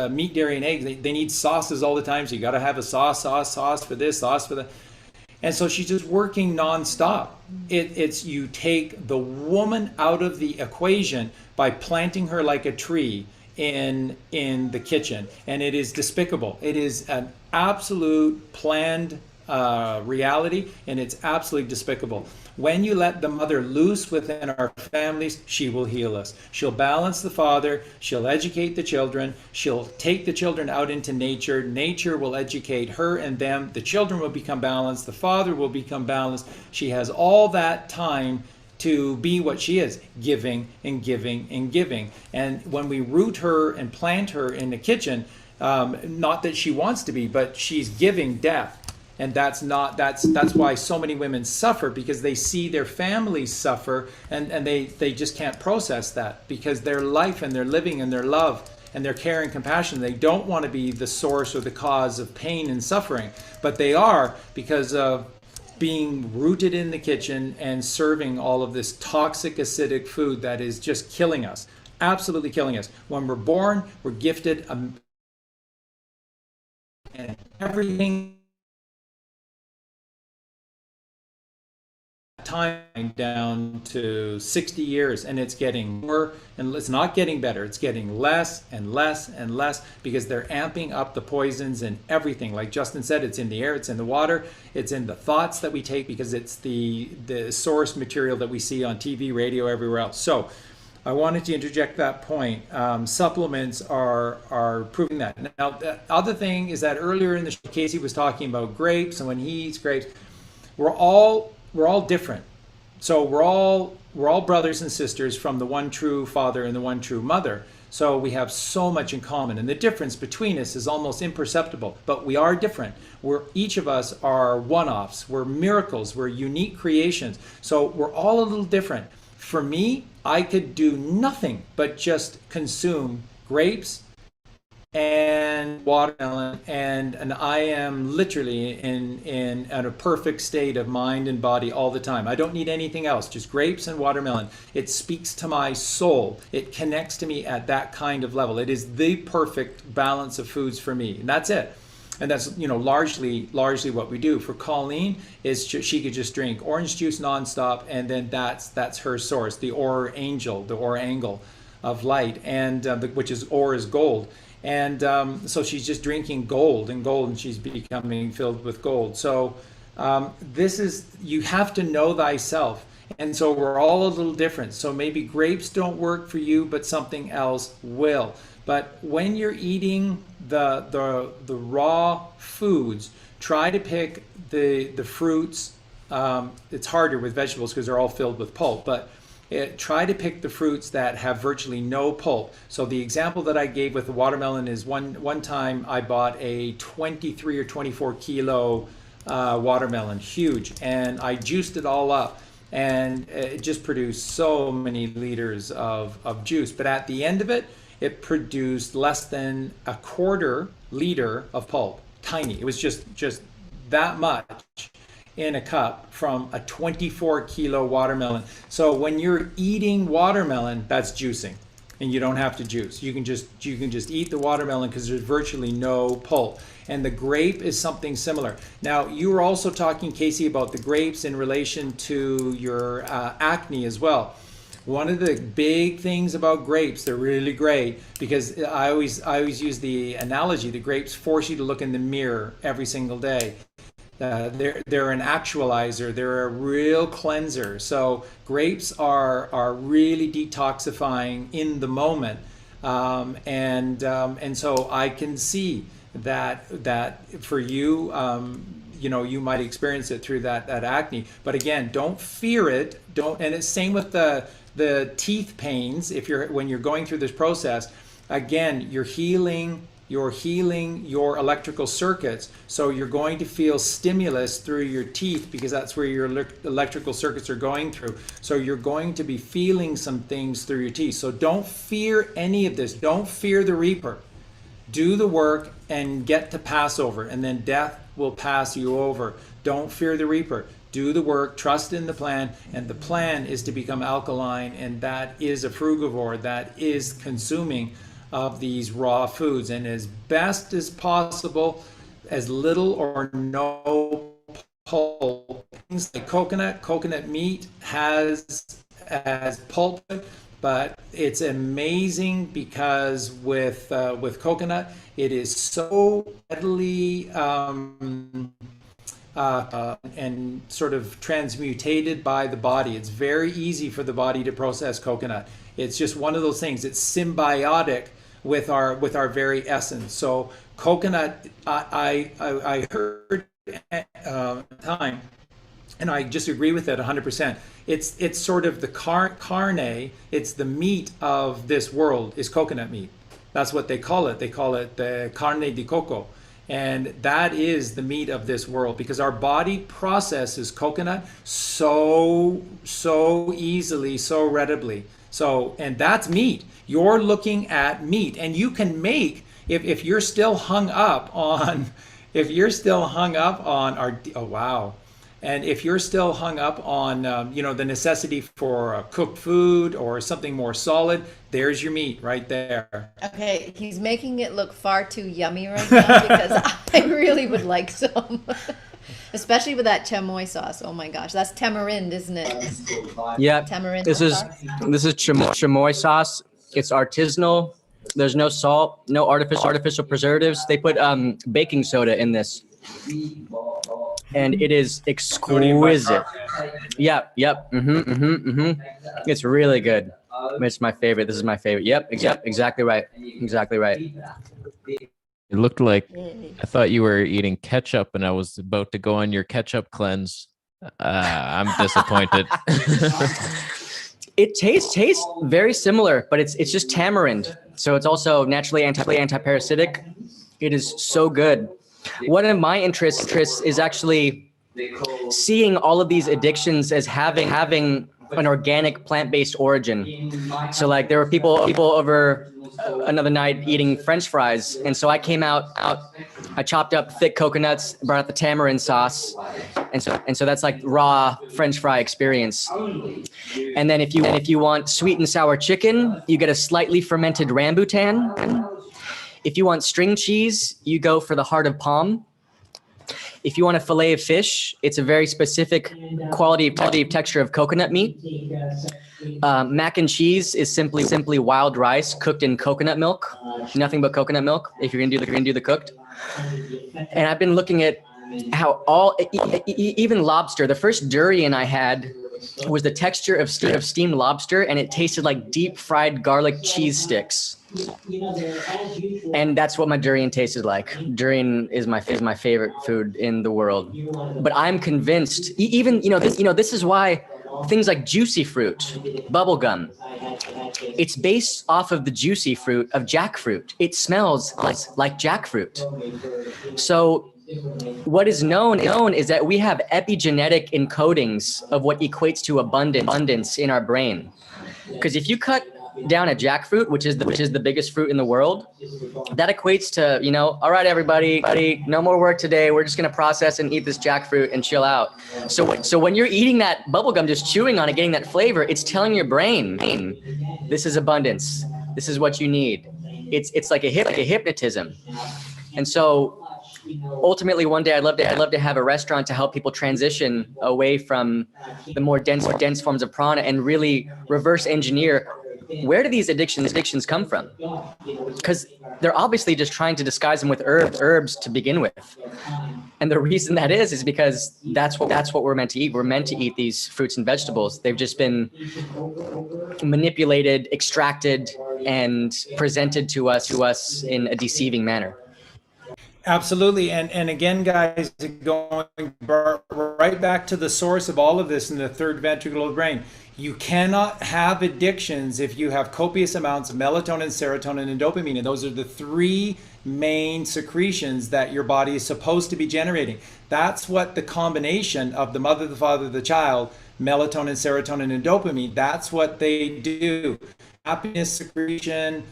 meat, dairy, and eggs, they need sauces all the time. So you got to have a sauce for this, sauce for that. And so she's just working nonstop. It's you take the woman out of the equation by planting her like a tree in the kitchen, and it is despicable. It is an absolute planned reality, and it's absolutely despicable. When you let the mother loose within our families, she will heal us. She'll balance the father, she'll educate the children, she'll take the children out into nature. Nature will educate her and them. The children will become balanced, the father will become balanced. She has all that time to be what she is, giving and giving and giving. And when we root her and plant her in the kitchen, not that she wants to be, but she's giving death. And that's why so many women suffer, because they see their families suffer, and they just can't process that, because their life and their living and their love and their care and compassion, they don't want to be the source or the cause of pain and suffering, but they are, because of being rooted in the kitchen and serving all of this toxic, acidic food that is just killing us, absolutely killing us. When we're born, we're gifted and everything. Time down to 60 years, and it's getting more, and it's not getting better, it's getting less and less and less, because they're amping up the poisons and everything. Like Justin said, it's in the air, it's in the water, it's in the thoughts that we take, because it's the source material that we see on TV, radio, everywhere else. So I wanted to interject that point. Supplements are proving that. Now, the other thing is that earlier in the show, Casey was talking about grapes, and when he eats grapes, we're all different. So we're all brothers and sisters from the one true father and the one true mother. So we have so much in common, and the difference between us is almost imperceptible, but we are different. Each of us are one-offs. We're miracles. We're unique creations. So we're all a little different. For me, I could do nothing but just consume grapes and watermelon, and I am literally in a perfect state of mind and body all the time. I don't need anything else, just grapes and watermelon. It speaks to my soul. It connects to me at that kind of level. It is the perfect balance of foods for me, and that's it. And that's, largely what we do. For Colleen, is she could just drink orange juice nonstop, and then that's her source, the Aura Angel, the Aura Angle of light, and which is Aura is gold. And so she's just drinking gold, and she's becoming filled with gold. So you have to know thyself. And so we're all a little different. So maybe grapes don't work for you, but something else will. But when you're eating the raw foods, try to pick the fruits. It's harder with vegetables because they're all filled with pulp, but try to pick the fruits that have virtually no pulp. So the example that I gave with the watermelon is one time I bought a 23 or 24 kilo watermelon, huge, and I juiced it all up, and it just produced so many liters of juice. But at the end of it, it produced less than a quarter liter of pulp. Tiny. It was just that much in a cup from a 24 kilo watermelon. So when you're eating watermelon, that's juicing, and you don't have to juice. You can just eat the watermelon because there's virtually no pulp. And the grape is something similar. Now, you were also talking, Casey, about the grapes in relation to your acne as well. One of the big things about grapes, they're really great, because I always use the analogy, the grapes force you to look in the mirror every single day. They're an actualizer. They're a real cleanser. So grapes are really detoxifying in the moment, and so I can see that for you, you might experience it through that acne. But again, don't fear it. And it's same with the teeth pains. When you're going through this process, again, you're healing your electrical circuits. So you're going to feel stimulus through your teeth, because that's where your electrical circuits are going through. So you're going to be feeling some things through your teeth. So don't fear any of this. Don't fear the Reaper. Do the work and get to Passover, and then death will pass you over. Don't fear the reaper. Do the work, trust in the plan, and the plan is to become alkaline, and that is a frugivore, that is consuming of these raw foods, and as best as possible, as little or no pulp. Things like coconut meat has pulp, but it's amazing because with coconut, it is so readily and sort of transmutated by the body. It's very easy for the body to process coconut. It's just one of those things. It's symbiotic with our very essence. So coconut, I heard time, and I just agree with it 100%. It's sort of the carne. It's the meat of this world is coconut meat. That's what they call it. They call it the carne di coco. And that is the meat of this world, because our body processes coconut so easily, so readily. So, and that's meat. You're looking at meat, and you can make, if you're still hung up on, our, oh wow. And if you're still hung up on, the necessity for cooked food or something more solid, there's your meat right there. Okay, he's making it look far too yummy right now because I really would like some. Especially with that chamoy sauce. Oh my gosh, that's tamarind, isn't it? Yeah, Tamarind this sauce. is chamoy sauce. It's artisanal. There's no salt, no artificial preservatives. They put baking soda in this, and it is exquisite. Yep. It's really good. It's my favorite. This is my favorite. Yep. Exactly right. It looked like I thought you were eating ketchup, and I was about to go on your ketchup cleanse. I'm disappointed. It tastes very similar, but it's just tamarind, so it's also naturally anti-parasitic. It is so good. One of my interests is actually seeing all of these addictions as having an organic plant-based origin. So like there were people over another night eating French fries, and so I came out, I chopped up thick coconuts, brought out the tamarind sauce, and so that's like raw French fry experience. And then if you want sweet and sour chicken, you get a slightly fermented rambutan. If you want string cheese, you go for the heart of palm. If you want a fillet of fish, it's a very specific quality of texture of coconut meat. Mac and cheese is simply wild rice cooked in coconut milk, nothing but coconut milk. If you're gonna do the cooked. And I've been looking at how even lobster. The first durian I had was the texture of steamed lobster, and it tasted like deep fried garlic cheese sticks. And that's what my durian tasted like. Durian is my favorite food in the world. But I'm convinced, this is why things like juicy fruit, bubble gum, it's based off of the juicy fruit of jackfruit. It smells like jackfruit. So what is known is that we have epigenetic encodings of what equates to abundance in our brain. Because if you cut down a jackfruit, which is the biggest fruit in the world, that equates to, all right, everybody, no more work today. We're just going to process and eat this jackfruit and chill out. So when you're eating that bubblegum, just chewing on it, getting that flavor, it's telling your brain, this is abundance. This is what you need. It's like a hypnotism. And so ultimately, one day I'd love to have a restaurant to help people transition away from the more dense forms of prana and really reverse engineer, where do these addictions come from? Because they're obviously just trying to disguise them with herbs to begin with. And the reason that is because that's what we're meant to eat. We're meant to eat these fruits and vegetables. They've just been manipulated, extracted, and presented to us in a deceiving manner. Absolutely. And again, guys, going right back to the source of all of this in the third ventricle of the brain. You cannot have addictions if you have copious amounts of melatonin, serotonin, and dopamine. And those are the three main secretions that your body is supposed to be generating. That's what the combination of the mother, the father, the child, melatonin, serotonin, and dopamine, that's what they do. Happiness secretion,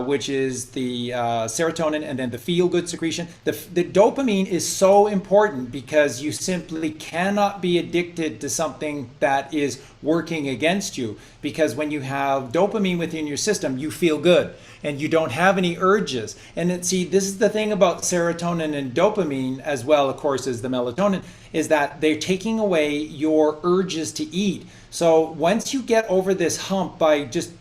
which is the serotonin, and then the feel-good secretion. The dopamine is so important because you simply cannot be addicted to something that is working against you. Because when you have dopamine within your system, you feel good and you don't have any urges. And see, this is the thing about serotonin and dopamine, as well, of course, as the melatonin, is that they're taking away your urges to eat. So once you get over this hump by just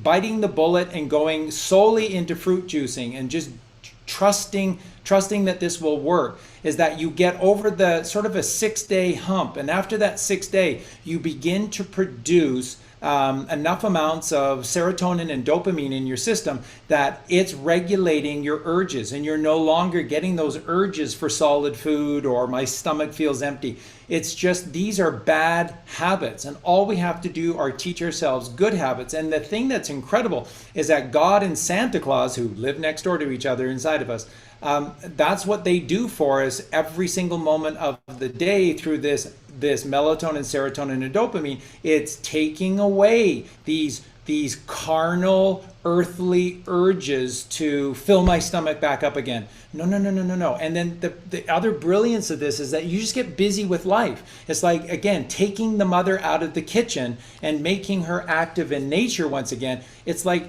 biting the bullet and going solely into fruit juicing and just trusting that this will work, is that you get over the sort of a 6-day hump, and after that 6th day you begin to produce enough amounts of serotonin and dopamine in your system that it's regulating your urges, and you're no longer getting those urges for solid food or my stomach feels empty. It's just, these are bad habits, and all we have to do are teach ourselves good habits. And the thing that's incredible is that God and Santa Claus, who live next door to each other inside of us, that's what they do for us every single moment of the day through this melatonin, serotonin, and dopamine. It's taking away these carnal, earthly urges to fill my stomach back up again. No. And then the other brilliance of this is that you just get busy with life. It's like, again, taking the mother out of the kitchen and making her active in nature once again. It's like,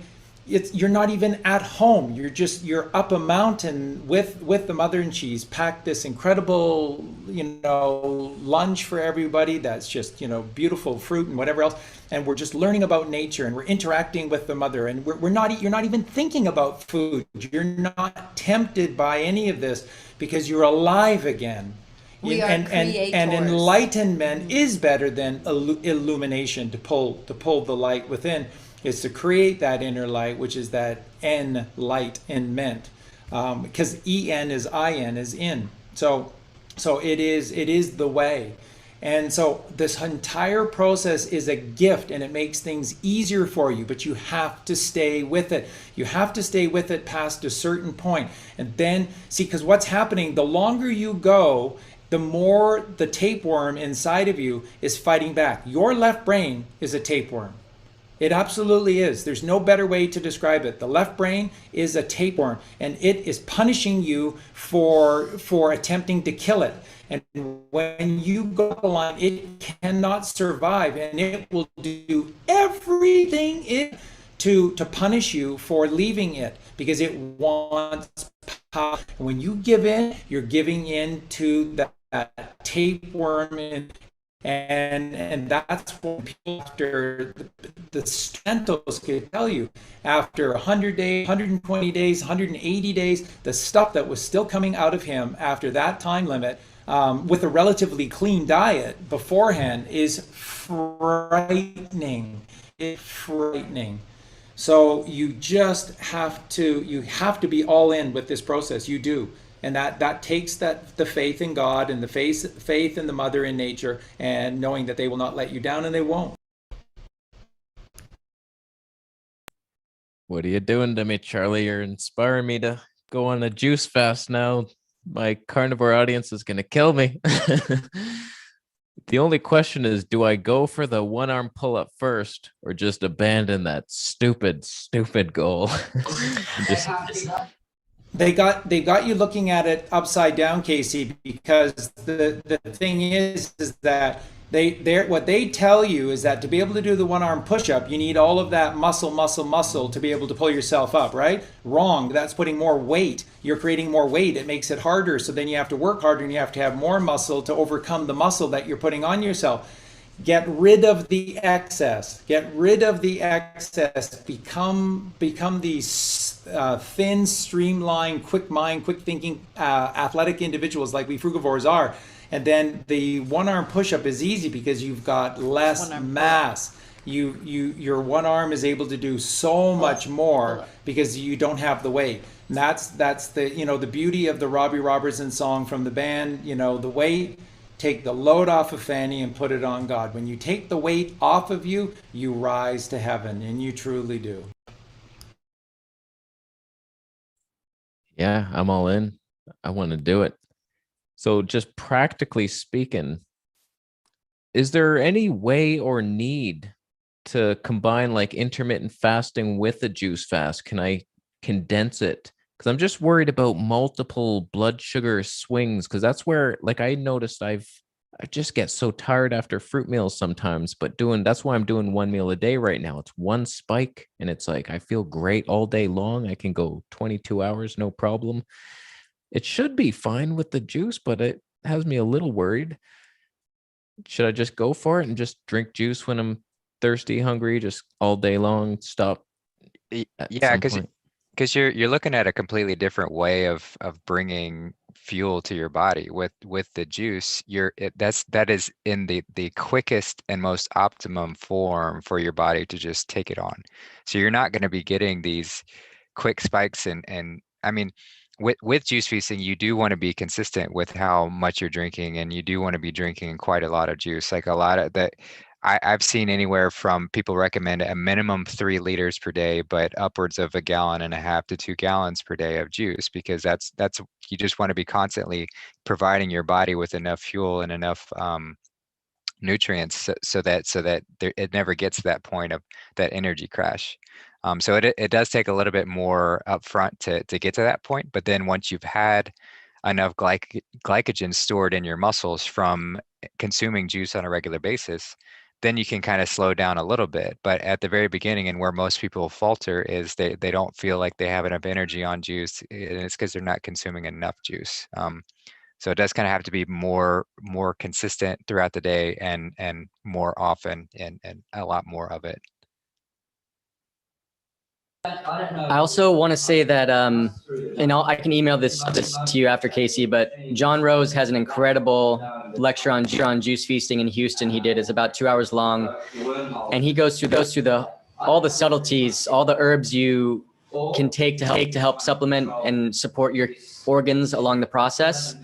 you're not even at home. You're up a mountain with the mother, and she's packed this incredible, lunch for everybody. That's just, beautiful fruit and whatever else. And we're just learning about nature, and we're interacting with the mother, and you're not even thinking about food. You're not tempted by any of this because you're alive again. We are creators. And enlightenment is better than illumination, to pull the light within. Is to create that inner light, which is that enlightenment, because en is in is in. So it is the way. And so this entire process is a gift, and it makes things easier for you, but you have to stay with it. You have to stay with it past a certain point. And then see, because what's happening, the longer you go, the more the tapeworm inside of you is fighting back. Your left brain is a tapeworm. It absolutely is. There's no better way to describe it. The left brain is a tapeworm, and it is punishing you for attempting to kill it. And when you go up the line, it cannot survive, and it will do everything to punish you for leaving it, because it wants power. And when you give in, you're giving in to that tapeworm, and that's what people, after the Santos could tell you, after 100 days, 120 days, 180 days, the stuff that was still coming out of him after that time limit, with a relatively clean diet beforehand, is frightening. It's frightening. So you just have to be all in with this process. You do. And that takes the faith in God and the faith in the mother in nature, and knowing that they will not let you down, and they won't. What are you doing to me, Charlie? You're inspiring me to go on a juice fast now. My carnivore audience is going to kill me. The only question is, do I go for the one-arm pull-up first, or just abandon that stupid goal? They got you looking at it upside down, Casey, because the thing is that what they tell you is that to be able to do the one-arm push-up, you need all of that muscle to be able to pull yourself up, right? Wrong. That's putting more weight. You're creating more weight. It makes it harder. So then you have to work harder, and you have to have more muscle to overcome the muscle that you're putting on yourself. Get rid of the excess. Get rid of the excess. Become these thin, streamlined, quick mind, quick thinking, athletic individuals like we frugivores are. And then the one-arm push-up is easy because you've got less mass. Your one arm is able to do so much more because you don't have the weight. And that's the the beauty of the Robbie Robertson song from the band. The weight. Take the load off of Fanny and put it on God. When you take the weight off of you, you rise to heaven, and you truly do. Yeah, I'm all in. I want to do it. So just practically speaking, is there any way or need to combine like intermittent fasting with a juice fast? Can I condense it? Because I'm just worried about multiple blood sugar swings. Because that's where, like, I noticed I just get so tired after fruit meals sometimes. But that's why I'm doing one meal a day right now. It's one spike, and it's like I feel great all day long. I can go 22 hours, no problem. It should be fine with the juice, but it has me a little worried. Should I just go for it and just drink juice when I'm thirsty, hungry, just all day long, stop at Yeah, some because point? you're looking at a completely different way of bringing fuel to your body with the juice. That is in the quickest and most optimum form for your body to just take it on. So you're not going to be getting these quick spikes, and I mean, with juice feasting, you do want to be consistent with how much you're drinking, and you do want to be drinking quite a lot of juice. Like a lot of that, I've seen anywhere from people recommend a minimum 3 liters per day, but upwards of 1.5 gallons to 2 gallons per day of juice, because that's you just want to be constantly providing your body with enough fuel and enough nutrients so that it never gets to that point of that energy crash. So it does take a little bit more upfront to get to that point, but then once you've had enough glycogen stored in your muscles from consuming juice on a regular basis, then you can kind of slow down a little bit. But at the very beginning, and where most people falter, is they don't feel like they have enough energy on juice, and it's because they're not consuming enough juice. So it does kind of have to be more consistent throughout the day, and more often, and a lot more of it. I also want to say that, and I can email this to you after, Casey, but John Rose has an incredible lecture on juice feasting in Houston. He did. It's about 2 hours long, and he goes through all the subtleties, all the herbs you can take to help supplement and support your organs along the process.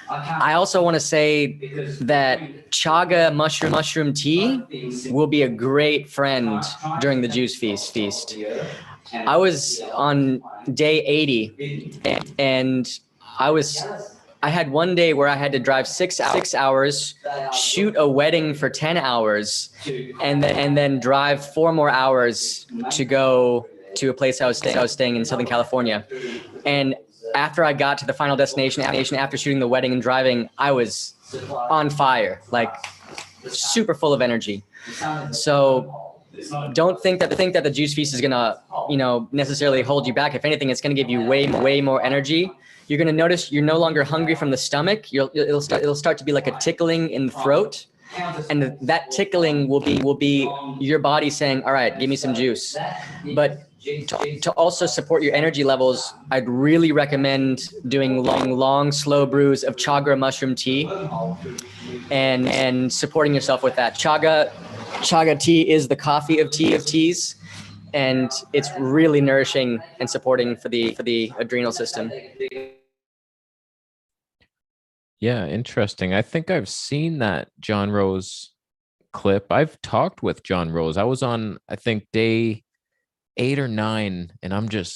I also want to say that chaga mushroom tea will be a great friend during the juice feast. I was on day 80, and I had one day where I had to drive 6 hours, shoot a wedding for 10 hours, and then drive 4 more hours to go to a place I was staying in Southern California. And after I got to the final destination after shooting the wedding and driving, I was on fire, like super full of energy. So don't think that the juice feast is gonna, necessarily hold you back. If anything, it's gonna give you way more energy. You're gonna notice you're no longer hungry from the stomach. It'll start to be like a tickling in the throat, and that tickling will be your body saying, "All right, give me some juice." But to also support your energy levels, I'd really recommend doing long, slow brews of chaga mushroom tea, and supporting yourself with that. Chaga tea is the coffee of teas, and it's really nourishing and supporting for the adrenal system. Yeah, interesting. I think I've seen that John Rose clip. I've talked with John Rose. I was on, I think, day 8 or 9, and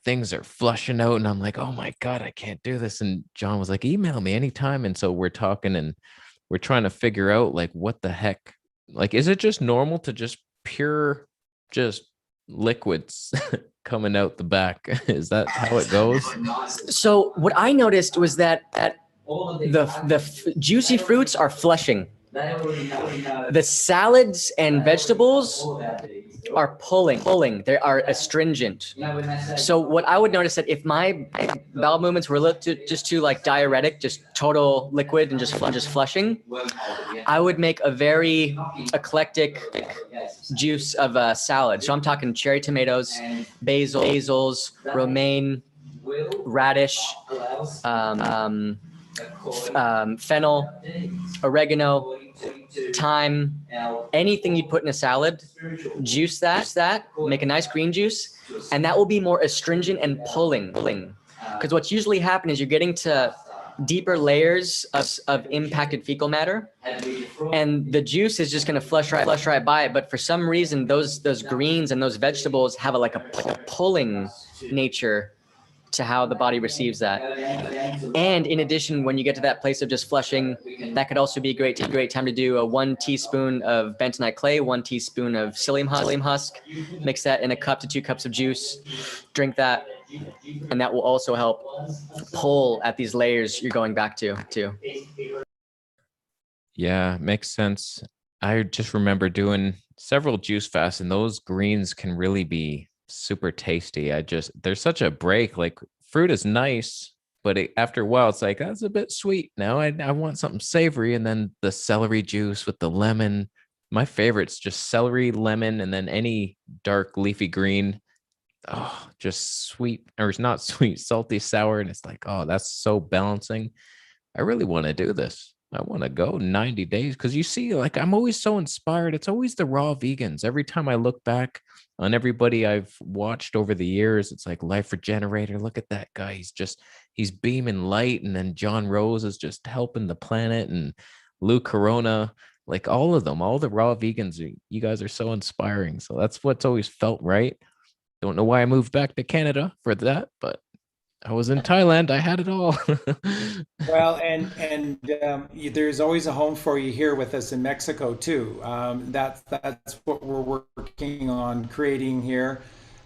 things are flushing out, and I'm like, oh my God, I can't do this. And John was like, email me anytime. And so we're talking, and we're trying to figure out, like, what the heck, like, is it just normal to just pure, just liquids coming out the back? Is that how it goes? So what I noticed was that the juicy fruits are flushing. The salads and vegetables are pulling. They are astringent. So what I would notice, that if my bowel movements were just too like diuretic, just total liquid and just flushing, I would make a very eclectic juice of a salad. So I'm talking cherry tomatoes, basils, romaine, radish, fennel, oregano, thyme, anything you'd put in a salad, juice that, make a nice green juice, and that will be more astringent and pulling. Because what's usually happening is you're getting to deeper layers of impacted fecal matter, and the juice is just going to flush right by it. But for some reason, those greens and those vegetables have a pulling nature to how the body receives that. And in addition, when you get to that place of just flushing, that could also be a great time to do a 1 teaspoon of bentonite clay, 1 teaspoon of psyllium husk, mix that in a cup to 2 cups of juice, drink that, and that will also help pull at these layers you're going back to. Yeah, makes sense. I just remember doing several juice fasts, and those greens can really be super tasty. There's such a break. Like, fruit is nice, but after a while, it's like, that's a bit sweet. Now I want something savory. And then the celery juice with the lemon. My favorite's just celery, lemon, and then any dark leafy green. Oh, just sweet, or it's not sweet, salty, sour. And it's like, oh, that's so balancing. I really want to do this. I want to go 90 days because you see, like, I'm always so inspired. It's always the raw vegans. Every time I look back on everybody I've watched over the years, it's like Life Regenerator. Look at that guy. He's beaming light. And then John Rose is just helping the planet, and Lou Corona, like all of them, all the raw vegans. You guys are so inspiring. So that's what's always felt right. Don't know why I moved back to Canada for that, but I was in Thailand. I had it all. Well, and there's always a home for you here with us in Mexico too. That's what we're working on creating here.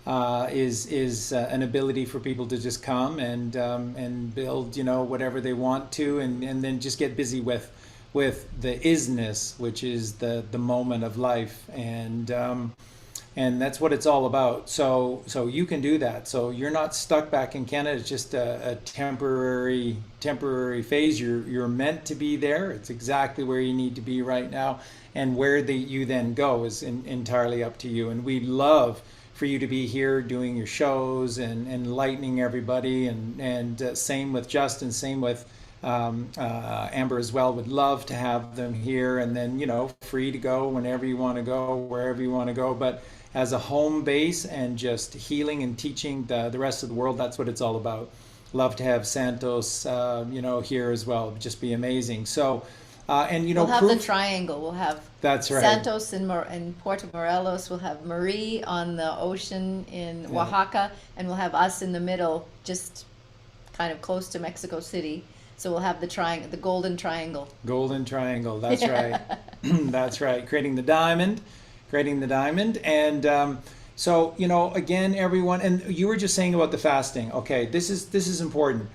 Is an ability for people to just come and build, whatever they want to, and then just get busy with the isness, which is the moment of life, and that's what it's all about. So you can do that. So you're not stuck back in Canada. It's just a temporary phase. You're meant to be there. It's exactly where you need to be right now. And where you then go is entirely up to you. And we'd love for you to be here doing your shows and enlightening everybody. And same with Justin, same with Amber as well. Would love to have them here, and then free to go whenever you want to go, wherever you want to go, but as a home base and just healing and teaching the rest of the world. That's what it's all about. Love to have Santos here as well. It'd just be amazing. So we'll have the triangle. We'll have that's right. Santos in Puerto Morelos. We'll have Marie on the ocean in Oaxaca, and we'll have us in the middle, just kind of close to Mexico City. So we'll have the golden triangle. Golden triangle, that's right. That's right. Creating the diamond. And so, again, everyone, and you were just saying about the fasting. Okay, this is important.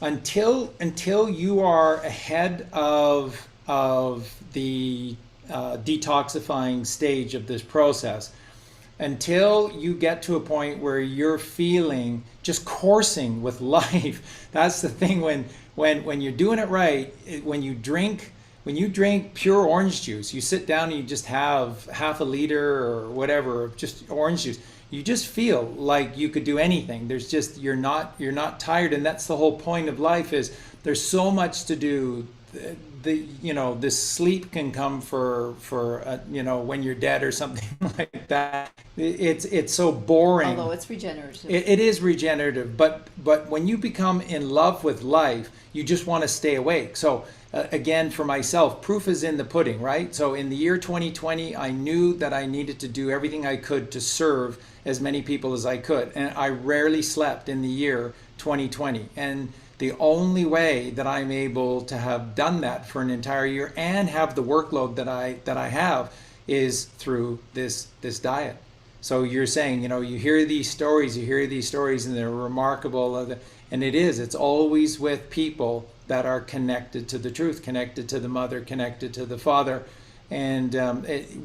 Until you are ahead of the detoxifying stage of this process, until you get to a point where you're feeling just coursing with life. That's the thing when you're doing it right. When you drink pure orange juice, you sit down and you just have half a liter or whatever of just orange juice. You just feel like you could do anything. There's just you're not tired, and that's the whole point of life. Is there's so much to do. This sleep can come for when you're dead or something like that. It's so boring. Although it's regenerative. It is regenerative, but when you become in love with life, you just want to stay awake. So again, for myself, proof is in the pudding, right? So in the year 2020, I knew that I needed to do everything I could to serve as many people as I could, and I rarely slept in the year 2020. And the only way that I'm able to have done that for an entire year and have the workload that I have is through this diet. So you're saying, you hear these stories, and they're remarkable, and it's always with people that are connected to the truth, connected to the mother, connected to the father. And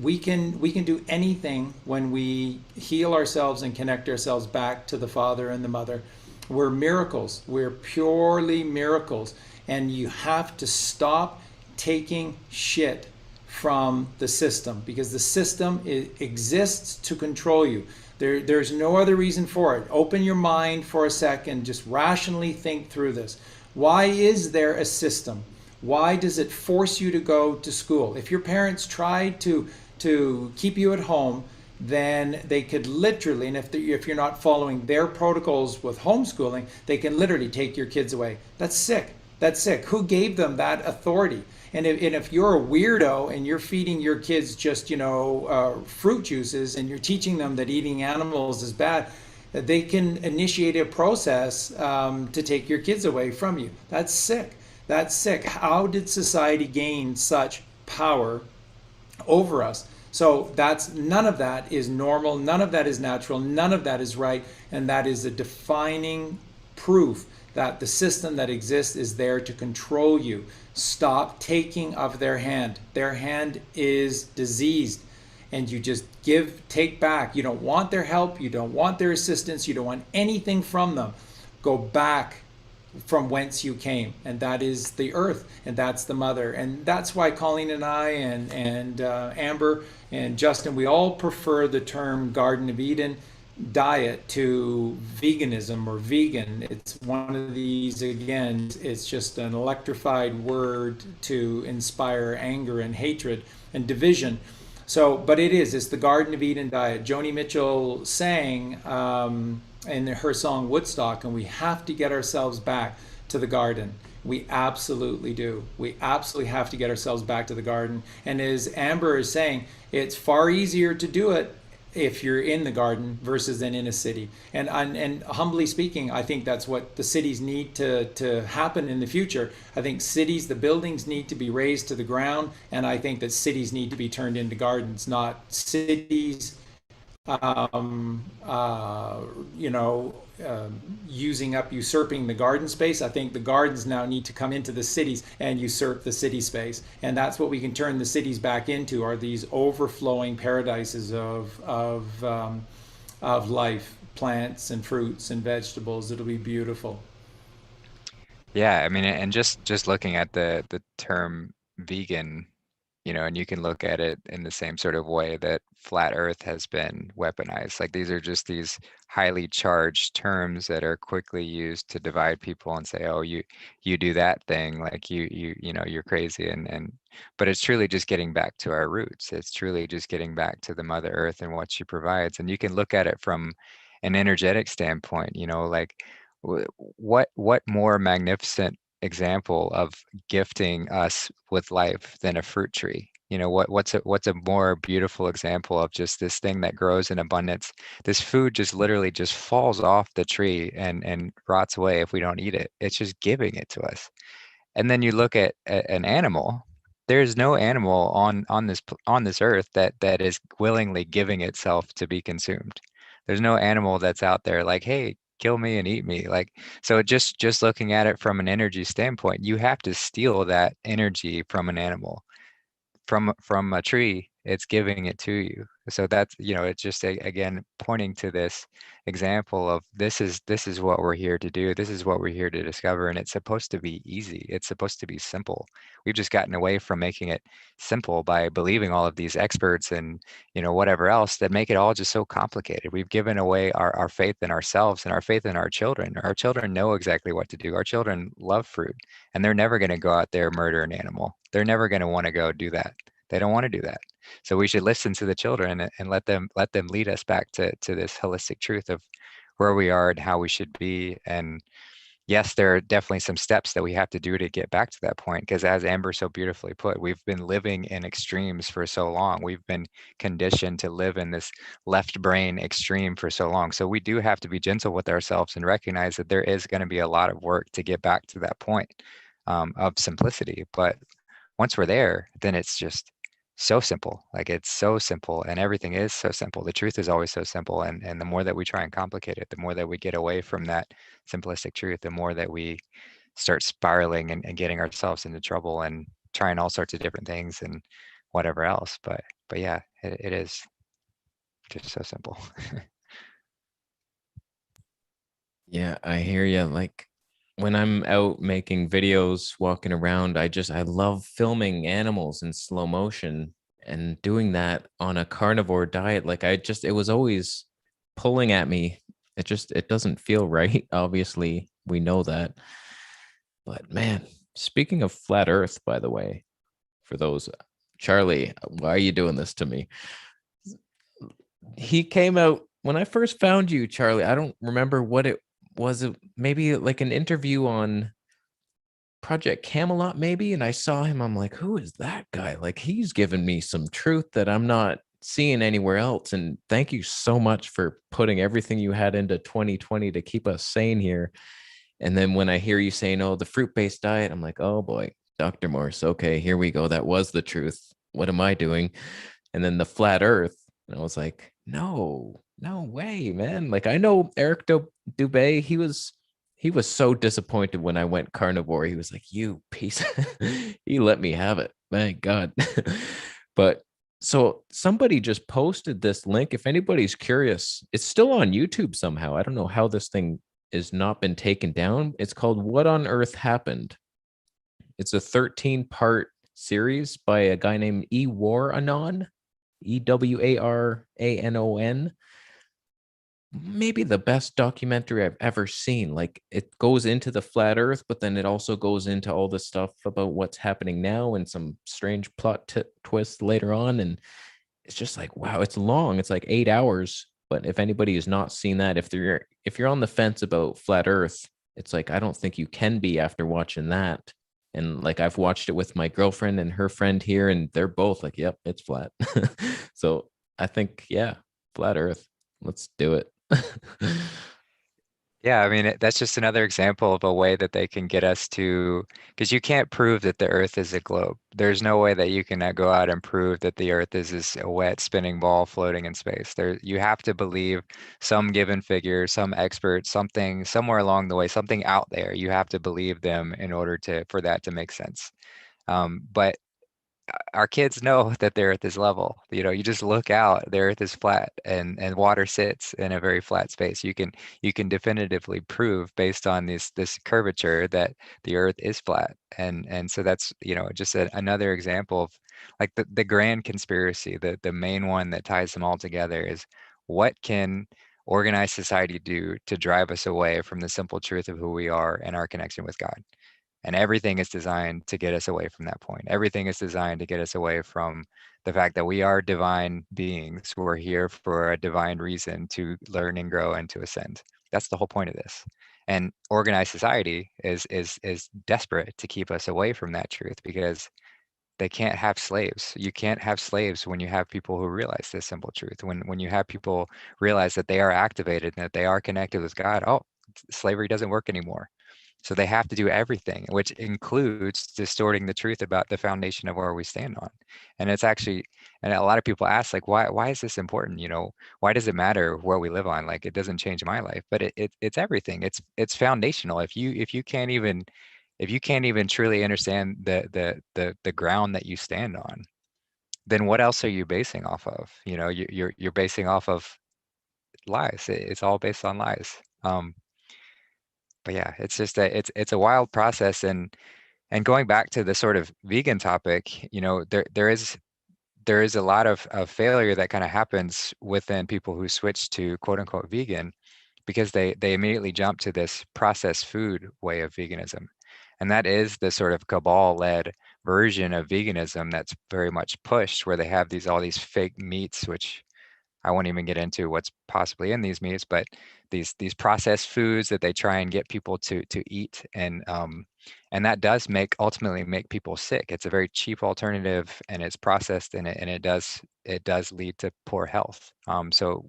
we can do anything when we heal ourselves and connect ourselves back to the father and the mother. We're miracles. We're purely miracles. And you have to stop taking shit from the system, because the system exists to control you. There's no other reason for it. Open your mind for a second. Just rationally think through this. Why is there a system? Why does it force you to go to school? If your parents tried to keep you at home, then they could literally, and if you're not following their protocols with homeschooling, they can literally take your kids away. That's sick. Who gave them that authority? And if you're a weirdo and you're feeding your kids just fruit juices, and you're teaching them that eating animals is bad, They can initiate a process to take your kids away from you. That's sick. That's sick. How did society gain such power over us? So that's, none of that is normal, none of that is natural, none of that is right, and that is a defining proof that the system that exists is there to control you. Stop taking of their hand. Their hand is diseased, and you just take back. You don't want their help, you don't want their assistance, you don't want anything from them. Go back from whence you came, and that is the earth, and that's the mother. And that's why Colleen and I and Amber and Justin, we all prefer the term Garden of Eden diet to veganism or vegan. It's one of these, again, it's just an electrified word to inspire anger and hatred and division. So, but it's the Garden of Eden diet. Joni Mitchell sang in her song Woodstock, and we have to get ourselves back to the garden. We absolutely do. We absolutely have to get ourselves back to the garden. And as Amber is saying, it's far easier to do it if you're in the garden versus than in a city. And humbly speaking, I think that's what the cities need to happen in the future. I think cities, the buildings need to be raised to the ground, and I think that cities need to be turned into gardens, not cities usurping the garden space. I think the gardens now need to come into the cities and usurp the city space, and that's what we can turn the cities back into, are these overflowing paradises of life, plants and fruits and vegetables. It'll be beautiful. Yeah, I mean, and just looking at the term vegan, and you can look at it in the same sort of way that flat earth has been weaponized. Like, these are just these highly charged terms that are quickly used to divide people and say, oh, you do that thing, like you're crazy. But it's truly just getting back to our roots. It's truly just getting back to the mother earth and what she provides. And you can look at it from an energetic standpoint, like what more magnificent example of gifting us with life than a fruit tree? What's a more beautiful example of just this thing that grows in abundance? This food just literally just falls off the tree and rots away if we don't eat it. It's just giving it to us. And then you look at an animal. There's no animal on this earth that is willingly giving itself to be consumed. There's no animal that's out there like, hey, kill me and eat me. Like, so just looking at it from an energy standpoint, you have to steal that energy from an animal. From a tree, it's giving it to you. So that's, it's just again pointing to this example of this is what we're here to do. This is what we're here to discover, and it's supposed to be easy. It's supposed to be simple. We've just gotten away from making it simple by believing all of these experts and whatever else that make it all just so complicated. We've given away our faith in ourselves and our faith in our children. Our children know exactly what to do. Our children love fruit, and they're never going to go out there and murder an animal. They're never going to want to go do that. They don't want to do that. So we should listen to the children and let them lead us back to this holistic truth of where we are and how we should be. And yes, there are definitely some steps that we have to do to get back to that point, because as Amber so beautifully put, we've been living in extremes for so long. We've been conditioned to live in this left brain extreme for so long. So we do have to be gentle with ourselves and recognize that there is going to be a lot of work to get back to that point of simplicity. But once we're there, then it's just so simple. Like, it's so simple, and everything is so simple. The truth is always so simple. And the more that we try and complicate it, the more that we get away from that simplistic truth, the more that we start spiraling and getting ourselves into trouble and trying all sorts of different things and whatever else. But yeah, it is just so simple. Yeah, I hear you. Like, when I'm out making videos, walking around, I love filming animals in slow motion and doing that on a carnivore diet. Like, it was always pulling at me. It doesn't feel right. Obviously, we know that. But man, speaking of flat earth, by the way, for those, Charlie, why are you doing this to me? He came out when I first found you, Charlie. I don't remember what it was. It maybe like an interview on Project Camelot, maybe. And I saw him. I'm like, who is that guy? Like, he's given me some truth that I'm not seeing anywhere else. And thank you so much for putting everything you had into 2020 to keep us sane here. And then when I hear you saying, oh, the fruit-based diet, I'm like, oh boy, Dr. Morse, okay, here we go. That was the truth. What am I doing? And then the flat earth. And I was like, no way, man. Like, I know Eric Dubé, he was so disappointed when I went carnivore. He was like, you piece. He let me have it. Thank God. But so somebody just posted this link. If anybody's curious, it's still on YouTube somehow. I don't know how this thing has not been taken down. It's called What on Earth Happened? It's a 13-part series by a guy named Ewaranon, Ewaranon. Maybe the best documentary I've ever seen. Like, it goes into the flat earth, but then it also goes into all the stuff about what's happening now and some strange plot twists later on. And it's just like, wow, it's long. It's like 8 hours. But if anybody has not seen that, if you're on the fence about flat earth, it's like, I don't think you can be after watching that. And like, I've watched it with my girlfriend and her friend here, and they're both like, yep, it's flat. So I think, yeah, flat earth. Let's do it. Yeah, I mean, that's just another example of a way that they can get us to, because you can't prove that the Earth is a globe. There's no way that you can go out and prove that the Earth is this a wet spinning ball floating in space. You have to believe some given figure, some expert, something somewhere along the way, something out there. You have to believe them in order for that to make sense. But our kids know that the earth is level. You just look out, the earth is flat, and water sits in a very flat space. You can definitively prove based on this curvature that the earth is flat. And so that's just another example of like the grand conspiracy. The main one that ties them all together is, what can organized society do to drive us away from the simple truth of who we are and our connection with God? And everything is designed to get us away from that point. Everything is designed to get us away from the fact that we are divine beings. We're here for a divine reason, to learn and grow and to ascend. That's the whole point of this. And organized society is desperate to keep us away from that truth, because they can't have slaves. You can't have slaves when you have people who realize this simple truth. When you have people realize that they are activated and that they are connected with God, oh, slavery doesn't work anymore. So they have to do everything, which includes distorting the truth about the foundation of where we stand on. And it's actually, and a lot of people ask, like, why is this important? Why does it matter where we live on? Like, it doesn't change my life, but it's everything. It's foundational. If you can't even truly understand the ground that you stand on, then what else are you basing off of? You're basing off of lies. It's all based on lies. But yeah, it's just it's a wild process. And going back to the sort of vegan topic, there is a lot of failure that kind of happens within people who switch to quote unquote vegan, because they immediately jump to this processed food way of veganism. And that is the sort of cabal-led version of veganism that's very much pushed, where they have all these fake meats, which I won't even get into what's possibly in these meats, but these processed foods that they try and get people to eat, and that does ultimately make people sick. It's a very cheap alternative, and it's processed, and it does lead to poor health. So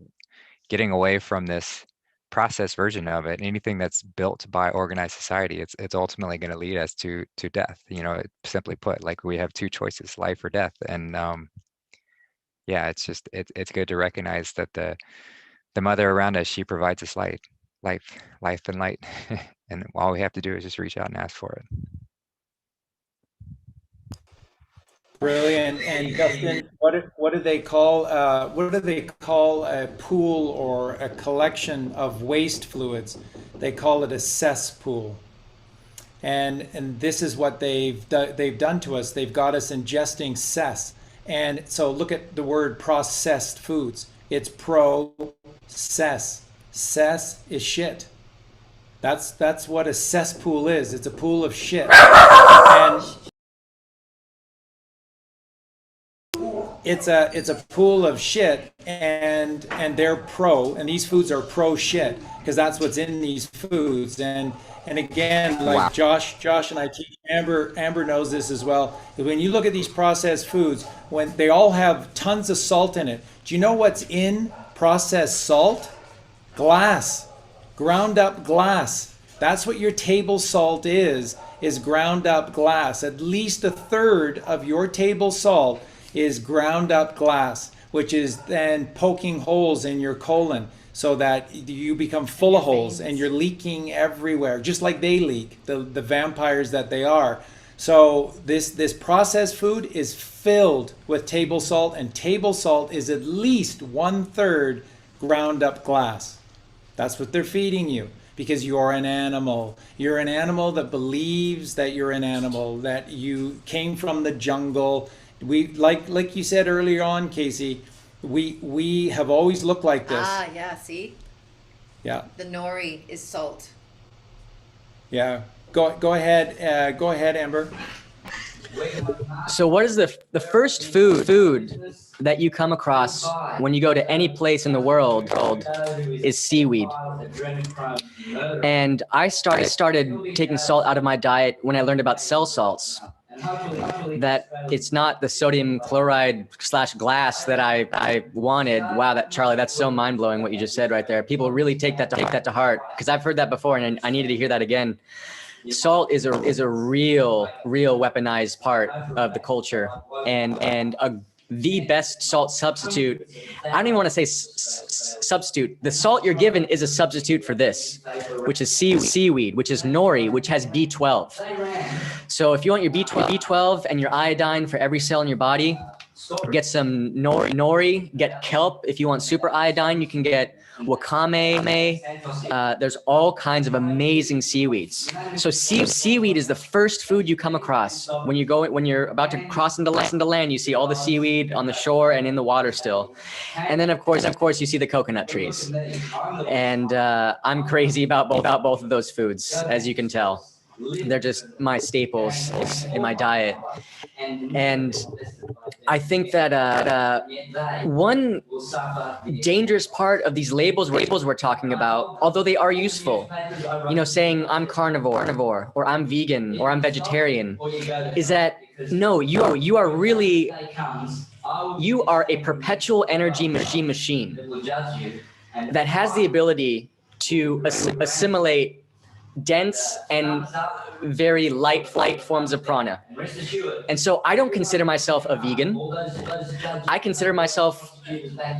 getting away from this processed version of it, anything that's built by organized society, it's ultimately going to lead us to death. Simply put, like, we have two choices, life or death. And yeah, it's good to recognize that the mother around us, she provides us life and light. And all we have to do is just reach out and ask for it. Brilliant. And Dustin, what do they call a pool or a collection of waste fluids? They call it a cesspool. And this is what they've done to us. They've got us ingesting cess. And so look at the word processed foods. It's pro-cess. Cess is shit. That's what a cesspool is. It's a pool of shit. And it's a pool of shit, and they're pro, and these foods are pro shit because that's what's in these foods. And again, like Wow. Josh and I teach, Amber knows this as well. When you look at these processed foods, when they all have tons of salt in it, do you know what's in processed salt? Glass, ground up glass. That's what your table salt is ground up glass. At least a third of your table salt is ground up glass, which is then poking holes in your colon so that you become full of holes and you're leaking everywhere, just like they leak, the vampires that they are. So this processed food is filled with table salt, and table salt is at least 1/3 ground up glass. That's what they're feeding you because you're an animal. You're an animal that believes that you're an animal, that you came from the jungle. We like you said earlier on, Casey, we have always looked like this. Ah, yeah, see? Yeah. The nori is salt. Yeah. Go ahead, Amber. So what is the first food that you come across when you go to any place in the world is seaweed? And I started taking salt out of my diet when I learned about cell salts. That it's not the sodium chloride / glass that I wanted. Wow, Charlie, that's so mind blowing what you just said right there. People really take that to heart because I've heard that before and I needed to hear that again. Salt is a real weaponized part of the culture, and the best salt substitute. I don't even want to say substitute. The salt you're given is a substitute for this, which is seaweed, which is nori, which has B12. So if you want your B12 and your iodine for every cell in your body, get some nori, get kelp. If you want super iodine, you can get wakame. There's all kinds of amazing seaweeds. So seaweed is the first food you come across when you're about to cross into land. You see all the seaweed on the shore and in the water still, and then of course you see the coconut trees. And I'm crazy about both of those foods, as you can tell. They're just my staples in my diet. And I think that one dangerous part of these labels we're talking about, although they are useful, saying I'm carnivore or I'm vegan or I'm vegetarian, is that no, you are a perpetual energy machine that has the ability to assimilate dense and very light forms of prana. And so I don't consider myself a vegan. I consider myself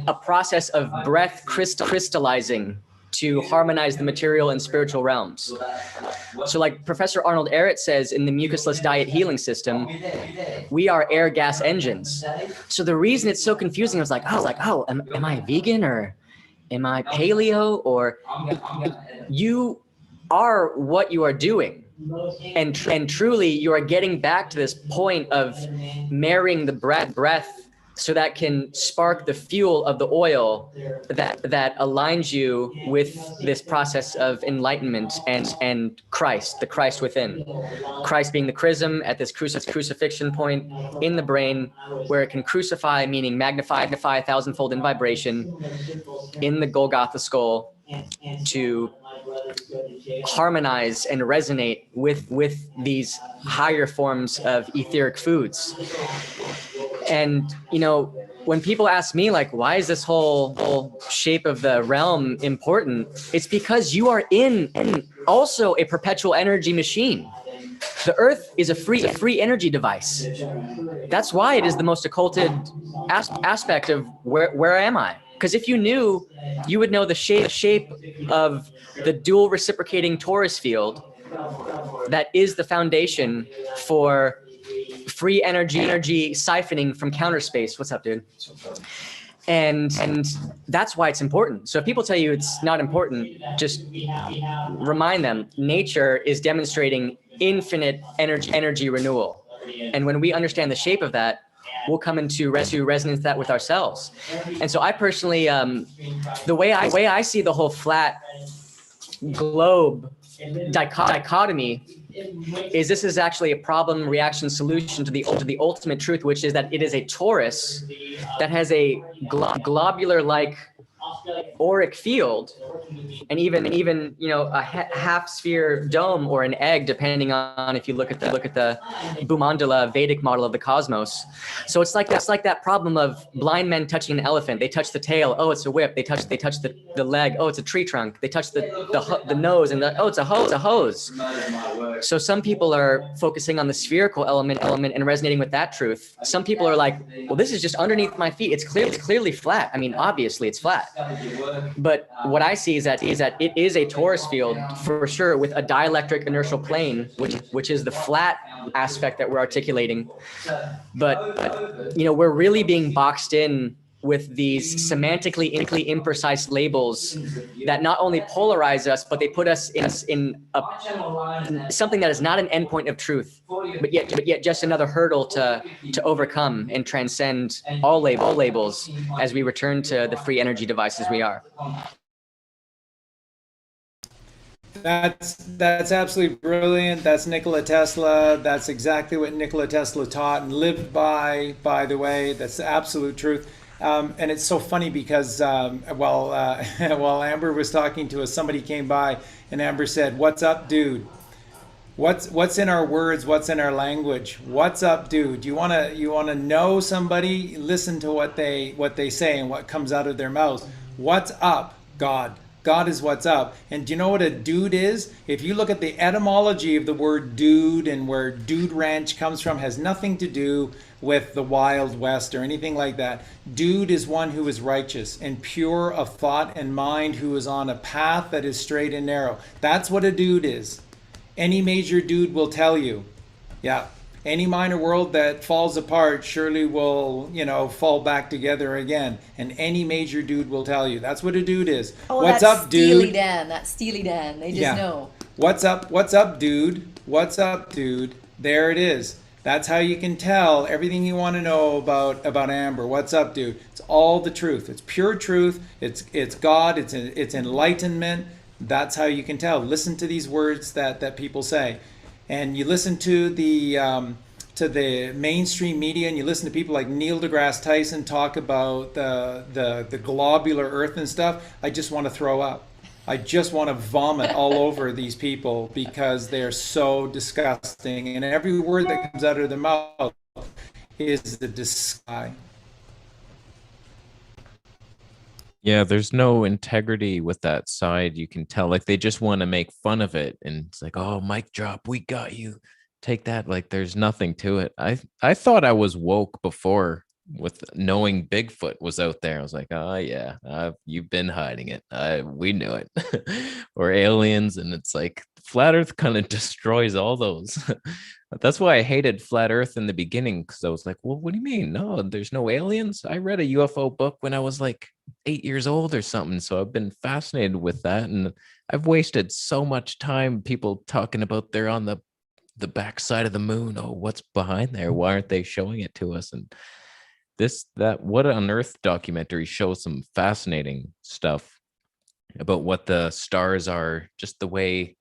a process of breath crystallizing to harmonize the material and spiritual realms. So like Professor Arnold Ehret says in the mucusless diet healing system, we are air gas engines. So the reason it's so confusing, I was like, am I vegan or am I paleo? Or you are what you are doing. And truly you are getting back to this point of marrying the breath so that can spark the fuel of the oil that aligns you with this process of enlightenment and Christ, the Christ within. Christ being the chrism at this crucifixion point in the brain where it can crucify, meaning magnify 1,000-fold in vibration in the Golgotha skull to harmonize and resonate with these higher forms of etheric foods. And when people ask me like, why is this whole shape of the realm important? It's because you are in also a perpetual energy machine. The earth is a free energy device. That's why it is the most occulted aspect of where am I? Because if you knew, you would know the shape of the dual reciprocating torus field that is the foundation for free energy siphoning from counter space. What's up, dude? And that's why it's important. So if people tell you it's not important, just remind them nature is demonstrating infinite energy renewal. And when we understand the shape of that, we'll come into resonance that with ourselves. And so I personally, the way I see the whole flat globe dichotomy is this is actually a problem reaction solution to the ultimate truth, which is that it is a torus that has a globular like auric field, and even you know a half sphere dome or an egg, depending on if you look at the Bhumandala Vedic model of the cosmos. So it's like that problem of blind men touching an elephant. They touch the tail, oh it's a whip. They touch the leg, oh it's a tree trunk. They touch the nose, and oh it's a hose. So some people are focusing on the spherical element and resonating with that truth. Some people are like, well, this is just underneath my feet. It's clearly flat. I mean, obviously it's flat. But what I see is that it is a torus field for sure, with a dielectric inertial plane, which is the flat aspect that we're articulating. But you know, we're really being boxed in with these semantically imprecise labels that not only polarize us, but they put us in something that is not an endpoint of truth, but yet just another hurdle to overcome and transcend all labels as we return to the free energy devices we are. That's absolutely brilliant. That's Nikola Tesla. That's exactly what Nikola Tesla taught and lived by the way. That's the absolute truth. And it's so funny because while Amber was talking to us, somebody came by and Amber said, "What's up, dude? What's in our words? What's in our language? What's up, dude? You wanna know somebody? Listen to what they say and what comes out of their mouths. What's up, God? God is what's up." And do you know what a dude is? If you look at the etymology of the word dude and where Dude Ranch comes from, has nothing to do with the Wild West or anything like that. Dude is one who is righteous and pure of thought and mind, who is on a path that is straight and narrow. That's what a dude is. Any major dude will tell you. Yeah. Any minor world that falls apart surely will, fall back together again. And any major dude will tell you. That's what a dude is. Oh, what's that's up, dude? Steely Dan. That's Steely Dan. They just know. What's up? What's up, dude? What's up, dude? There it is. That's how you can tell everything you want to know about Amber. What's up, dude? It's all the truth. It's pure truth. It's God. It's enlightenment. That's how you can tell. Listen to these words that people say. And you listen to the mainstream media, and you listen to people like Neil deGrasse Tyson talk about the globular Earth and stuff. I just want to throw up. I just want to vomit all over these people because they're so disgusting. And every word that comes out of their mouth is the disguise. Yeah, there's no integrity with that side. You can tell, like, they just want to make fun of it, and it's like, oh, mic drop, we got you, take that. Like, there's nothing to it. I thought I was woke before, with knowing Bigfoot was out there. I was like, oh yeah, you've been hiding it, we knew it. Or aliens. And it's like flat earth kind of destroys all those. That's why I hated flat earth in the beginning, because I was like, well, what do you mean? No, there's no aliens. I read a UFO book when I was like 8 years old or something, so I've been fascinated with that. And I've wasted so much time people talking about they're on the backside of the moon. Oh, what's behind there? Why aren't they showing it to us? And that What on Earth documentary shows some fascinating stuff about what the stars are, just the way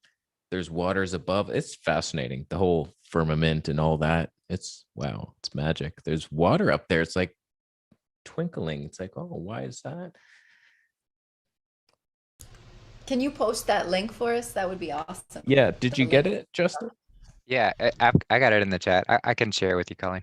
there's waters above. It's fascinating, the whole firmament and all that. It's wow, it's magic. There's water up there. It's like twinkling. It's like, oh, why is that? Can you post that link for us? That would be awesome. Yeah, did you get it, Justin? Yeah, I got it in the chat. I can share it with you, Colleen.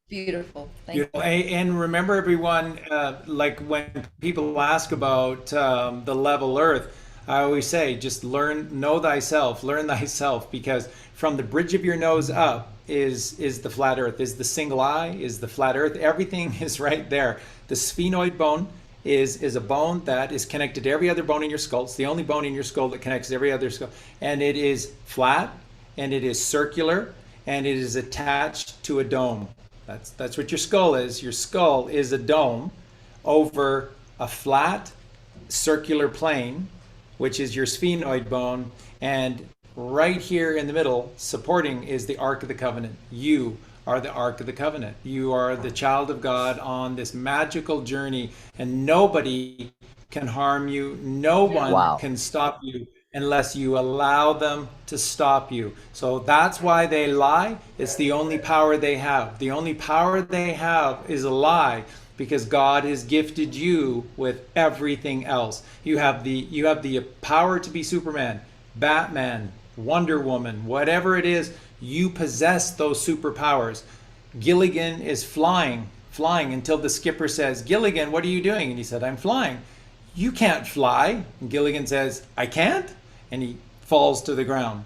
Beautiful. Thank you. And remember, everyone, like when people ask about the level Earth, I always say, just know thyself, learn thyself, because from the bridge of your nose up is the flat Earth, is the single eye, is the flat Earth. Everything is right there. The sphenoid bone is a bone that is connected to every other bone in your skull. It's the only bone in your skull that connects to every other skull. And it is flat, and it is circular, and it is attached to a dome. That's what your skull is. Your skull is a dome over a flat circular plane, which is your sphenoid bone. And right here in the middle, supporting, is the Ark of the Covenant. You are the Ark of the Covenant. You are the child of God on this magical journey, and nobody can harm you. No one can stop you unless you allow them to stop you. So that's why they lie. It's the only power they have. The only power they have is a lie, because God has gifted you with everything else. You have the power to be Superman, Batman, Wonder Woman, whatever it is, you possess those superpowers. Gilligan is flying until the skipper says, "Gilligan, what are you doing?" And he said, "I'm flying." "You can't fly." And Gilligan says, "I can't?" And he falls to the ground.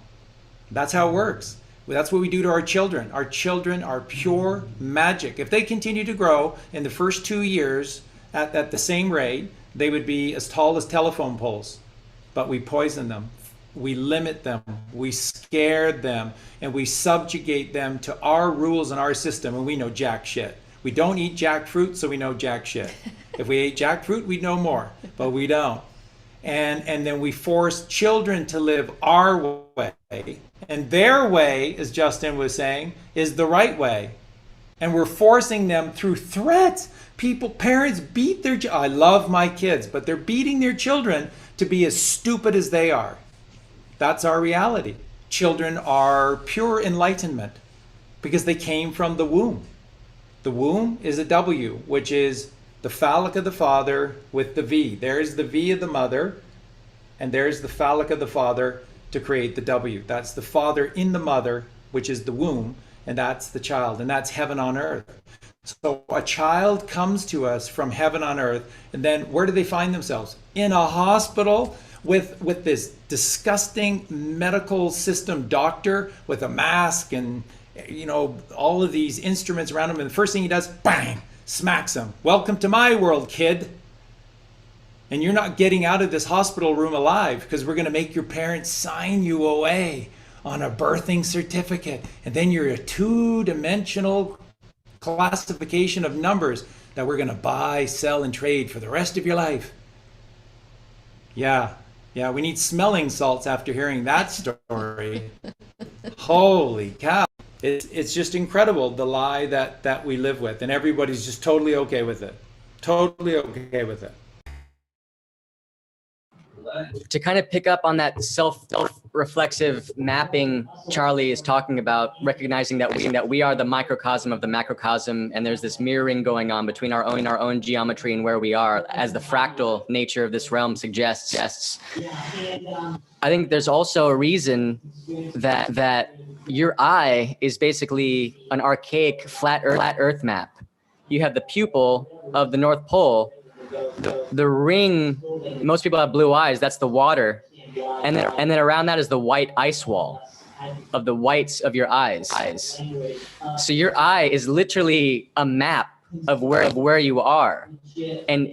That's how it works. That's what we do to our children. Our children are pure magic. If they continue to grow in the first 2 years at the same rate, they would be as tall as telephone poles. But we poison them. We limit them. We scare them. And we subjugate them to our rules and our system. And we know jack shit. We don't eat jackfruit, so we know jack shit. If we ate jackfruit, we'd know more. But we don't. And then we force children to live our way. And their way, as Justin was saying, is the right way. And we're forcing them through threats. Parents beat their, I love my kids, but they're beating their children to be as stupid as they are. That's our reality. Children are pure enlightenment because they came from the womb. The womb is a W, which is the phallic of the father with the V. There's the V of the mother, and there's the phallic of the father to create the W. That's the father in the mother, which is the womb, and that's the child, and that's heaven on earth. So a child comes to us from heaven on earth, and then where do they find themselves? In a hospital with this disgusting medical system doctor with a mask and all of these instruments around him, and the first thing he does, bang, smacks him. "Welcome to my world, kid. And you're not getting out of this hospital room alive, because we're going to make your parents sign you away on a birthing certificate. And then you're a two-dimensional classification of numbers that we're going to buy, sell, and trade for the rest of your life." Yeah, we need smelling salts after hearing that story. Holy cow. It's just incredible, the lie that we live with, and everybody's just totally okay with it. Totally okay with it. To kind of pick up on that self-reflexive mapping Charlie is talking about, recognizing that we are the microcosm of the macrocosm, and there's this mirroring going on between our own geometry and where we are, as the fractal nature of this realm suggests. I think there's also a reason that your eye is basically an archaic flat Earth map. You have the pupil of the North Pole. The ring, most people have blue eyes, that's the water. And then around that is the white ice wall of the whites of your eyes. So your eye is literally a map of where you are. And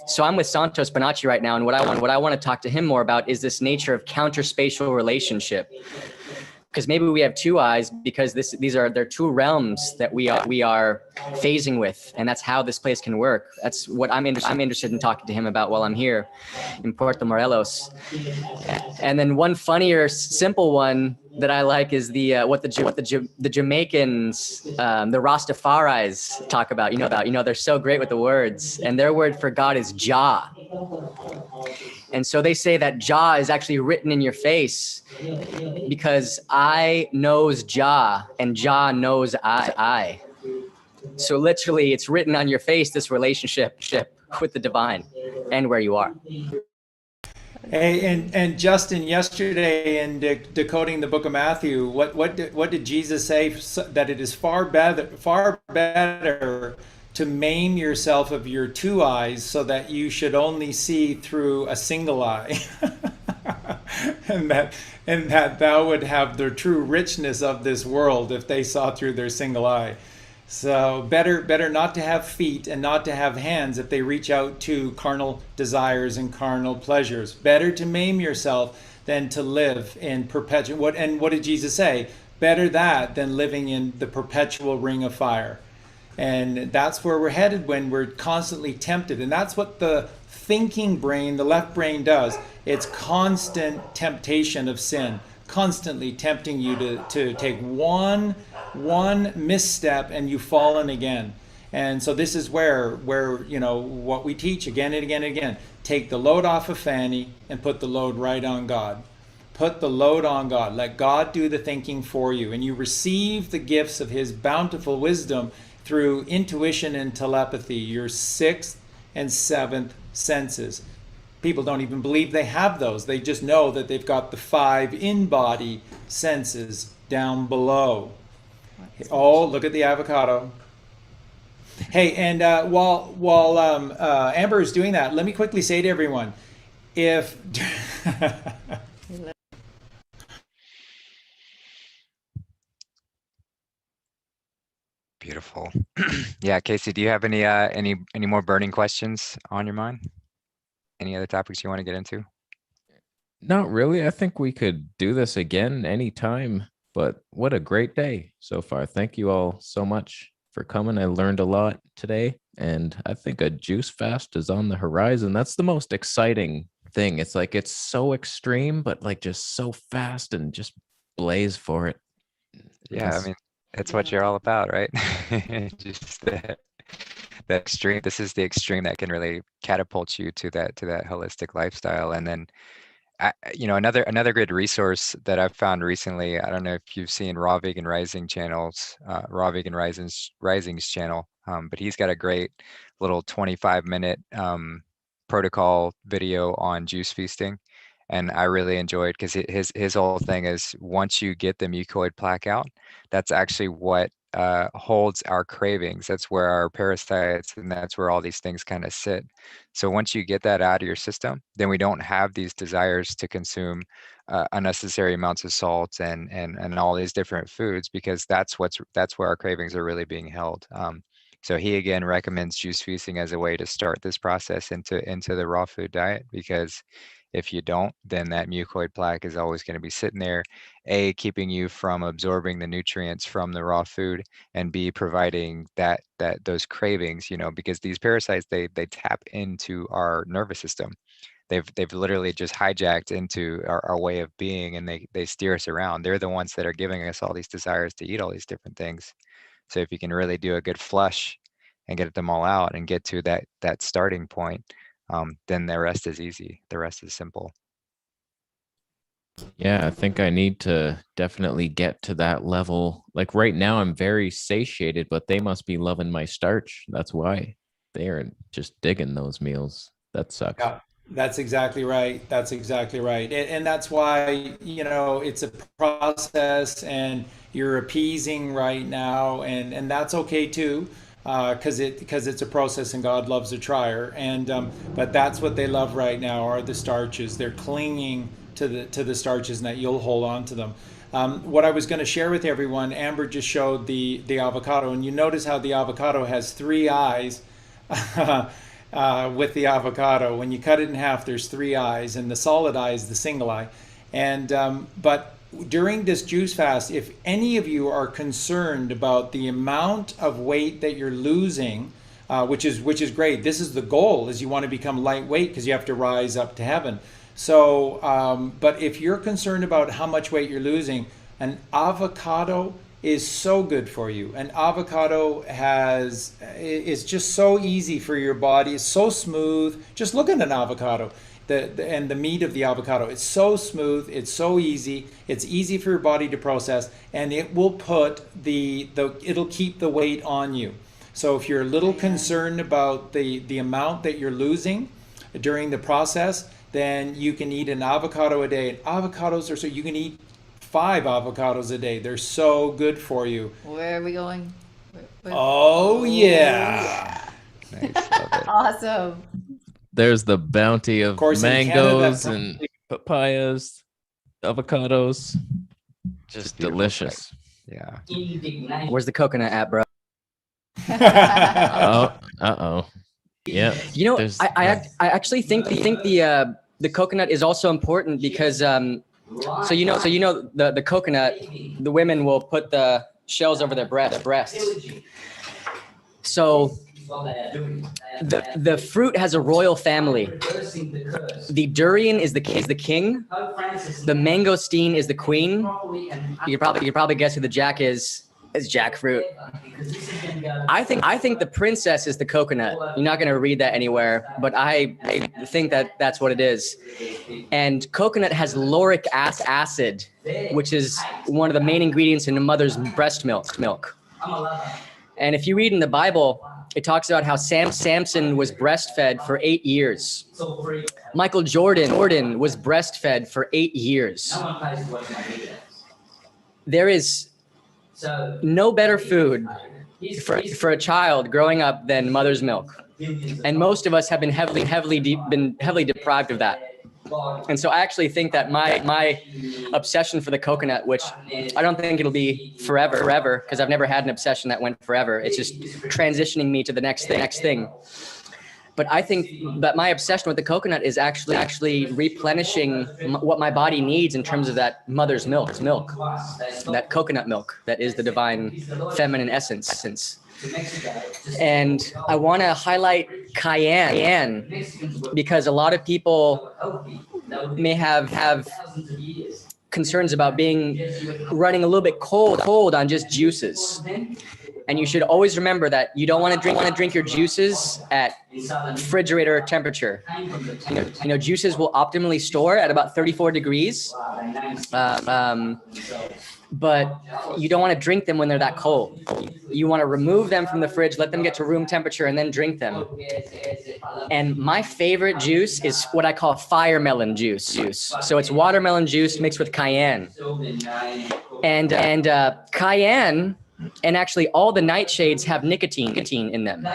so I'm with Santos Bonacci right now, and what I want to talk to him more about is this nature of counterspatial relationship. Because maybe we have two eyes because they're two realms that we are phasing with, and that's how this place can work. That's what I'm interested in talking to him about while I'm here in Puerto Morelos. And then one funnier, simple one that I like is what the Jamaicans, the Rastafaris talk about. They're so great with the words, and their word for God is Jah. And so they say that Jah is actually written in your face because I knows Jah and Jah knows I. So literally it's written on your face, this relationship with the divine and where you are. Hey, and Justin, yesterday in decoding the book of Matthew, what did Jesus say? That it is far better to maim yourself of your two eyes so that you should only see through a single eye. and that thou would have the true richness of this world if they saw through their single eye. So better not to have feet and not to have hands if they reach out to carnal desires and carnal pleasures. Better to maim yourself than to live in perpetual. What did Jesus say? Better that than living in the perpetual ring of fire. And that's where we're headed when we're constantly tempted. And that's what the thinking brain, the left brain, does. It's constant temptation of sin, constantly tempting you to take one misstep and you've fallen again. And so this is where what we teach again and again and again. Take the load off of Fanny and put the load right on God. Put the load on God. Let God do the thinking for you. And you receive the gifts of his bountiful wisdom through intuition and telepathy, your sixth and seventh senses. People don't even believe they have those. They just know that they've got the 5 in-body senses down below. Oh, look at the avocado. Hey, and while Amber is doing that, let me quickly say to everyone, if Beautiful. Yeah, Casey, do you have any more burning questions on your mind? Any other topics you want to get into? Not really. I think we could do this again anytime, but what a great day so far. Thank you all so much for coming. I learned a lot today, and I think a juice fast is on the horizon. That's the most exciting thing. It's like it's so extreme, but like just so fast, and just blaze for it. Yeah, I mean, that's what you're all about, right? Just the extreme. This is the extreme that can really catapult you to that holistic lifestyle. And then another good resource that I've found recently, I don't know if you've seen Raw Vegan Rising channels, Raw Vegan Rising's channel, but he's got a great little 25-minute protocol video on juice feasting. And I really enjoyed, because his whole thing is, once you get the mucoid plaque out, that's actually what holds our cravings. That's where our parasites, and that's where all these things kind of sit. So once you get that out of your system, then we don't have these desires to consume unnecessary amounts of salt and all these different foods, because that's where our cravings are really being held. So he again recommends juice feasting as a way to start this process into the raw food diet, because if you don't, then that mucoid plaque is always going to be sitting there, A, keeping you from absorbing the nutrients from the raw food, and B, providing those cravings, because these parasites, they tap into our nervous system. They've literally just hijacked into our way of being, and they steer us around. They're the ones that are giving us all these desires to eat all these different things. So if you can really do a good flush and get them all out and get to that starting point, then the rest is easy. The rest is simple. Yeah, I think I need to definitely get to that level. Like right now, I'm very satiated, but they must be loving my starch. That's why they are just digging those meals. That sucks. Yeah, that's exactly right. That's exactly right. And that's why, it's a process, and you're appeasing right now, and that's okay too. Because it's a process, and God loves a trier, but that's what they love right now are the starches. They're clinging to the starches, and that you'll hold on to them. What I was going to share with everyone, Amber just showed the avocado, and you notice how the avocado has 3 eyes. With the avocado, when you cut it in half, there's 3 eyes, and the solid eye is the single eye. But during this juice fast, if any of you are concerned about the amount of weight that you're losing, which is great. This is the goal, is you want to become lightweight, because you have to rise up to heaven. So, but if you're concerned about how much weight you're losing, an avocado is so good for you. An avocado is just so easy for your body. It's so smooth. Just look at an avocado. And the meat of the avocado, it's so smooth, it's so easy, it's easy for your body to process, and it will put it'll keep the weight on you. So if you're a little concerned about the amount that you're losing during the process, then you can eat an avocado a day. And avocados you can eat 5 avocados a day. They're so good for you. Where are we going? Oh yeah. Nice, love it. Awesome. There's the bounty of course, mangoes and papayas, avocados. Just delicious. Yeah. Where's the coconut at, bro? Uh-oh. Yeah. I actually think the coconut is also important, because the coconut, the women will put the shells over their breasts. So the fruit has a royal family. The durian is the king. The mangosteen is the queen. You could probably guess who the jack is. It's jackfruit. I think the princess is the coconut. You're not going to read that anywhere, but I think that that's what it is. And coconut has lauric acid, which is one of the main ingredients in a mother's breast milk. And if you read in the Bible, it talks about how Samson was breastfed for 8 years. Michael Jordan was breastfed for 8 years. There is no better food for a child growing up than mother's milk. And most of us have been heavily deprived of that. And so I actually think that my obsession for the coconut, which I don't think it'll be forever, because I've never had an obsession that went forever. It's just transitioning me to the next thing. But I think that my obsession with the coconut is actually replenishing what my body needs in terms of that mother's milk, that coconut milk that is the divine feminine essence. And I want to highlight cayenne because a lot of people may have concerns about running a little bit cold on just juices. And you should always remember that you don't want to drink your juices at refrigerator temperature. You know, juices will optimally store at about 34 degrees. But you don't want to drink them when they're that cold. You want to remove them from the fridge, let them get to room temperature, and then drink them. And my favorite juice is what I call fire melon juice. So it's watermelon juice mixed with cayenne. And cayenne and actually all the nightshades have nicotine in them.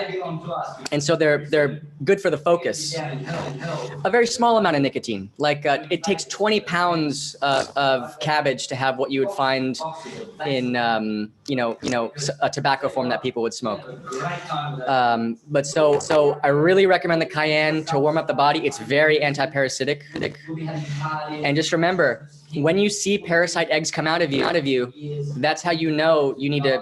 And so they're good for the focus. A very small amount of nicotine. Like it takes 20 pounds of cabbage to have what you would find in a tobacco form that people would smoke. But so I really recommend the cayenne to warm up the body. It's very anti-parasitic. And just remember, when you see parasite eggs come out of you, that's how you know you need to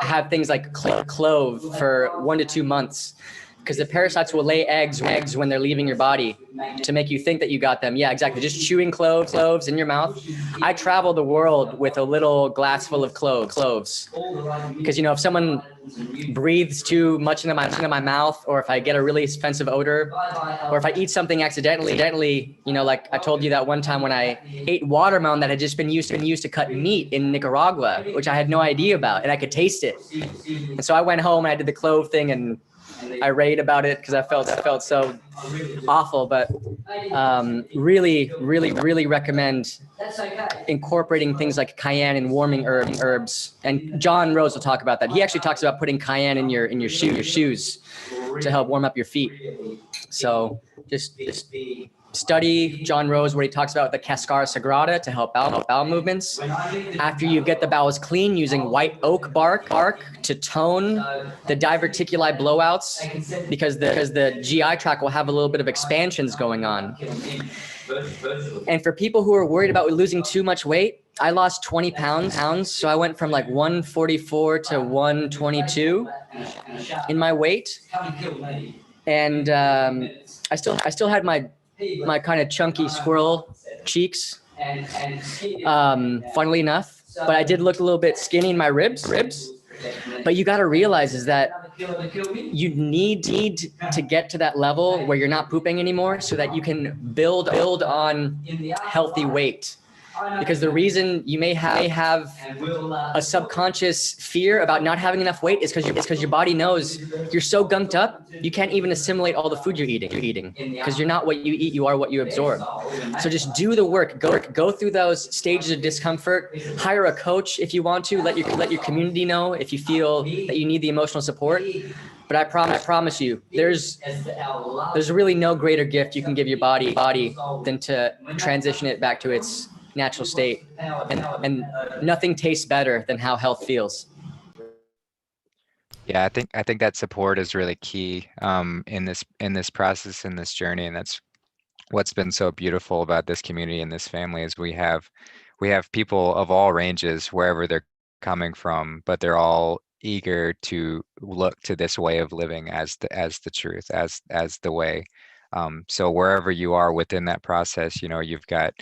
have things like clove for 1 to 2 months, because the parasites will lay eggs when they're leaving your body to make you think that you got them. Yeah, exactly. Just chewing cloves in your mouth. I travel the world with a little glass full of cloves, because if someone breathes too much into my mouth, or if I get a really offensive odor, or if I eat something accidentally, like I told you that one time when I ate watermelon that had just been used to cut meat in Nicaragua, which I had no idea about, and I could taste it. And so I went home and I did the clove thing, and I raved about it because I felt so awful. But really recommend incorporating things like cayenne and warming herbs. And John Rose will talk about that. He actually talks about putting cayenne in your shoes to help warm up your feet. So just study John Rose, where he talks about the Cascara Sagrada to help bowel movements. After you get the bowels clean, using white oak bark to tone the diverticuli blowouts, because the GI tract will have a little bit of expansions going on. And for people who are worried about losing too much weight, I lost 20 pounds. So I went from like 144 to 122 in my weight. And I still had my kind of chunky squirrel cheeks, funnily enough, but I did look a little bit skinny in my ribs. But you got to realize is that you need to get to that level where you're not pooping anymore, so that you can build on healthy weight. Because the reason you may have a subconscious fear about not having enough weight is because your body knows you're so gunked up, you can't even assimilate all the food you're eating, because you're not what you eat, you are what you absorb. So just do the work, go through those stages of discomfort, hire a coach if you want to, let your community know if you feel that you need the emotional support. But I promise you, there's really no greater gift you can give your body than to transition it back to its natural state, and nothing tastes better than how health feels. Yeah, I think that support is really key in this process, in this journey, and that's what's been so beautiful about this community and this family is we have people of all ranges, wherever they're coming from, but they're all eager to look to this way of living as the truth, as the way. So wherever you are within that process, you've got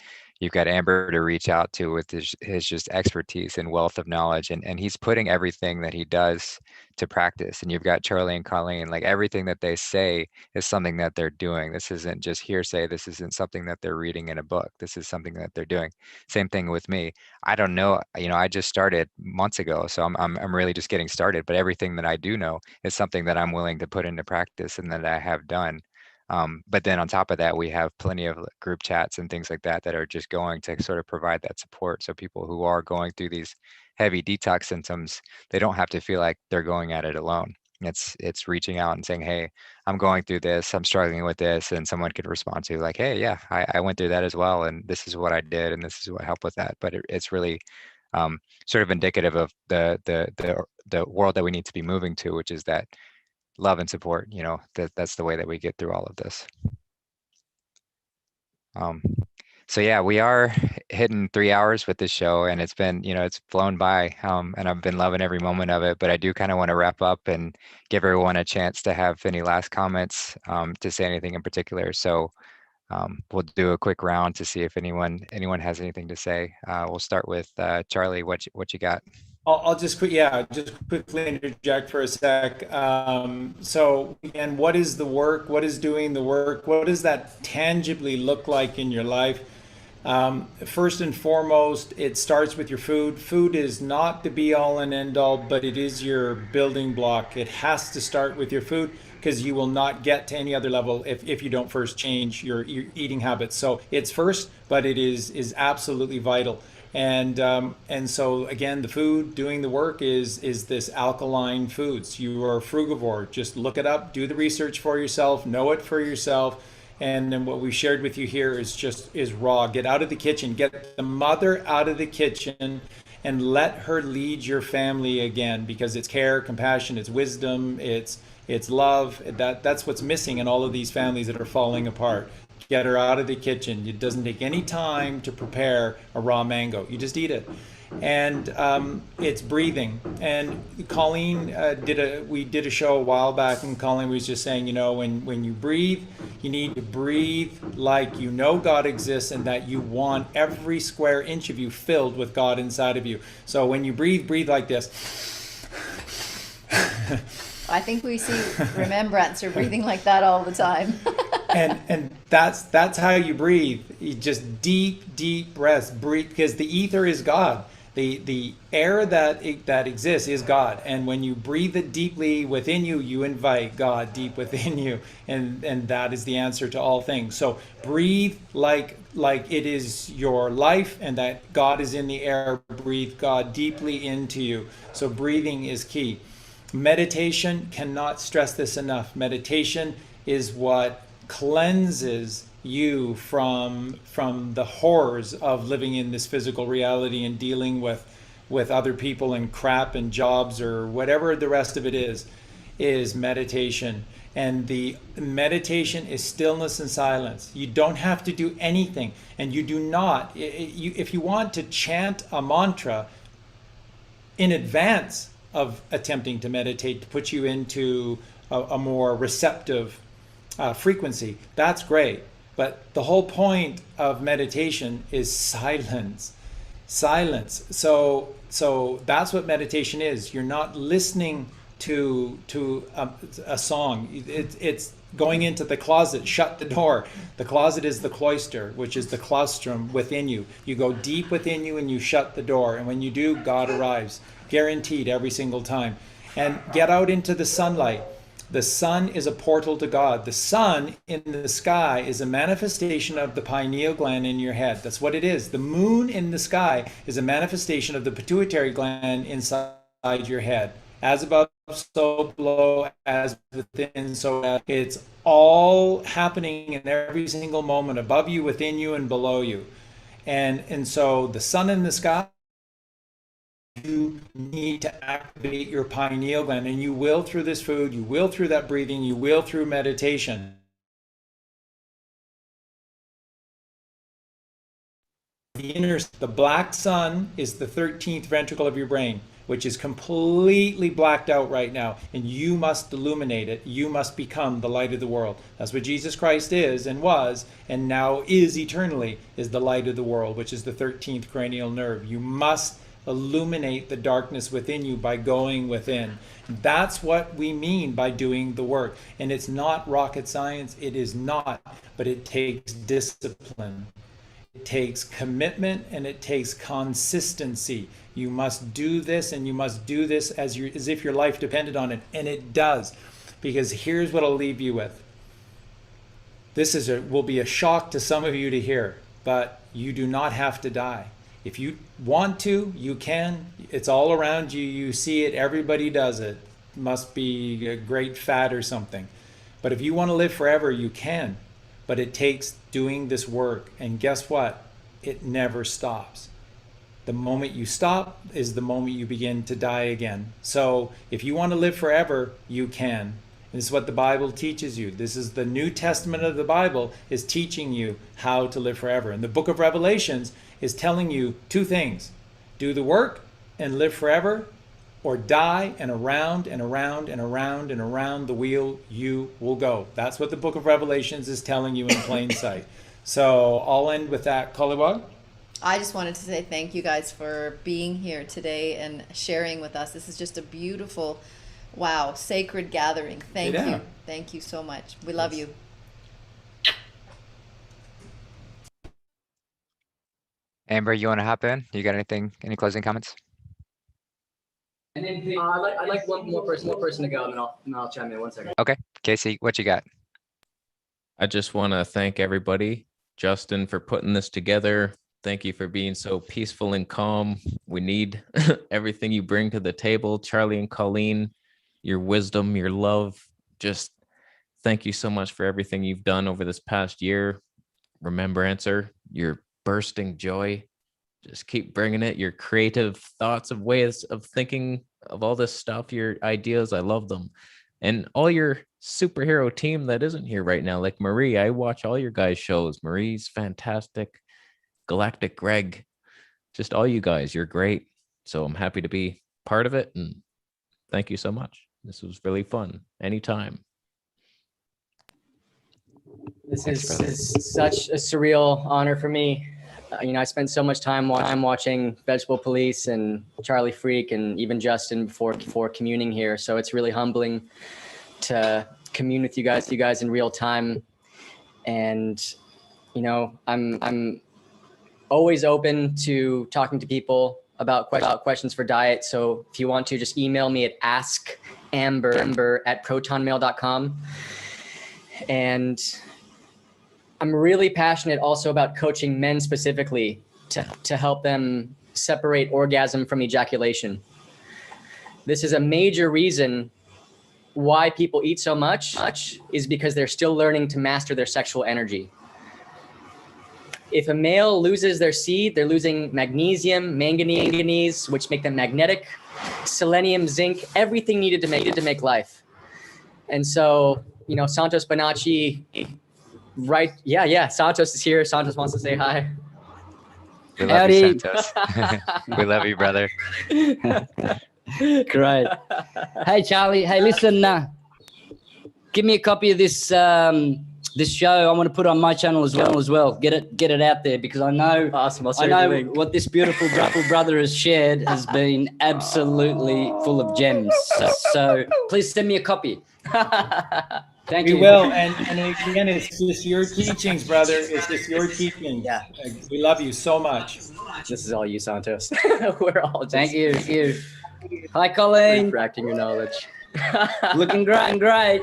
You've got Amber to reach out to with his just expertise and wealth of knowledge, and he's putting everything that he does to practice. And you've got Charlie and Colleen, like everything that they say is something that they're doing. This isn't just hearsay. This isn't something that they're reading in a book. This is something that they're doing. Same thing with me. I don't know, I just started months ago, so I'm really just getting started. But everything that I do know is something that I'm willing to put into practice and that I have done. But then on top of that, we have plenty of group chats and things like that that are just going to sort of provide that support. So people who are going through these heavy detox symptoms, they don't have to feel like they're going at it alone. It's reaching out and saying, hey, I'm going through this, I'm struggling with this, and someone could respond to like, hey, yeah, I went through that as well, and this is what I did, and this is what helped with that. But it's really sort of indicative of the world that we need to be moving to, which is that love and support. That's the way that we get through all of this. So yeah, we are hitting 3 hours with this show, and it's been, it's flown by, and I've been loving every moment of it. But I do kind of want to wrap up and give everyone a chance to have any last comments, to say anything in particular. So we'll do a quick round to see if anyone has anything to say. We'll start with Charlie. What you got? I'll just quickly interject for a sec. So again, what is the work? What is doing the work? What does that tangibly look like in your life? First and foremost, it starts with your food. Food is not the be all and end all, but it is your building block. It has to start with your food, because you will not get to any other level if you don't first change your eating habits. So it's first, but it is absolutely vital. And so again, the food, doing the work is this alkaline foods. You are a frugivore. Just look it up, do the research for yourself, know it for yourself. And then what we shared with you here is raw. Get out of the kitchen, get the mother out of the kitchen, and let her lead your family again, because it's care, compassion, it's wisdom, it's love. That's what's missing in all of these families that are falling apart. Get her out of the kitchen. It doesn't take any time to prepare a raw mango. You just eat it. And it's breathing. And Colleen we did a show a while back, and Colleen was just saying, when you breathe, you need to breathe like you know God exists, and that you want every square inch of you filled with God inside of you. So when you breathe like this. I think we see Remembrancer breathing like that all the time. and that's how you breathe. You just deep breaths. Breathe, because the ether is God. The air that exists is God. And when you breathe it deeply within you, you invite God deep within you, and that is the answer to all things. So breathe like it is your life, and that God is in the air. Breathe God deeply into you. So breathing is key. Meditation, cannot stress this enough. Meditation is what cleanses you from the horrors of living in this physical reality and dealing with other people and crap and jobs or whatever the rest of it is meditation. And the meditation is stillness and silence. You don't have to do anything, and you do not. If you want to chant a mantra in advance of attempting to meditate to put you into a more receptive frequency, that's great. But the whole point of meditation is silence. So that's what meditation is. You're not listening to a song. It's going into the closet, shut the door. The closet is the cloister, which is the claustrum within you. You go deep within you and you shut the door. And when you do, God arrives. Guaranteed every single time. And get out into the sunlight. The sun is a portal to God. The sun in the sky is a manifestation of the pineal gland in your head. That's what it is. The moon in the sky is a manifestation of the pituitary gland inside your head. As above, so below, as within, so without. It's all happening in every single moment, above you, within you, and below you. And so the sun in the sky, you need to activate your pineal gland, and you will through this food, you will through that breathing, you will through meditation. The black sun is the 13th ventricle of your brain. which is completely blacked out right now, and you must illuminate it. You must become the light of the world. That's what Jesus Christ is and was and now is eternally, is the light of the world, which is the 13th cranial nerve. You must illuminate the darkness within you by going within. That's what we mean by doing the work. And it's not rocket science. It is not, but it takes discipline. It takes commitment and it takes consistency. You must do this, and you must do this as if your life depended on it. And it does. Because here's what I'll leave you with. This will be a shock to some of you to hear, but you do not have to die. If you want to, you can. It's all around you. You see it. Everybody does it. Must be a great fad or something. But if you want to live forever, you can. But it takes doing this work. And guess what? It never stops. The moment you stop is the moment you begin to die again. So if you want to live forever, you can. This is what the Bible teaches you. This is the New Testament of the Bible is teaching you how to live forever. And the book of Revelations is telling you two things. Do the work and live forever, or die, and around and around and around and around the wheel you will go. That's what the book of Revelations is telling you in plain sight. So I'll end with that. Colleen? I just wanted to say thank you guys for being here today and sharing with us. This is just a beautiful, wow, sacred gathering. Thank you. Thank you so much. We love you. Amber, you want to hop in? You got any closing comments? And then I'd like one more person to go, and then I'll chime in 1 second. Okay. Casey, what you got? I just want to thank everybody, Justin, for putting this together. Thank you for being so peaceful and calm. We need everything you bring to the table. Charlie and Colleen, your wisdom, your love. Just thank you so much for everything you've done over this past year. Remembrancer, your bursting joy. Just keep bringing it. Your creative thoughts of ways of thinking of all this stuff, your ideas. I love them. And all your superhero team that isn't here right now, like Marie. I watch all your guys' shows. Marie's fantastic. Galactic Greg, just all you guys, you're great. So I'm happy to be part of it, and thank you so much. This was really fun. Anytime. This is such a surreal honor for me. I spent so much time watching Vegetable Police and Charlie Freak and even Justin before communing here. So it's really humbling to commune with you guys in real time. And I'm always open to talking to people about questions for diet. So if you want to, just email me at askamber@protonmail.com. And I'm really passionate also about coaching men specifically to help them separate orgasm from ejaculation. This is a major reason why people eat so much is because they're still learning to master their sexual energy. If a male loses their seed, they're losing magnesium, manganese, which make them magnetic, selenium, zinc, everything needed to make life. And so, Santos Bonacci, right? Yeah. Santos is here. Santos wants to say hi. We love you, Santos. We love you, brother. Great. Hey, Charlie. Hey, listen, give me a copy of this show. I want to put it on my channel as well. Get it out there, because I know Awesome. I know what this beautiful brother has shared has been absolutely full of gems. So please send me a copy. Thank you. We will. And again, it's just your teachings, brother. It's just your teachings. Yeah. We love you so much. This is all you, Santos. We're all just Thank you. Hi, Colleen. refracting your knowledge. Looking great.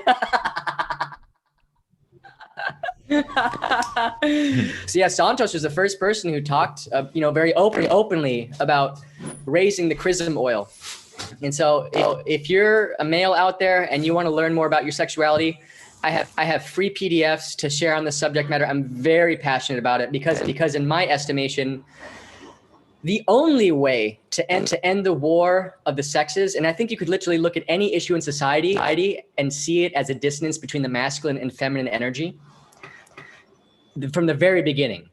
So yeah, Santos was the first person who talked, very openly about raising the chrism oil. And so if you're a male out there and you want to learn more about your sexuality, I have free PDFs to share on the subject matter. I'm very passionate about it because in my estimation, the only way to end the war of the sexes, and I think you could literally look at any issue in society and see it as a dissonance between the masculine and feminine energy from the very beginning.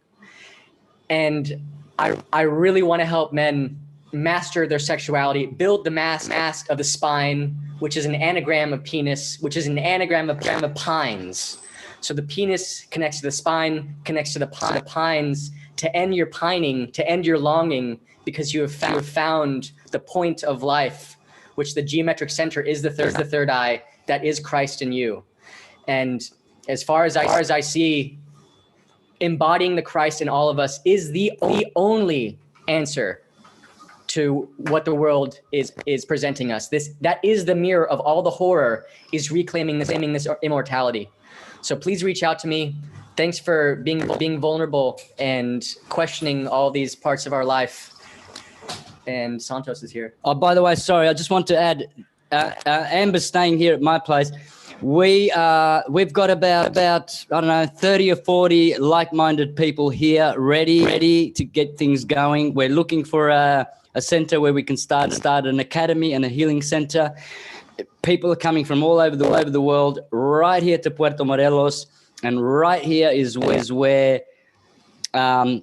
And I really want to help men master their sexuality, build the mask of the spine, which is an anagram of penis, which is an anagram of pines. So the penis connects to the spine, connects to the pines, to end your pining, to end your longing, because you have found the point of life, which the geometric center is the third eye, that is Christ in you. And as far as I see, embodying the Christ in all of us is the only answer to what the world is presenting us. That is the mirror of all the horror, is reclaiming this immortality. So please reach out to me. Thanks for being vulnerable and questioning all these parts of our life. And Santos is here. Oh, by the way, sorry, I just want to add, Amber's staying here at my place. We've got about I don't know, 30 or 40 like-minded people here ready to get things going. We're looking for a center where we can start an academy and a healing center. People are coming from all over the world, right here to Puerto Morelos, and right here is where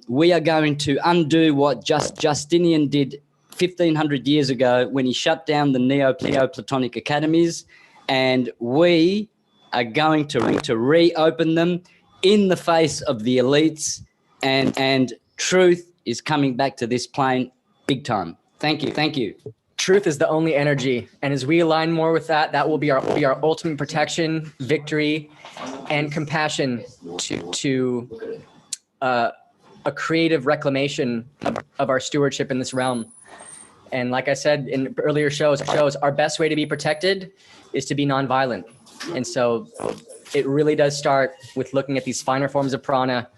we are going to undo what Justinian did 1,500 years ago when he shut down the Neoplatonic academies, and we are going to reopen them in the face of the elites, and truth is coming back to this plane big time. Thank you. Truth is the only energy, and as we align more with that, that will be our ultimate protection, victory, and compassion to a creative reclamation of our stewardship in this realm. And like I said in earlier shows, our best way to be protected is to be nonviolent. And so it really does start with looking at these finer forms of prana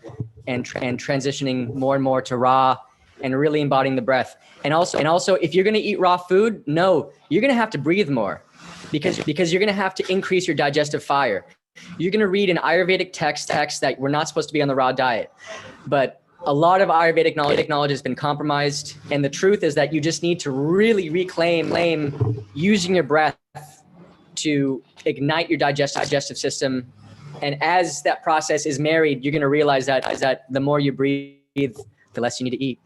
and transitioning more and more to Ra, and really embodying the breath. And also, if you're going to eat raw food, no, you're going to have to breathe more, because you're going to have to increase your digestive fire. You're going to read an Ayurvedic text that we're not supposed to be on the raw diet. But a lot of Ayurvedic knowledge has been compromised. And the truth is that you just need to really reclaim using your breath to ignite your digestive system. And as that process is married, you're going to realize that the more you breathe, the less you need to eat.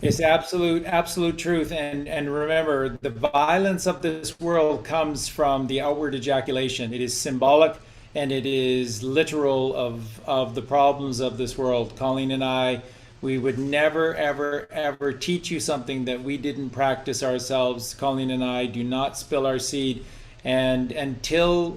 It's absolute truth. And remember, the violence of this world comes from the outward ejaculation. It is symbolic and it is literal of the problems of this world. Colleen and I, we would never, ever teach you something that we didn't practice ourselves. Colleen and I do not spill our seed. And until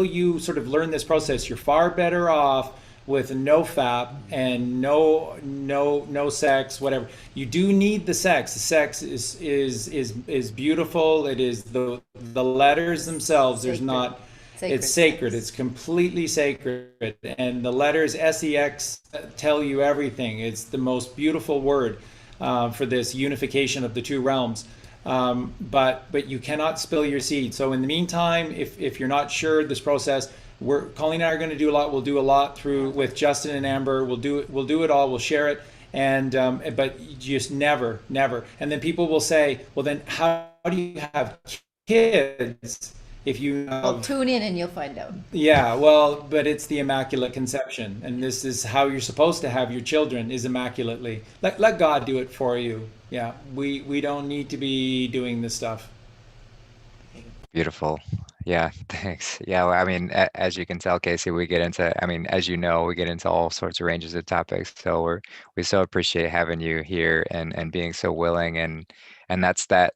you sort of learn this process, you're far better off with no fap and no sex, whatever. You do need the sex. The sex is beautiful. It is the letters themselves. There's not. It's sacred. It's completely sacred. And the letters SEX tell you everything. It's the most beautiful word for this unification of the two realms. But you cannot spill your seed. So in the meantime, if you're not sure this process, Colleen and I are going to do a lot. We'll do a lot with Justin and Amber. We'll do it all. We'll share it. And but just never. And then people will say, well, then how do you have kids if you have... Well, tune in and you'll find out. Yeah, well, but it's the Immaculate Conception, and this is how you're supposed to have your children, is immaculately. Let God do it for you. Yeah, we don't need to be doing this stuff. Beautiful. Yeah, thanks. Yeah, well, I mean, as you can tell, Casey, we get into, I mean, as you know, we get into all sorts of ranges of topics. So we so appreciate having you here and being so willing, and that's that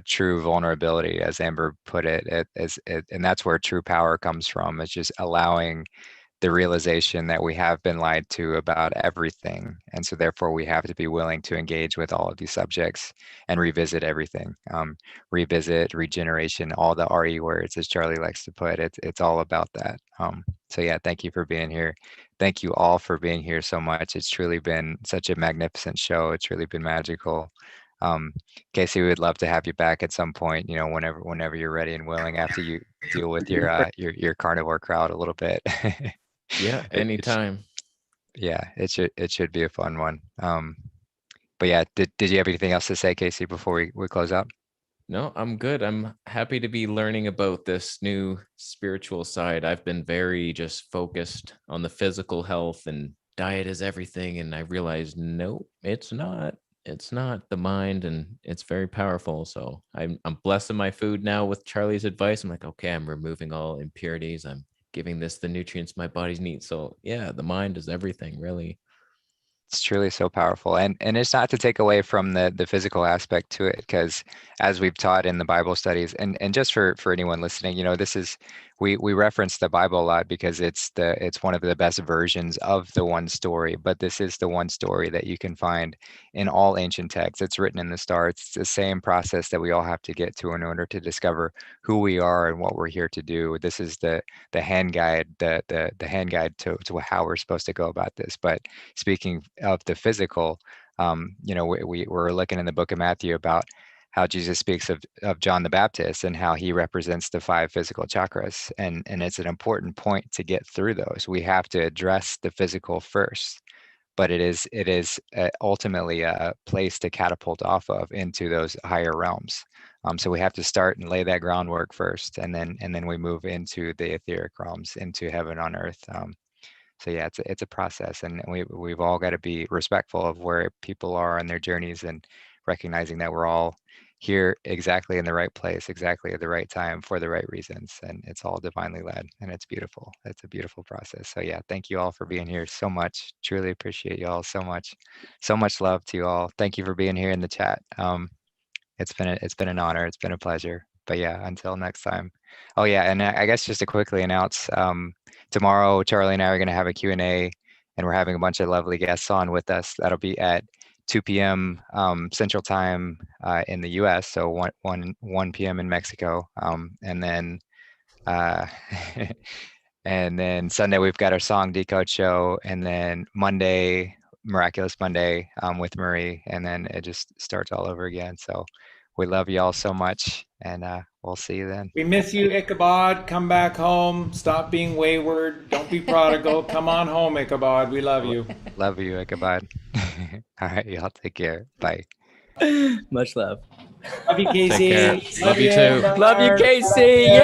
true vulnerability, as Amber put it, and that's where true power comes from. It's just allowing the realization that we have been lied to about everything. And so therefore we have to be willing to engage with all of these subjects and revisit everything. Revisit, regeneration, all the RE words, as Charlie likes to put. It's all about that. So yeah, thank you for being here. Thank you all for being here so much. It's truly been such a magnificent show. It's really been magical. Casey, we would love to have you back at some point, whenever you're ready and willing, after you deal with your carnivore crowd a little bit. Yeah, anytime. It should be a fun one. But yeah, did you have anything else to say, Casey, before we close out? No, I'm good. I'm happy to be learning about this new spiritual side. I've been very just focused on the physical health and diet is everything. And I realized, nope, it's not. It's not the mind, and it's very powerful. So I'm blessing my food now with Charlie's advice. I'm like, okay, I'm removing all impurities. I'm giving this the nutrients my body's needs. So yeah, the mind is everything, really. It's truly so powerful. And it's not to take away from the physical aspect to it, because as we've taught in the Bible studies, and just for anyone listening, this is, we reference the Bible a lot because it's one of the best versions of the one story, but this is the one story that you can find in all ancient texts. It's written in the stars. It's the same process that we all have to get to in order to discover who we are and what we're here to do. This is the hand guide, the hand guide to how we're supposed to go about this. But speaking of the physical, we're looking in the book of Matthew about how Jesus speaks of John the Baptist and how he represents the 5 physical chakras. And it's an important point to get through those. We have to address the physical first, but it is ultimately a place to catapult off of into those higher realms. So we have to start and lay that groundwork first, and then we move into the etheric realms, into heaven on earth. So yeah, it's a process, and we've all got to be respectful of where people are on their journeys, and recognizing that we're all here exactly in the right place, exactly at the right time, for the right reasons, and it's all divinely led, and it's beautiful. It's a beautiful process. So yeah, thank you all for being here so much. Truly appreciate you all so much. So much love to you all. Thank you for being here in the chat. It's been an honor. It's been a pleasure. But yeah, until next time. Oh yeah, and I guess just to quickly announce, tomorrow Charlie and I are going to have a Q&A, and we're having a bunch of lovely guests on with us. That'll be at 2 p.m. Central Time in the U.S., so 1 p.m. in Mexico, and then and then Sunday we've got our song decode show, and then Monday, Miraculous Monday, with Marie, and then it just starts all over again. So we love you all so much, and we'll see you then. We miss you, Ichabod. Come back home. Stop being wayward. Don't be prodigal. Come on home, Ichabod. We love you. Love you, Ichabod. All right, y'all take care. Bye. Much love. Love you, Casey. Take care. Love you too. Love you, Casey. Yeah.